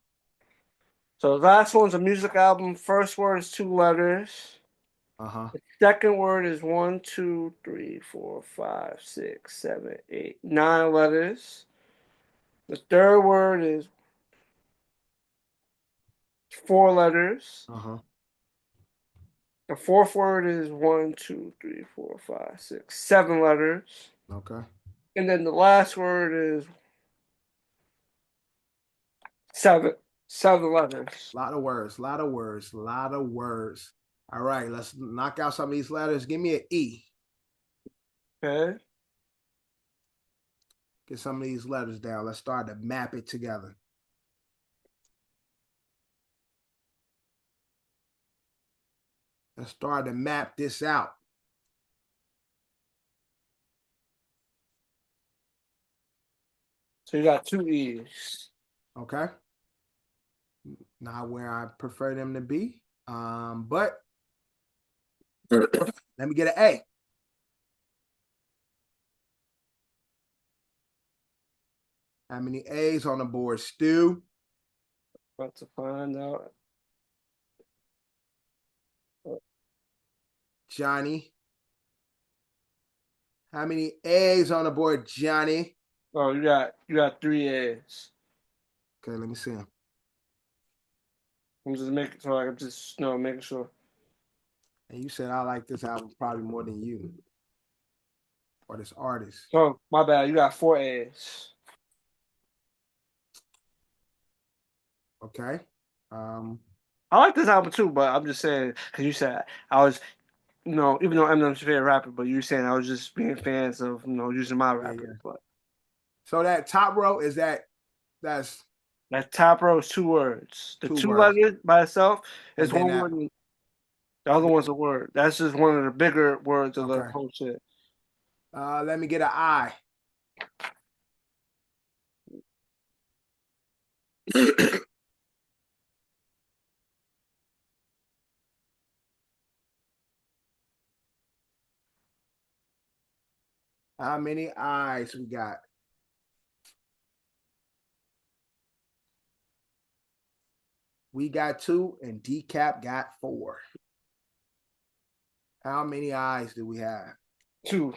So the last one's a music album. First word is 2 letters. Uh-huh. The second word is 1, 2, 3, 4, 5, 6, 7, 8, 9 letters. The third word is 4 letters. Uh-huh. The fourth word is 1, 2, 3, 4, 5, 6, 7 letters. Okay. And then the last word is 7 letters. A lot of words, a lot of words, a lot of words. All right, let's knock out some of these letters. Give me an E. Okay. Get some of these letters down. Let's start to map it together. Let's start to map this out. So you got 2 E's. Okay. Not where I prefer them to be. But let me get an A. How many A's on the board, Stu? About to find out. Johnny. How many A's on the board, Johnny? Oh, you got 3 A's. Okay, let me see them. I'm just making so I can just making sure. And you said I like this album probably more than you. Or this artist. Oh, my bad. You got 4 A's. Okay. I like this album too, but I'm just saying because you said I was, even though Eminem's your favorite rapper, but you saying I was just being fans of using my Yeah, rappers. yeah. But So that top row that's that top row is 2 words. The 2 2 words. letters by itself And is then 1 that, word. The other one's a word. That's just one of the bigger words of the okay. whole shit. Let me get an I. How many I's we got? We got 2 and Decap got 4. How many I's do we have? 2.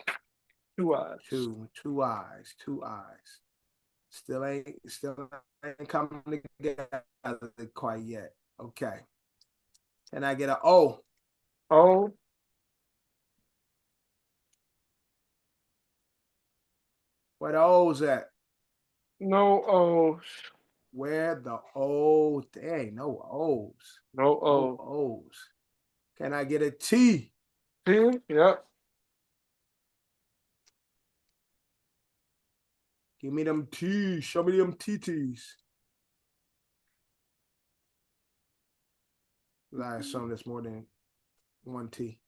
2 eyes. 2. 2 I's. 2 I's. Still ain't coming together quite yet. Okay. Can I get an O? O. Where the O's at? No O's. Where the O? Dang, no O's. No No O. O's. Can I get a T? T? Yep. Give me them T's. Show me them TTs. I assume there's more than 1 T.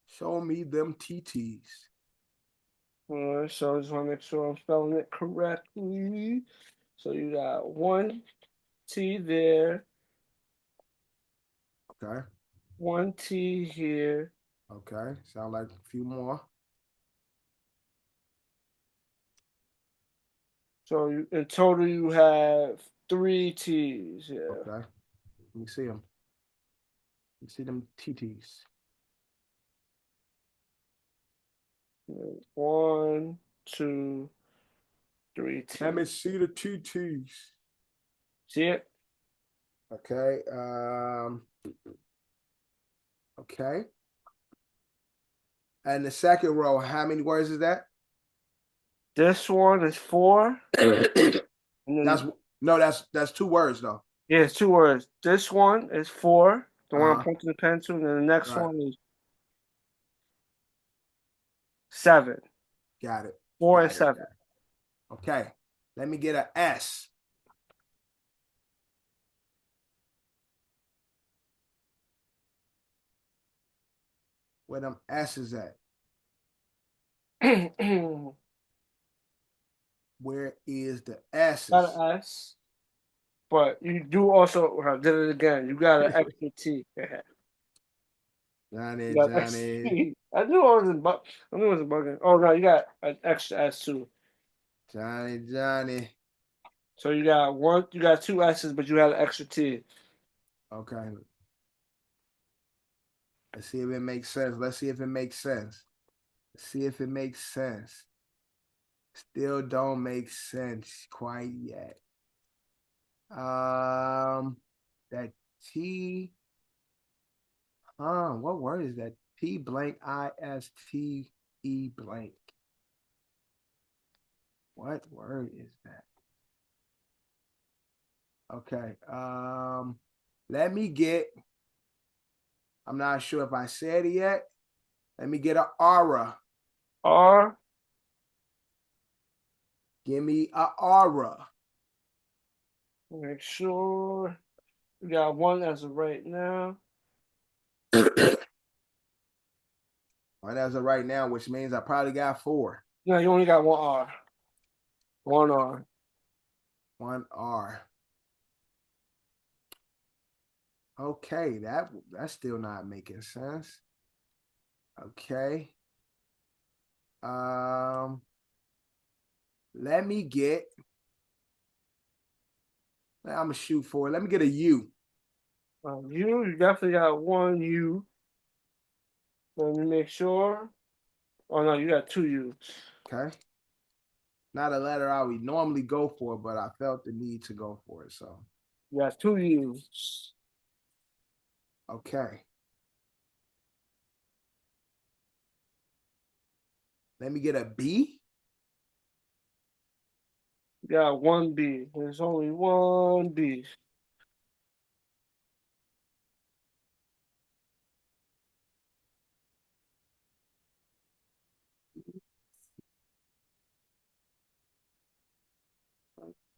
Show me them TTs. All right, so I just want to make sure I'm spelling it correctly. So you got 1 T there, Okay. 1 T here. Okay. Sound like a few more. So in total you have 3 T's. Yeah. Okay. Let me see them. Let me see them TTs. 1, 2, 3 T's. Let me see the TTs. See it? Okay. Okay. And the second row, how many words is that? This one is 4. And then, That's 2 words though. yeah, it's 2 words. This one is 4, the one I'm Uh-huh. pointing the pen to, and then the next Right. one is 7. Got it. 4 Got and it. 7. Okay. Let me get an S. Where them S's at? Where is the S's? Got an S, but you do also did it again. You got an extra T. Johnny, You got an extra Johnny, T. I knew I wasn't I knew I wasn't bugging. Oh no, you got an extra S too. Johnny, Johnny. So you got 2 S's, but you had an extra T. Okay. Let's see if it makes sense. Let's see if it makes sense. Let's see if it makes sense. Still don't make sense quite yet. That T. What word is that? T blank ISTE blank. What word is that? Okay. Let me get. I'm not sure if I said it yet. Let me get an aura. R. Give me an aura. Make sure you got 1 as of right now. Right as of right now, which means I probably got 4. No, you only got 1 R. 1 R. 1 R. Okay, that's still not making sense. Okay. Let me get. I'm gonna shoot for it. Let me get a U. You definitely got 1 U. Let me make sure. Oh no, you got 2 U's. Okay. Not a letter I would normally go for, but I felt the need to go for it. So You got 2 U's. okay. Let me get a B. Got one B. There's only one B.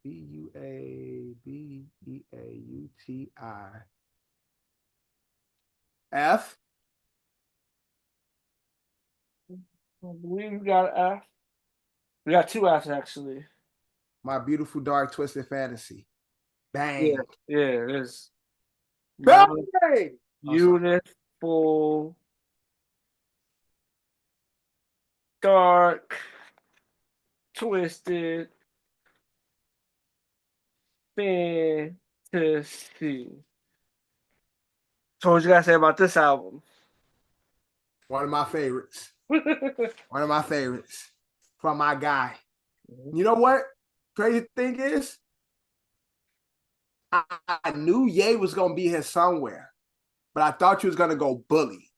Buabeauti. F. I believe we got an F. We got two F's actually. My Beautiful Dark Twisted Fantasy. Yeah, Bang. yeah, it is. My Bang. beautiful, dark, twisted fantasy. So what you gotta say about this album? One of my favorites. One of my favorites from my guy. You know what? Crazy thing is, I knew Ye was gonna be here somewhere, but I thought you was gonna go Bully.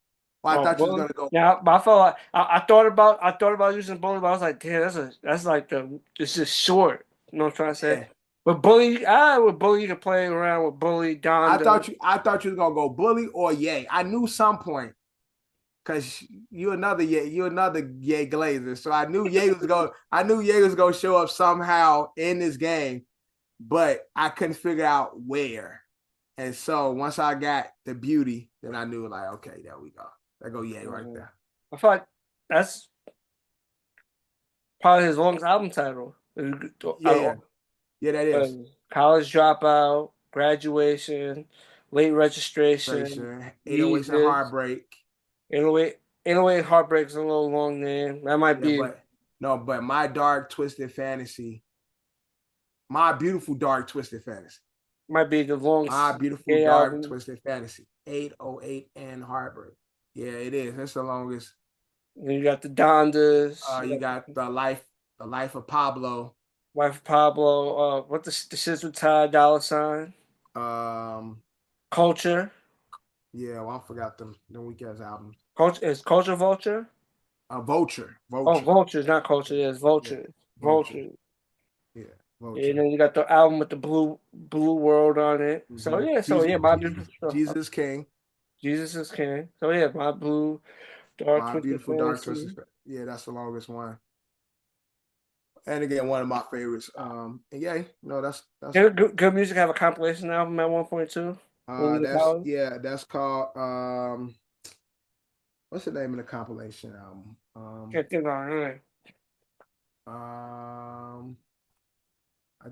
Or I thought you was Bully? gonna go. Yeah, but I felt like I thought about using Bully, but I was like, damn, that's like it's just short. You know what I'm trying to say? Yeah. But with Bully you can play around with Bully, Donda. I thought you was gonna go Bully or Ye. I knew some point because you're another Ye Glazer. So I knew Ye was gonna show up somehow in this game, but I couldn't figure out where. And so once I got the beauty, then I knew like, okay, there we go. There go Ye right there. I feel like that's probably his longest album title. Yeah, that is. College Dropout, Graduation, Late Registration, 808s and Yeezus. Heartbreak. 808 and Heartbreak is a little long name. That might be. But My Dark Twisted Fantasy, My Beautiful Dark Twisted Fantasy. Might be the longest. My Beautiful Dark Twisted Fantasy. 808 and Heartbreak. Yeah, it is. That's the longest. And you got the Dondas. You got the life of Pablo. Life of Pablo. What the shits with Ty Dolla $ign? Culture. Yeah, well, I forgot them weak ass albums. Culture Vulture? Vulture. Oh, Vulture, not Culture. Yes, Vulture. Yeah. Vulture. Yeah. Vulture. And then you got the album with the blue world on it. Mm-hmm. So yeah, my Jesus King. Jesus is King. So yeah, My Beautiful Dark Twisted Fantasy. Yeah, that's the longest one. And again, one of my favorites. And yeah, no, that's Good Music have a compilation album at 1.2. That's called what's the name of the compilation album? Can't think of it. I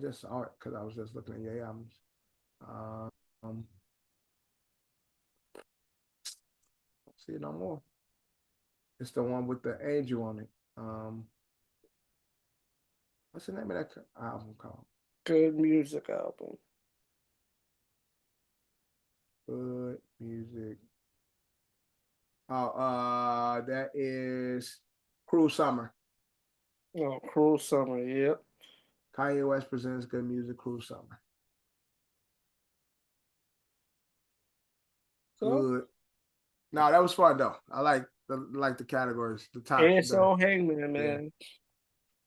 just saw it because I was just looking at your albums. See it no more. It's the one with the angel on it. What's the name of that album called? Good Music album. Good Music. Oh, that is Cruel Summer. Oh, Cruel Summer, yep. Kanye West presents Good Music, Cruel Summer. Good. No, that was fun though. I like the categories, the top. ASO Hamgman, man. Yeah.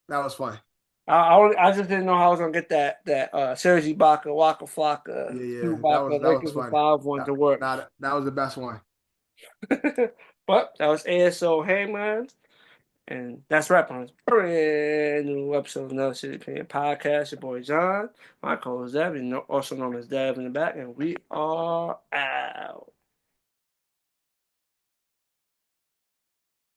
That was fun. I just didn't know how I was gonna get that Sergi Baka, Waka Flocka, Yeah. That was fun. 5 to work. That was the best one. But that was ASO Hamgman. And that's wrap on this brand new episode of Another City Opinion Podcast. Your boy John, my co-host Dev, also known as Dev in the back, and we are out.